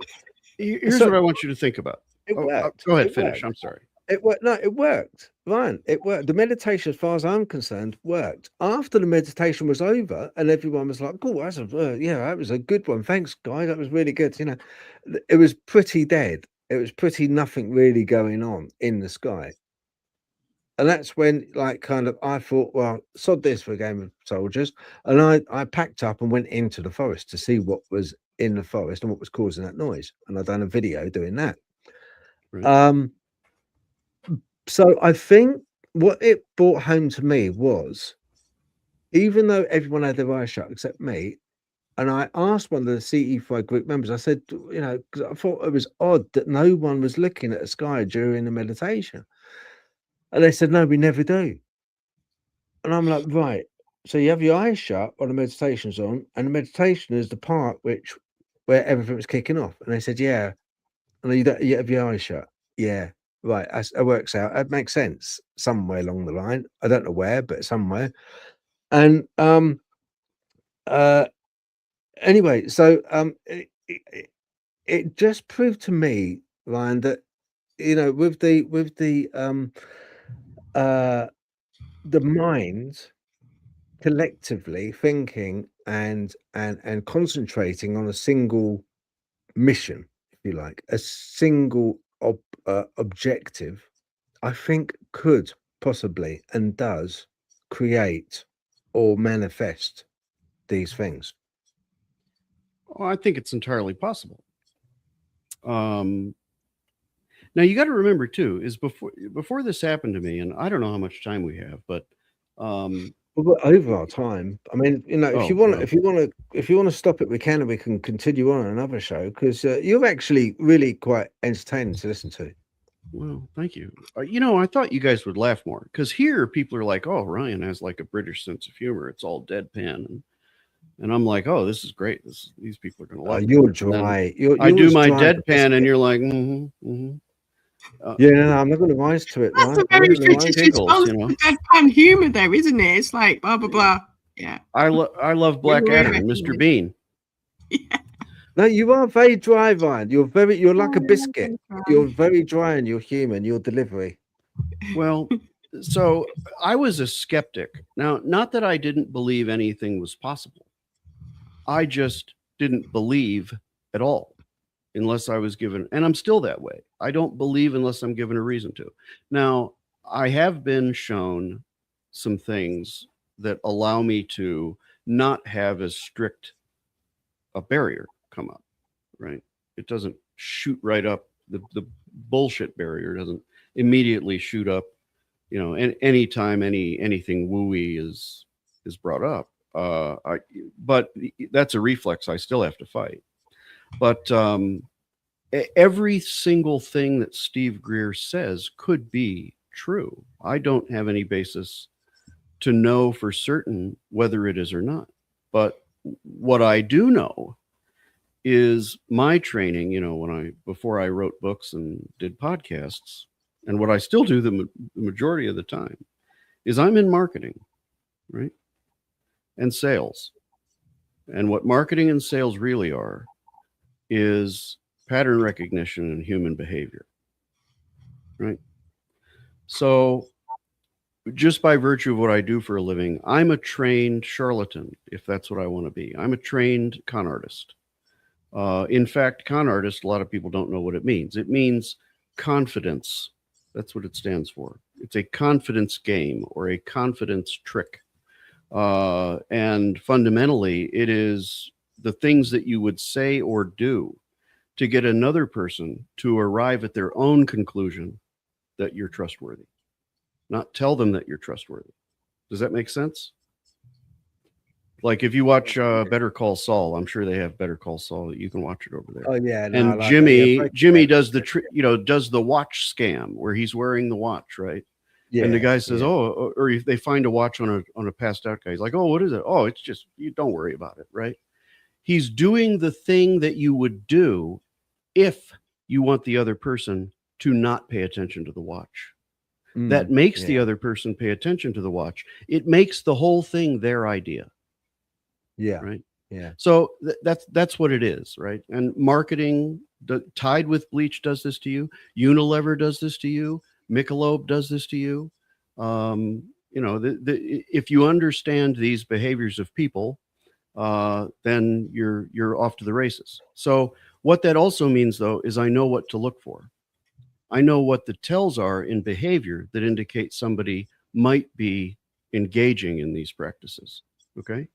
here's what I want you to think about. Go ahead, finish. I'm sorry. It worked. No, it worked, Ryan. It worked. The meditation, as far as I'm concerned, worked. After the meditation was over, and everyone was like, "Oh, that was a good one. Thanks, guys. That was really good." You know, it was pretty dead. It was pretty nothing really going on in the sky. And that's when, like, kind of, I thought, well, sod this for a game of soldiers. And I packed up and went into the forest to see what was in the forest and what was causing that noise. And I've done a video doing that. Right. So I think what it brought home to me was, even though everyone had their eyes shut except me, and I asked one of the CE5 group members, I said, you know, because I thought it was odd that no one was looking at the sky during the meditation. And they said, no, we never do. And I'm like, right. So you have your eyes shut while the meditation's on, and the meditation is the part where everything was kicking off. And they said, yeah. And you have your eyes shut. Yeah. Right. It works out. It makes sense somewhere along the line. I don't know where, but somewhere. And anyway, so it just proved to me, Ryan, that, you know, with the mind collectively thinking and concentrating on a single mission, if you like, a single objective, I think could possibly and does create or manifest these things. Well, I think it's entirely possible. Now you got to remember too, is before this happened to me, and I don't know how much time we have, but We're over our time. I mean, you know, if Oh, you want, well. if you want to stop it, we can, and we can continue on another show, because you're actually really quite entertaining to listen to. Well, thank you. You know, I thought you guys would laugh more, because here people are like, "Oh, Ryan has like a British sense of humor. It's all deadpan," and I'm like, "Oh, this is great. These people are going to love it." You're And then dry. You're I do as my dry as a deadpan, and biscuit. you're like, "Mm-hmm, mm-hmm." Yeah, no, I'm not going to rise to it. That's Right? a very British giggles, response you know. to deadpan humour, though, isn't it? It's like blah blah blah. Yeah. I love Blackadder and Mr. Bean. Yeah. No, you are very dry, Ryan. You're like a biscuit. Oh, You're very dry in your humour and your delivery. Well, so I was a skeptic. Now, not that I didn't believe anything was possible. I just didn't believe at all unless I was given, and I'm still that way. I don't believe unless I'm given a reason to. Now, I have been shown some things that allow me to not have as strict a barrier come up, right? It doesn't shoot right up. The bullshit barrier doesn't immediately shoot up, you know, and anytime anything wooey is brought up. But that's a reflex I still have to fight. But every single thing that Steve Greer says could be true. I don't have any basis to know for certain whether it is or not. But what I do know is my training, you know, before I wrote books and did podcasts, and what I still do the majority of the time is I'm in marketing, right? And sales. And what marketing and sales really are is pattern recognition and human behavior, right? So just by virtue of what I do for a living, I'm a trained charlatan, if that's what I want to be. I'm a trained con artist. In fact, con artist, a lot of people don't know what it means. It means confidence. That's what it stands for. It's a confidence game or a confidence trick. And fundamentally, it is the things that you would say or do to get another person to arrive at their own conclusion that you're trustworthy, not tell them that you're trustworthy. Does that make sense? Like if you watch Better Call Saul, I'm sure they have Better Call Saul. You can watch it over there. Oh yeah, no, and Jimmy does does the watch scam where he's wearing the watch, right? Yeah. And the guy says, "Oh," or if they find a watch on a passed out guy, he's like, "Oh, what is it? Oh, it's just, you don't worry about it," right? He's doing the thing that you would do if you want the other person to not pay attention to the watch. That makes the other person pay attention to the watch. It makes the whole thing their idea. Yeah. Right. Yeah. So that's what it is, right? And marketing, Tide with bleach does this to you. Unilever does this to you. Michelob does this to you. You know, if you understand these behaviors of people, then you're off to the races. So what that also means, though, is I know what to look for. I know what the tells are in behavior that indicate somebody might be engaging in these practices. Okay.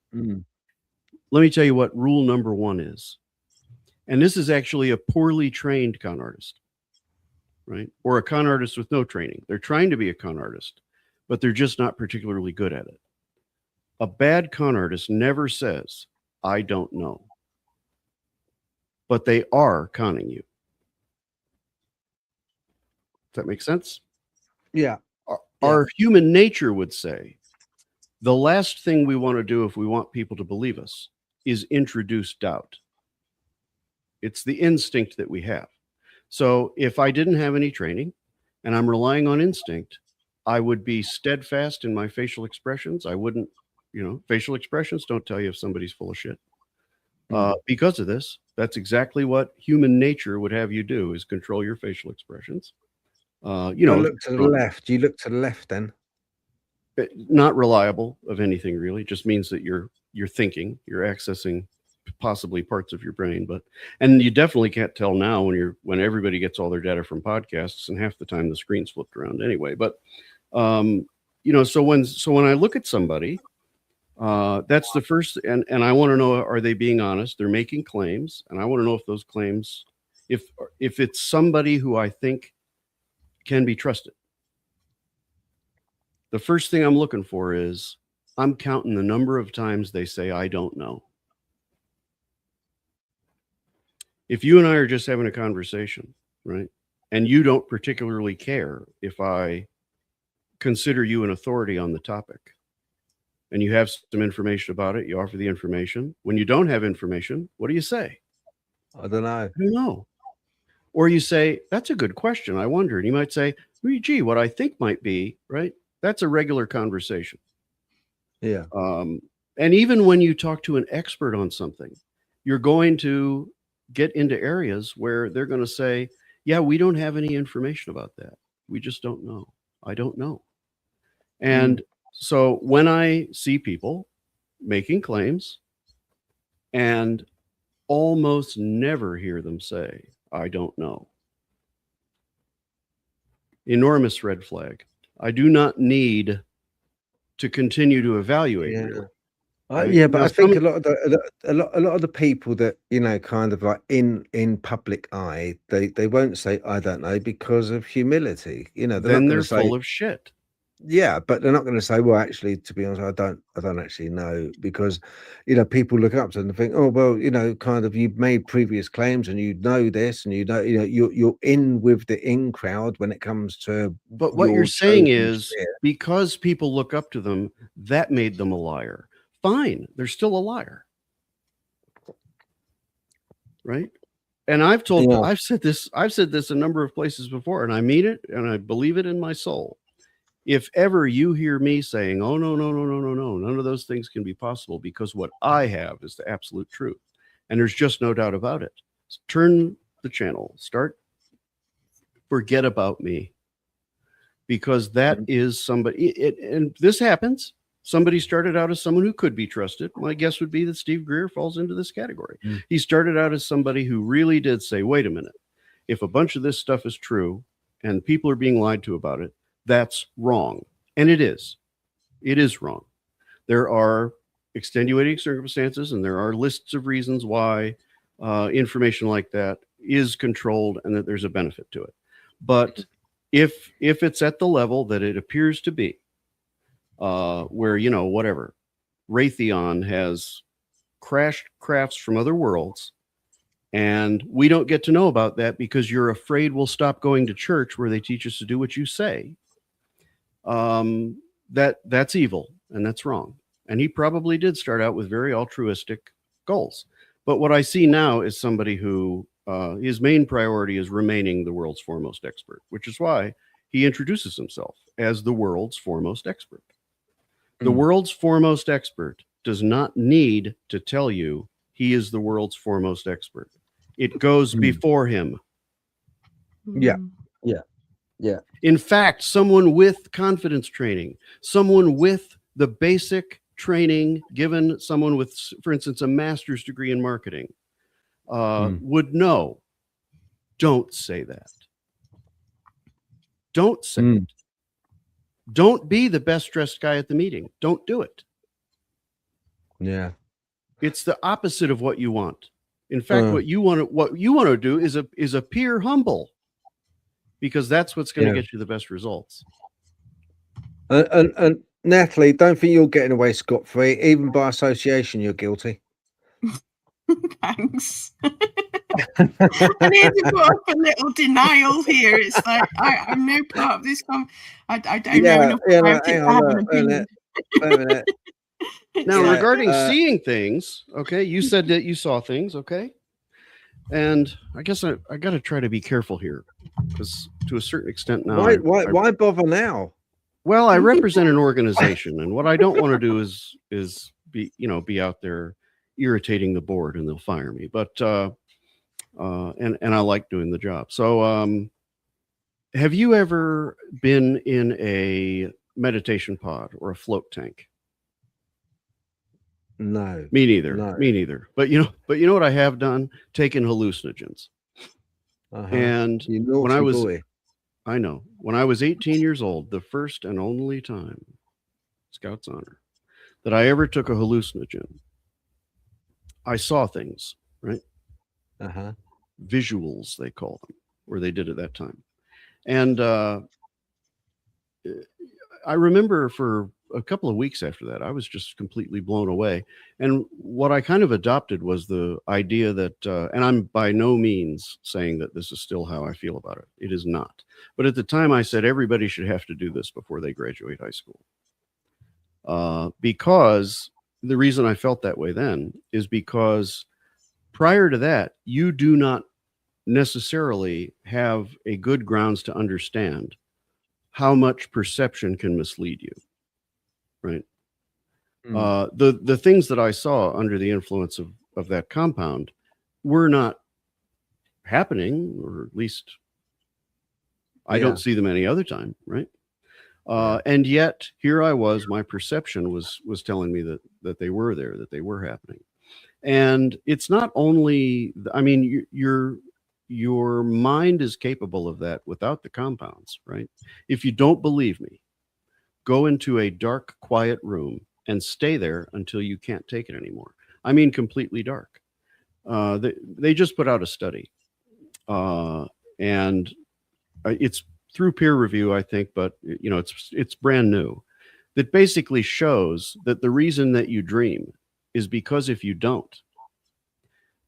Let me tell you what rule number 1 is. And this is actually a poorly trained con artist, right? Or a con artist with no training. They're trying to be a con artist, but they're just not particularly good at it. A bad con artist never says, "I don't know." But they are conning you. Does that make sense? Yeah. Our human nature would say, the last thing we want to do if we want people to believe us is introduce doubt. It's the instinct that we have. So if I didn't have any training and I'm relying on instinct, I would be steadfast in my facial expressions. I wouldn't, you know, facial expressions don't tell you if somebody's full of shit. Because of this, that's exactly what human nature would have you do, is control your facial expressions. You know, look to the left. You look to the left then. Not reliable of anything really. It just means that you're thinking, you're accessing possibly parts of your brain, and you definitely can't tell now when everybody gets all their data from podcasts, and half the time the screen's flipped around anyway. But you know, so when I look at somebody, that's the first, and I want to know, are they being honest? They're making claims, and I want to know if those claims, if it's somebody who I think can be trusted. The first thing I'm looking for is, I'm counting the number of times they say, I don't know. If you and I are just having a conversation, right? And you don't particularly care if I consider you an authority on the topic, and you have some information about it, you offer the information. When you don't have information, what do you say? I don't know. I don't know. Or you say, that's a good question, I wonder. And you might say, gee, what I think might be, right? That's a regular conversation. Yeah. And even when you talk to an expert on something, you're going to get into areas where they're going to say, yeah, we don't have any information about that. We just don't know. I don't know. And so when I see people making claims and almost never hear them say, I don't know. Enormous red flag. I do not need to continue to evaluate. Yeah. Really. But I think a lot of the people that, you know, kind of like in public eye, they won't say I don't know because of humility. You know, they're full of shit. Yeah, but they're not going to say, well, actually, to be honest, I don't actually know, because, you know, people look up to them and think, oh, well, you know, kind of, you've made previous claims and you know this, and you know, you're in with the in crowd when it comes to. But what you're saying is, because people look up to them, that made them a liar. Fine, they're still a liar, right? And I've said this a number of places before, and I mean it, and I believe it in my soul. If ever you hear me saying, oh, no, none of those things can be possible, because what I have is the absolute truth, and there's just no doubt about it. Turn the channel, forget about me, because that is somebody, and this happens. Somebody started out as someone who could be trusted. My guess would be that Steve Greer falls into this category. He started out as somebody who really did say, wait a minute, if a bunch of this stuff is true and people are being lied to about it, that's wrong. And it is. It is wrong. There are extenuating circumstances, and there are lists of reasons why information like that is controlled and that there's a benefit to it. But if it's at the level that it appears to be, where, you know, whatever, Raytheon has crashed crafts from other worlds, and we don't get to know about that because you're afraid we'll stop going to church where they teach us to do what you say, that's evil, and that's wrong. And he probably did start out with very altruistic goals. But what I see now is somebody who his main priority is remaining the world's foremost expert, which is why he introduces himself as the world's foremost expert. The world's foremost expert does not need to tell you he is the world's foremost expert. It goes before him. Yeah. In fact, someone with confidence training, someone with the basic training given someone with, for instance, a master's degree in marketing, would know. Don't say that. Don't say it. Don't be the best dressed guy at the meeting. Don't do it. Yeah. It's the opposite of what you want. In fact, what you want to do is appear humble, because that's what's going to get you the best results. And Natalie, don't think you're getting away scot-free. Even by association, you're guilty. Thanks. I need to put up a little denial here. It's like I'm no part of this. I don't know enough about it to have an opinion. Now, regarding seeing things, okay, you said that you saw things, okay, and I guess I got to try to be careful here, because to a certain extent now, why bother now? Well, I represent an organization, and what I don't want to do is be out there irritating the board, and they'll fire me. But and I like doing the job. So, have you ever been in a meditation pod or a float tank? No. Me neither. No. Me neither. But you know what I have done? Taken hallucinogens. And when I was, I know, when I was 18 years old, the first and only time, Scout's honor, that I ever took a hallucinogen, I saw things, right? Visuals, they call them, or they did at that time. And I remember for a couple of weeks after that, I was just completely blown away. And what I kind of adopted was the idea that, and I'm by no means saying that this is still how I feel about it. It is not. But at the time I said everybody should have to do this before they graduate high school. Because the reason I felt that way then is because prior to that, you do not necessarily have a good grounds to understand how much perception can mislead you, right? The things that I saw under the influence of that compound were not happening, or at least I don't see them any other time, right? And yet here I was, my perception was telling me that they were there, that they were happening. And it's not only, I mean, your mind is capable of that without the compounds, right? If you don't believe me, go into a dark, quiet room and stay there until you can't take it anymore. I mean, completely dark. They just put out a study, and it's through peer review, I think, but you know, it's brand new, that basically shows that the reason that you dream is because if you don't,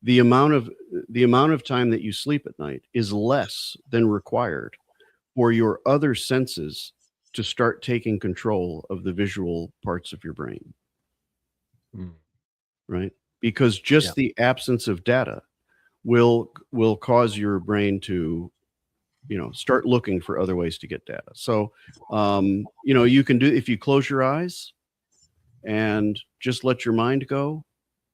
the amount of time that you sleep at night is less than required for your other senses to start taking control of the visual parts of your brain. Right? Because just the absence of data will cause your brain to, you know, start looking for other ways to get data. So, you know, you can do, if you close your eyes and just let your mind go,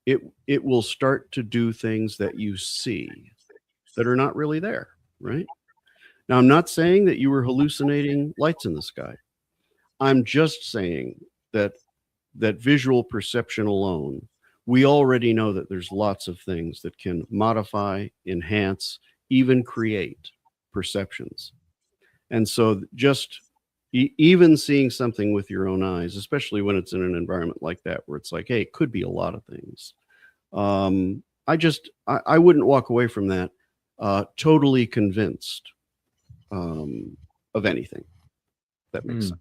it will start to do things that you see that are not really there, right? Now, I'm not saying that you were hallucinating lights in the sky. I'm just saying that visual perception alone, we already know that there's lots of things that can modify, enhance, even create perceptions. And so just even seeing something with your own eyes, especially when it's in an environment like that, where it's like, hey, it could be a lot of things. I wouldn't walk away from that totally convinced of anything. That makes sense.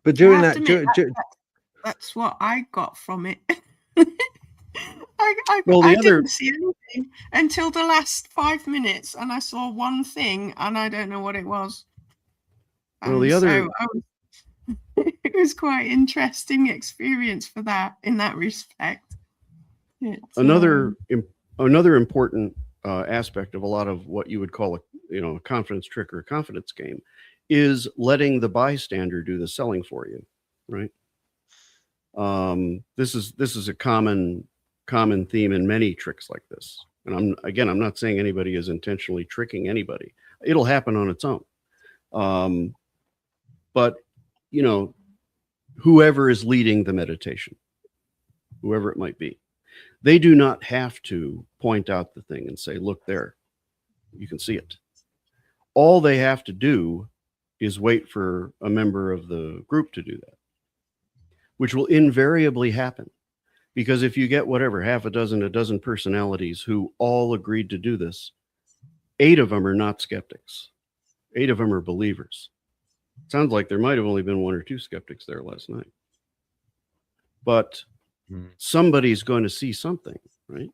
But during I that, have to admit, that's what I got from it. I didn't see anything until the last 5 minutes, and I saw one thing, and I don't know what it was. Well, it was quite interesting experience for that, in that respect. Another important aspect of a lot of what you would call a confidence trick or a confidence game is letting the bystander do the selling for you, right? This is a common theme in many tricks like this. And I'm not saying anybody is intentionally tricking anybody. It'll happen on its own. But you know, whoever is leading the meditation, whoever it might be, they do not have to point out the thing and say, look there, you can see it. All they have to do is wait for a member of the group to do that, which will invariably happen. Because if you get whatever, a dozen personalities who all agreed to do this, 8 of them are not skeptics. 8 of them are believers. Sounds like there might have only been 1 or 2 skeptics there last night. But somebody's going to see something, right?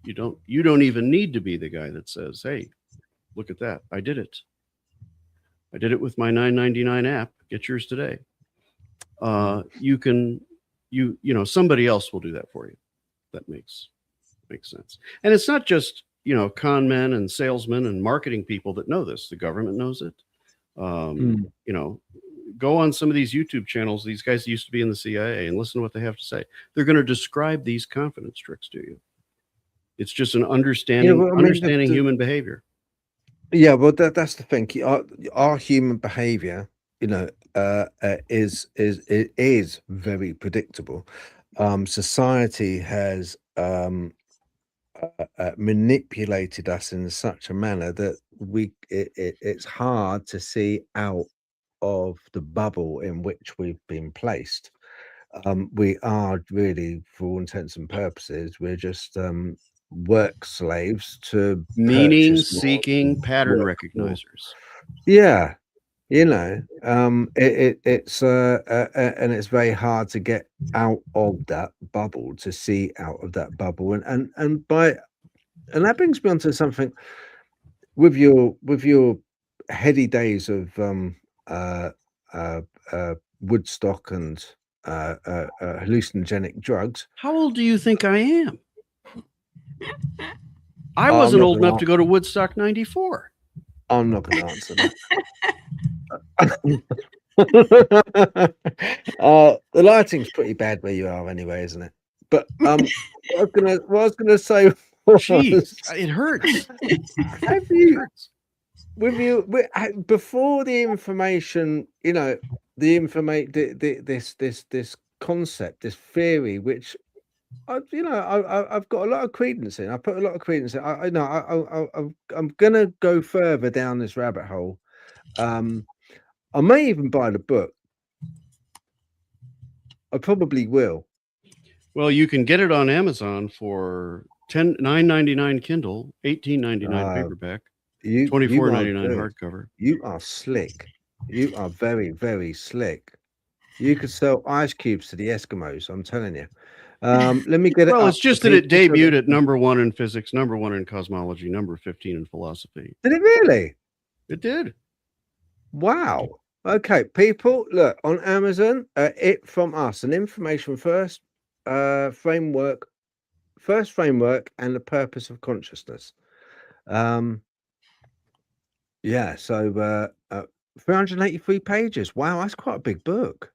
You don't even need to be the guy that says, hey, look at that. I did it. I did it with my $9.99 app. Get yours today. Somebody else will do that for you. That makes sense. And it's not just, con men and salesmen and marketing people that know this. The government knows it. Go on some of these YouTube channels. These guys used to be in the CIA, and listen to what they have to say. They're going to describe these confidence tricks to you. It's just an understanding human behavior. Yeah, well, that's the thing. Our human behavior, is very predictable. Society has manipulated us in such a manner that it's hard to see out of the bubble in which we've been placed. We are really, for all intents and purposes, we're just work slaves to meaning-seeking pattern recognizers. Yeah. You know, it's and it's very hard to get out of that bubble, to see out of that bubble, and that brings me on to something with your heady days of Woodstock and hallucinogenic drugs. How old do you think I am? I I'm wasn't not old gonna enough to go to Woodstock 94. I'm not going to answer that. The lighting's pretty bad where you are anyway, isn't it? But what I was gonna say Gee, was, it hurts. have you, before the information, you know, the information, this concept, this theory, which I've got a lot of credence in. I put a lot of credence in. I know I'm gonna go further down this rabbit hole. I may even buy the book. I probably will. Well, you can get it on Amazon for $9.99 Kindle, $18.99 paperback, $24.99 hardcover. You are slick. You are very, very slick. You could sell ice cubes to the Eskimos. I'm telling you. Let me get it. Well, it's just that it debuted at #1 in physics, #1 in cosmology, number 15 in philosophy. Did it really? It did. Wow. Okay, people, look on Amazon. It from us, an information first framework, and the purpose of consciousness. Yeah. So 383 pages. Wow, that's quite a big book.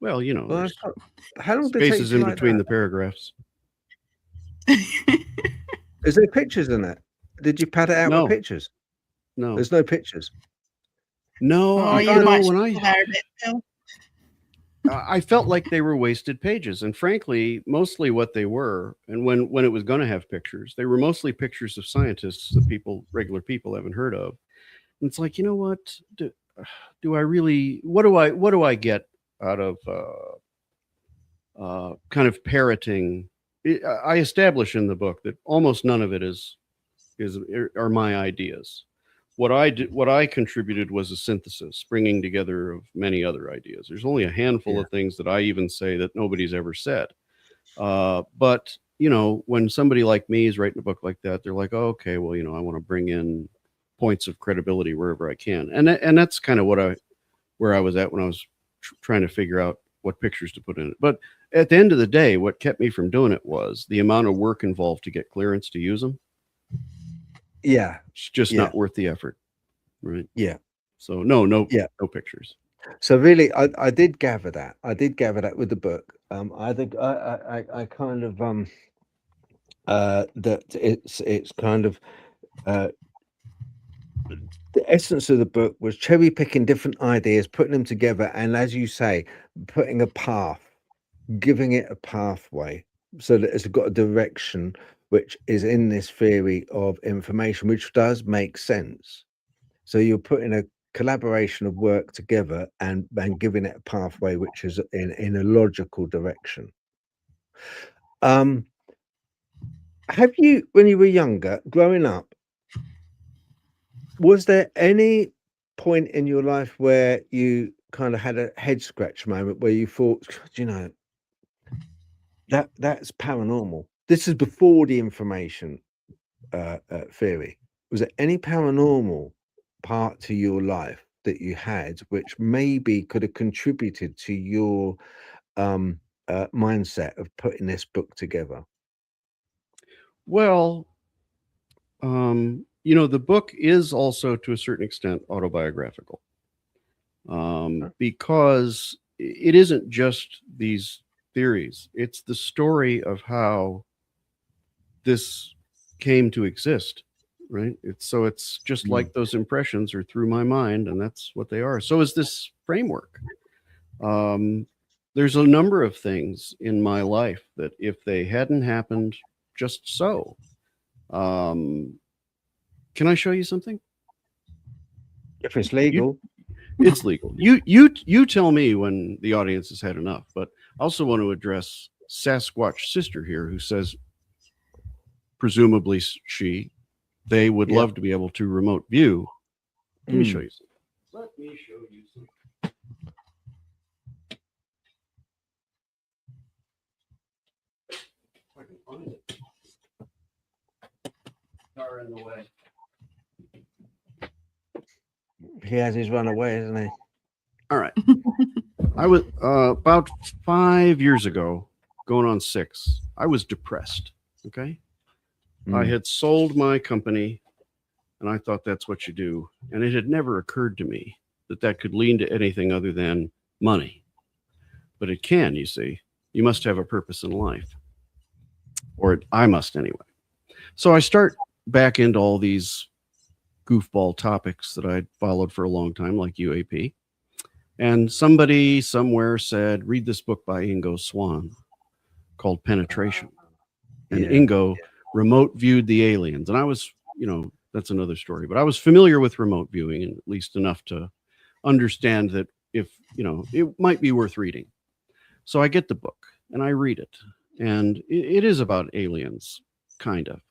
Well, you know, Well, how long did it take spaces you in like between that? the paragraphs. Is there pictures in it? Did you pad it out No. with pictures? No, There's no pictures. No, Oh, you you know, might when struggle there a bit, Phil. I felt like they were wasted pages, and frankly, mostly what they were, and when it was going to have pictures, they were mostly pictures of scientists that regular people haven't heard of. And it's like, you know what? Do I really? What do I get out of kind of parroting? I establish in the book that almost none of it are my ideas. What I contributed was a synthesis, bringing together of many other ideas. There's only a handful of things that I even say that nobody's ever said. But, you know, when somebody like me is writing a book like that, they're like, oh, okay, well, you know, I want to bring in points of credibility wherever I can. And that's kind of where I was at when I was trying to figure out what pictures to put in it. But at the end of the day, what kept me from doing it was the amount of work involved to get clearance to use them. Yeah. It's just not worth the effort. Right. Yeah. So no pictures. So really, I did gather that. I did gather that with the book. I think I kind of that it's kind of the essence of the book was cherry picking different ideas, putting them together, and as you say, putting a path, giving it a pathway, so that it's got a direction which is in this theory of information, which does make sense. So you're putting a collaboration of work together and giving it a pathway which is in a logical direction. Have you, when you were younger, growing up, was there any point in your life where you kind of had a head scratch moment where you thought, you know, that's paranormal? This is before the information theory. Was there any paranormal part to your life that you had which maybe could have contributed to your mindset of putting this book together? Well, you know, the book is also to a certain extent autobiographical, because it isn't just these theories. It's the story of how this came to exist. Right. It's just like those impressions are through my mind, and that's what they are. So is this framework. There's a number of things in my life that if they hadn't happened just so, can I show you something? If it's legal. It's legal. You tell me when the audience has had enough, but I also want to address Sasquatch Sister here, who says, presumably she, they would Yeah. love to be able to remote view. Let me show you some. Let me show you some. If I can find it. Car in the way. He has his run away, isn't he? All right. I was about 5 years ago, going on 6. I was depressed. Okay. I had sold my company, and I thought that's what you do. And it had never occurred to me that that could lead to anything other than money. But it can, you see. You must have a purpose in life. Or I must anyway. So I start back into all these goofball topics that I'd followed for a long time, like UAP. And somebody somewhere said, read this book by Ingo Swann called Penetration. And Ingo remote viewed the aliens. And I was, that's another story, but I was familiar with remote viewing, and at least enough to understand that if, it might be worth reading. So I get the book and I read it. And it is about aliens, kind of,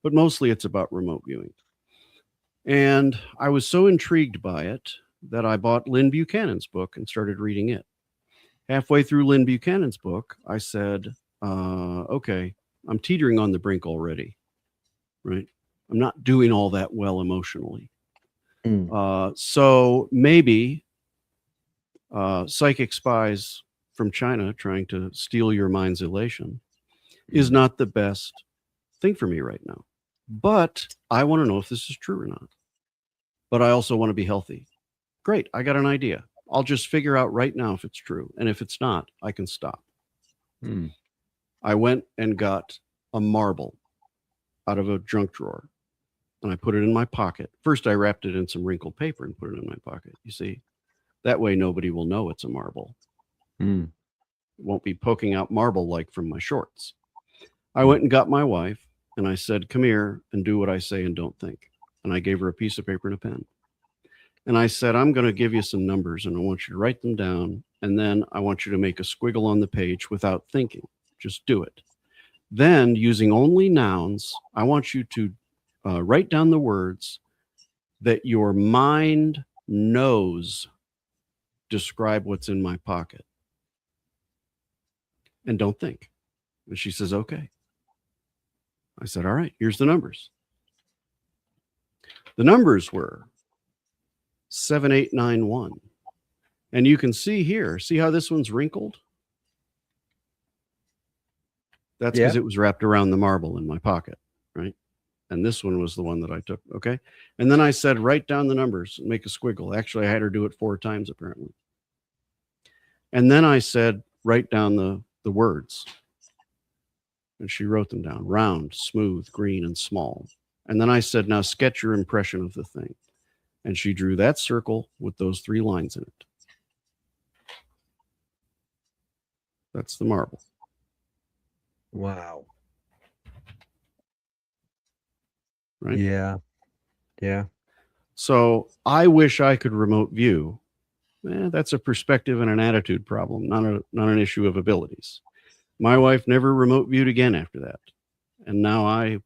but mostly it's about remote viewing. And I was so intrigued by it that I bought Lynn Buchanan's book and started reading it. Halfway through Lynn Buchanan's book, I said, okay, I'm teetering on the brink already, right? I'm not doing all that well emotionally. So maybe psychic spies from China trying to steal your mind's elation is not the best thing for me right now. But I want to know if this is true or not. But I also want to be healthy. Great, I got an idea. I'll just figure out right now if it's true. And if it's not, I can stop. I went and got a marble out of a junk drawer, and I put it in my pocket. First, I wrapped it in some wrinkled paper and put it in my pocket. You see, that way nobody will know it's a marble. It won't be poking out marble like from my shorts. I went and got my wife, and I said, come here and do what I say and don't think. And I gave her a piece of paper and a pen. And I said, I'm going to give you some numbers, and I want you to write them down. And then I want you to make a squiggle on the page without thinking. Just do it. Then, using only nouns, I want you to write down the words that your mind knows describe what's in my pocket. And don't think. And she says, okay. I said, all right, here's the numbers. The numbers were 7891. And you can see here, see how this one's wrinkled? That's because it was wrapped around the marble in my pocket, right? And this one was the one that I took, okay? And then I said, write down the numbers and make a squiggle. Actually, I had her do it 4 times, apparently. And then I said, write down the words. And she wrote them down: round, smooth, green, and small. And then I said, now sketch your impression of the thing. And she drew that circle with those 3 lines in it. That's the marble. Wow. Right? Yeah. Yeah. So I wish I could remote view. That's a perspective and an attitude problem, not an issue of abilities. My wife never remote viewed again after that. And now I'm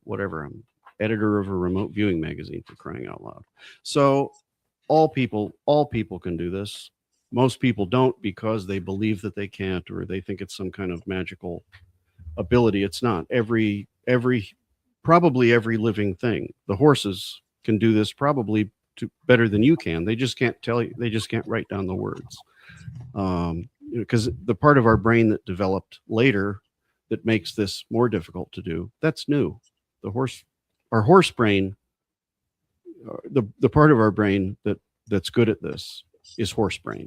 editor of a remote viewing magazine, for crying out loud. So all people can do this. Most people don't, because they believe that they can't, or they think it's some kind of magical ability. It's not. Probably every living thing. The horses can do this probably better than you can. They just can't tell you. They just can't write down the words. Because the part of our brain that developed later that makes this more difficult to do, that's new. Our horse brain, the part of our brain that's good at this is horse brain.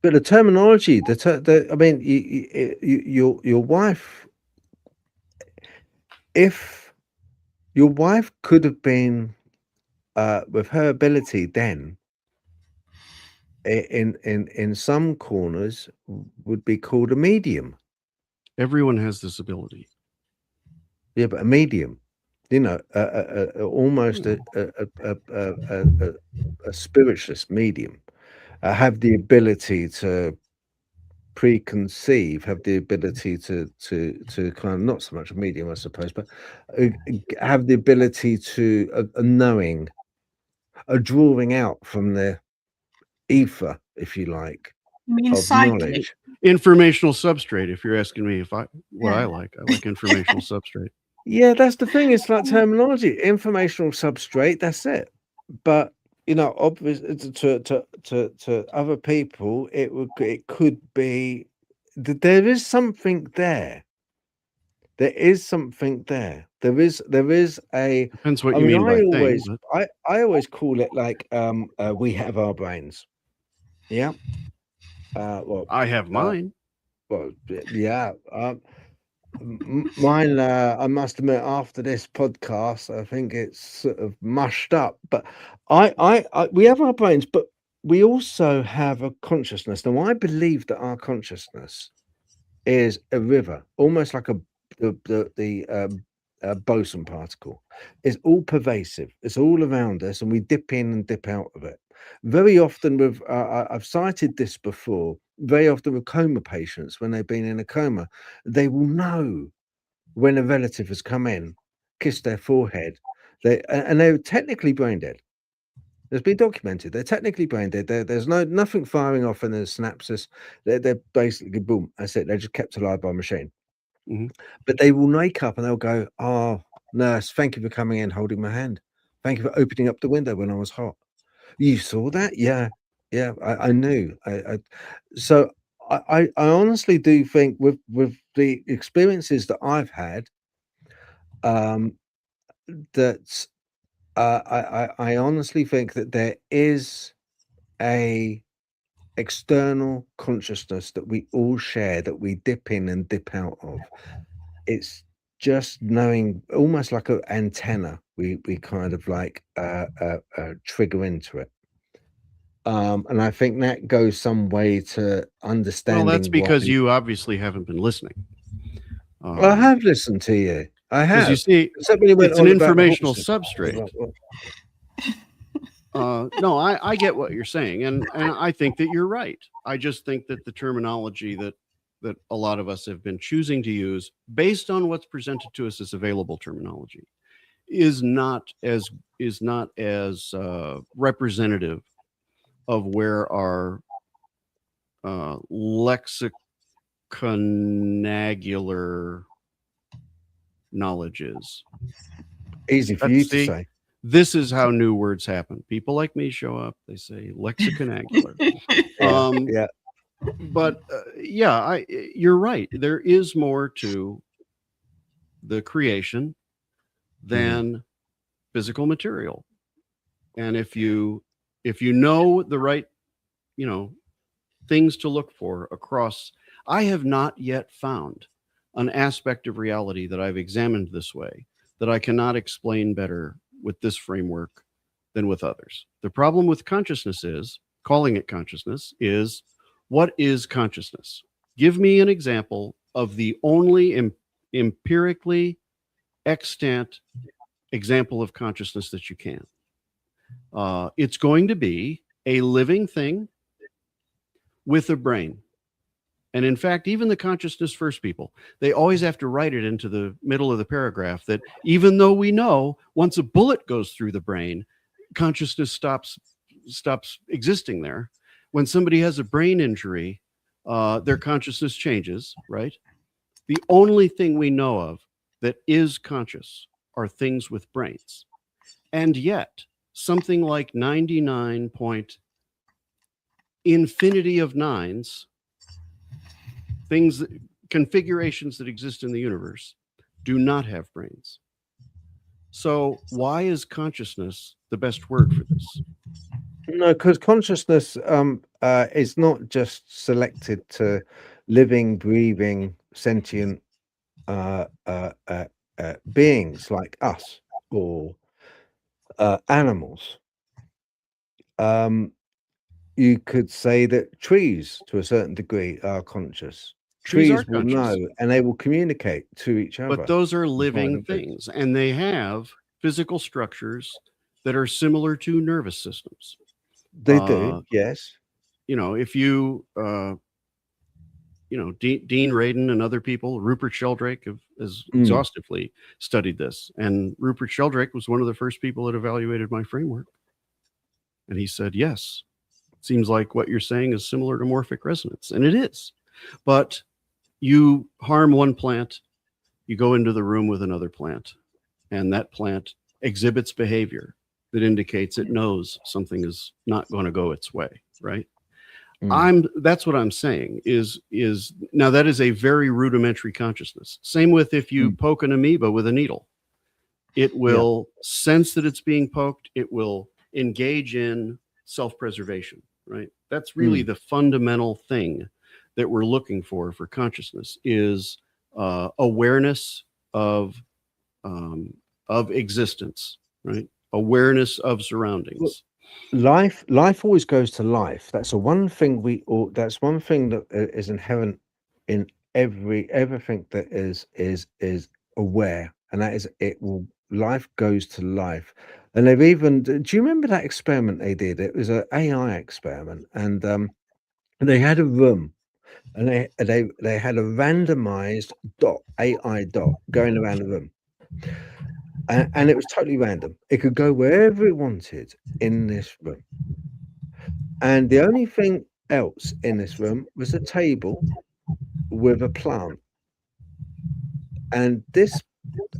But the terminology, your wife, if your wife could have been, with her ability then, in some corners, would be called a medium. Everyone has this ability. Yeah, but a medium, almost a spiritualist medium, have the ability to preconceive, have the ability to kind of, not so much a medium, I suppose, but have the ability to a knowing, a drawing out from the ether, if you like, You mean of psychic? knowledge. Informational substrate, if you're asking me I Yeah. like informational substrate. Yeah, that's the thing. It's like terminology, informational substrate. That's it. But you know, obviously, to other people, it could be there is something there. There is something there. There is a. Depends what I you mean, mean by thing. But I always call it like we have our brains. Yeah. Well, I have mine. well, yeah. Mine, I must admit, after this podcast, I think it's sort of mushed up. But we have our brains, but we also have a consciousness. Now, I believe that our consciousness is a river, almost like a boson particle. It's all pervasive. It's all around us, and we dip in and dip out of it. Very often, with I've cited this before. Very often with coma patients, when they've been in a coma, they will know when a relative has come in, kissed their forehead, and they're technically brain dead. It's been documented. They're technically brain dead. There's nothing firing off in the synapses. They're basically boom. That's it. They're just kept alive by a machine. Mm-hmm. But they will wake up and they'll go, "Oh, nurse, thank you for coming in, holding my hand. Thank you for opening up the window when I was hot. You saw that? Yeah, yeah. I knew. So I honestly do think with the experiences that I've had, that I honestly think that there is a external consciousness that we all share, that we dip in and dip out of. It's just knowing, almost like an antenna, we kind of like trigger into it. And I think that goes some way to understanding. Well, that's because you obviously haven't been listening. I have listened to you. I have. You see, it's an informational substrate. No, I get what you're saying, and I think that you're right. I just think that the terminology that a lot of us have been choosing to use, based on what's presented to us as available terminology, is not as representative of where our lexicanagular knowledge is. Easy for you to say. This is how new words happen. People like me show up. They say lexicanagular. Yeah. But you're right. There is more to the creation than physical material. And if you know the right, things to look for across, I have not yet found an aspect of reality that I've examined this way that I cannot explain better with this framework than with others. The problem with consciousness is, calling it consciousness, is what is consciousness? Give me an example of the only empirically extant example of consciousness that you can. It's going to be a living thing with a brain. And in fact, even the consciousness first people, they always have to write it into the middle of the paragraph that even though we know once a bullet goes through the brain, consciousness stops existing there. When somebody has a brain injury, their consciousness changes, right? The only thing we know of that is conscious are things with brains. And yet, something like 99 point infinity of nines, configurations that exist in the universe, do not have brains. So why is consciousness the best word for this? No, because consciousness is not just selected to living, breathing, sentient beings like us or animals. You could say that trees, to a certain degree, are conscious. Trees will know and they will communicate to each other. But those are living things, and they have physical structures that are similar to nervous systems. They do, yes. If you Dean Radin and other people, Rupert Sheldrake has exhaustively studied this. And Rupert Sheldrake was one of the first people that evaluated my framework. And he said, yes, it seems like what you're saying is similar to morphic resonance. And it is. But you harm one plant, you go into the room with another plant, and that plant exhibits behavior that indicates it knows something is not going to go its way, right? That's what I'm saying is now that is a very rudimentary consciousness. Same with if you poke an amoeba with a needle, it will sense that it's being poked. It will engage in self-preservation, right? That's really the fundamental thing that we're looking for consciousness is awareness of existence, right? Awareness of surroundings. Life always goes to life. That's one thing that's one thing that is inherent in everything that is aware, and that is life goes to life. And they've even, do you remember that experiment they did? It was an AI experiment, and they had a room, and they had a randomized AI dot going around the room. And it was totally random. It could go wherever it wanted in this room. And the only thing else in this room was a table with a plant. And this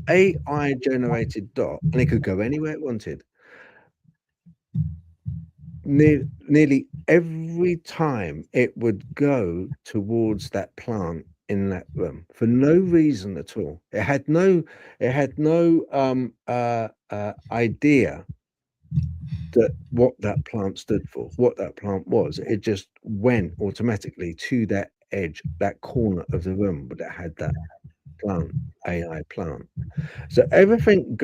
AI generated dot, and it could go anywhere it wanted. Nearly every time it would go towards that plant in that room for no reason at all. It had no idea that what that plant stood for, what that plant was. It just went automatically to that edge, that corner of the room, but it had that plant, AI plant. So everything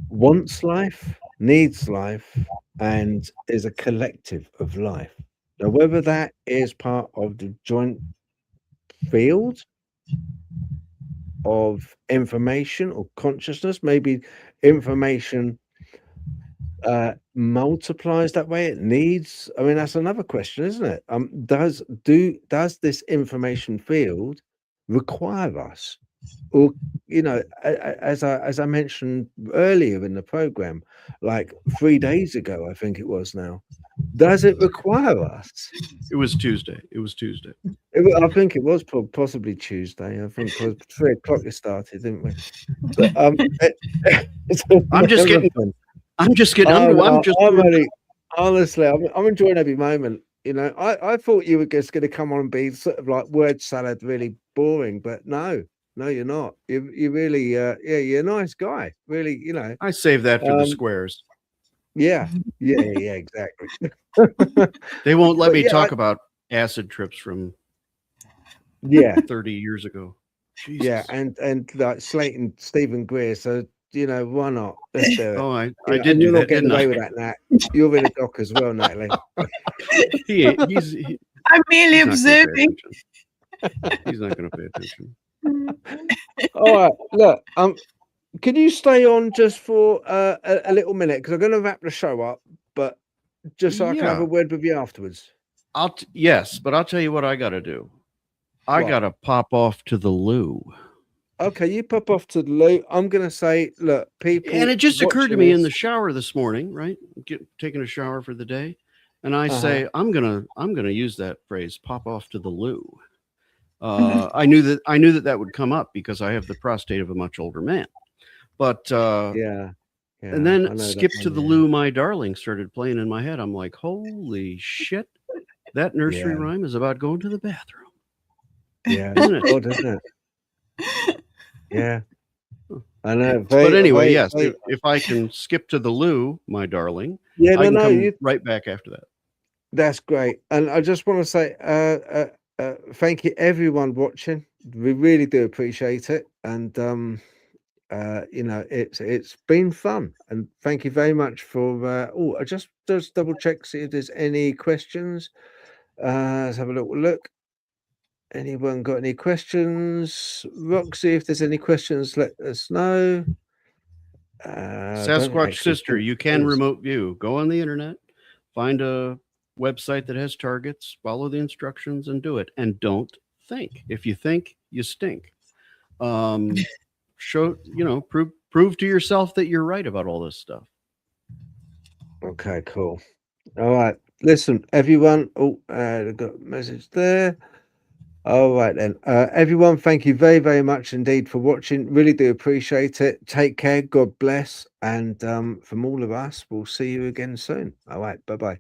wants life, needs life, and is a collective of life. Now, whether that is part of the joint field of information or consciousness, maybe information multiplies that way. It needs. I mean, that's another question, isn't it? Does this information field require us, or as I mentioned earlier in the program, like 3 days ago, I think it was now. Does it require us? It was Tuesday. I think it was possibly Tuesday. I think it was 3 o'clock it started, didn't we? But I'm just getting honestly, I'm enjoying every moment. I thought you were just going to come on and be sort of like word salad, really boring, but no, you're not. You really, you're a nice guy, really. I save that for the squares. Yeah, exactly. They won't let me talk about acid trips from 30 years ago. Jesus. Yeah, and like Stephen Greer. So why not? Let's do it. Oh, I did. You're not getting away with that, Nat. You're in a dock as well, Natalie. I'm merely observing. He's not going to pay attention. All right, look. Can you stay on just for a little minute, because I'm going to wrap the show up, but just so I can have a word with you afterwards. Yes, but I'll tell you what I got to do. I got to pop off to the loo. Okay, you pop off to the loo. I'm going to say, look, people. And it just occurred to me in the shower this morning, right? Taking a shower for the day, and I say I'm gonna use that phrase, pop off to the loo. I knew that would come up because I have the prostate of a much older man. But and then Skip to the Loo, My Darling started playing in my head. I'm like, holy shit, that nursery rhyme is about going to the bathroom. Yeah, isn't it? Oh, isn't it? Yeah, I know. But anyway, yes, if I can skip to the loo, my darling, I can come right back after that. That's great. And I just want to say thank you everyone watching. We really do appreciate it. And it's been fun, and thank you very much for I just double check, see if there's any questions. Let's have a little look. Anyone got any questions? Roxy, if there's any questions, let us know. Sasquatch Sister, you can remote view. Go on the internet, find a website that has targets, follow the instructions and do it. And don't think. If you think, you stink. Prove to yourself that you're right about all this stuff. Okay, cool. All right. Listen, everyone. Oh, I got a message there. All right then. Everyone, thank you very, very much indeed for watching. Really do appreciate it. Take care. God bless. And from all of us, we'll see you again soon. All right. Bye-bye.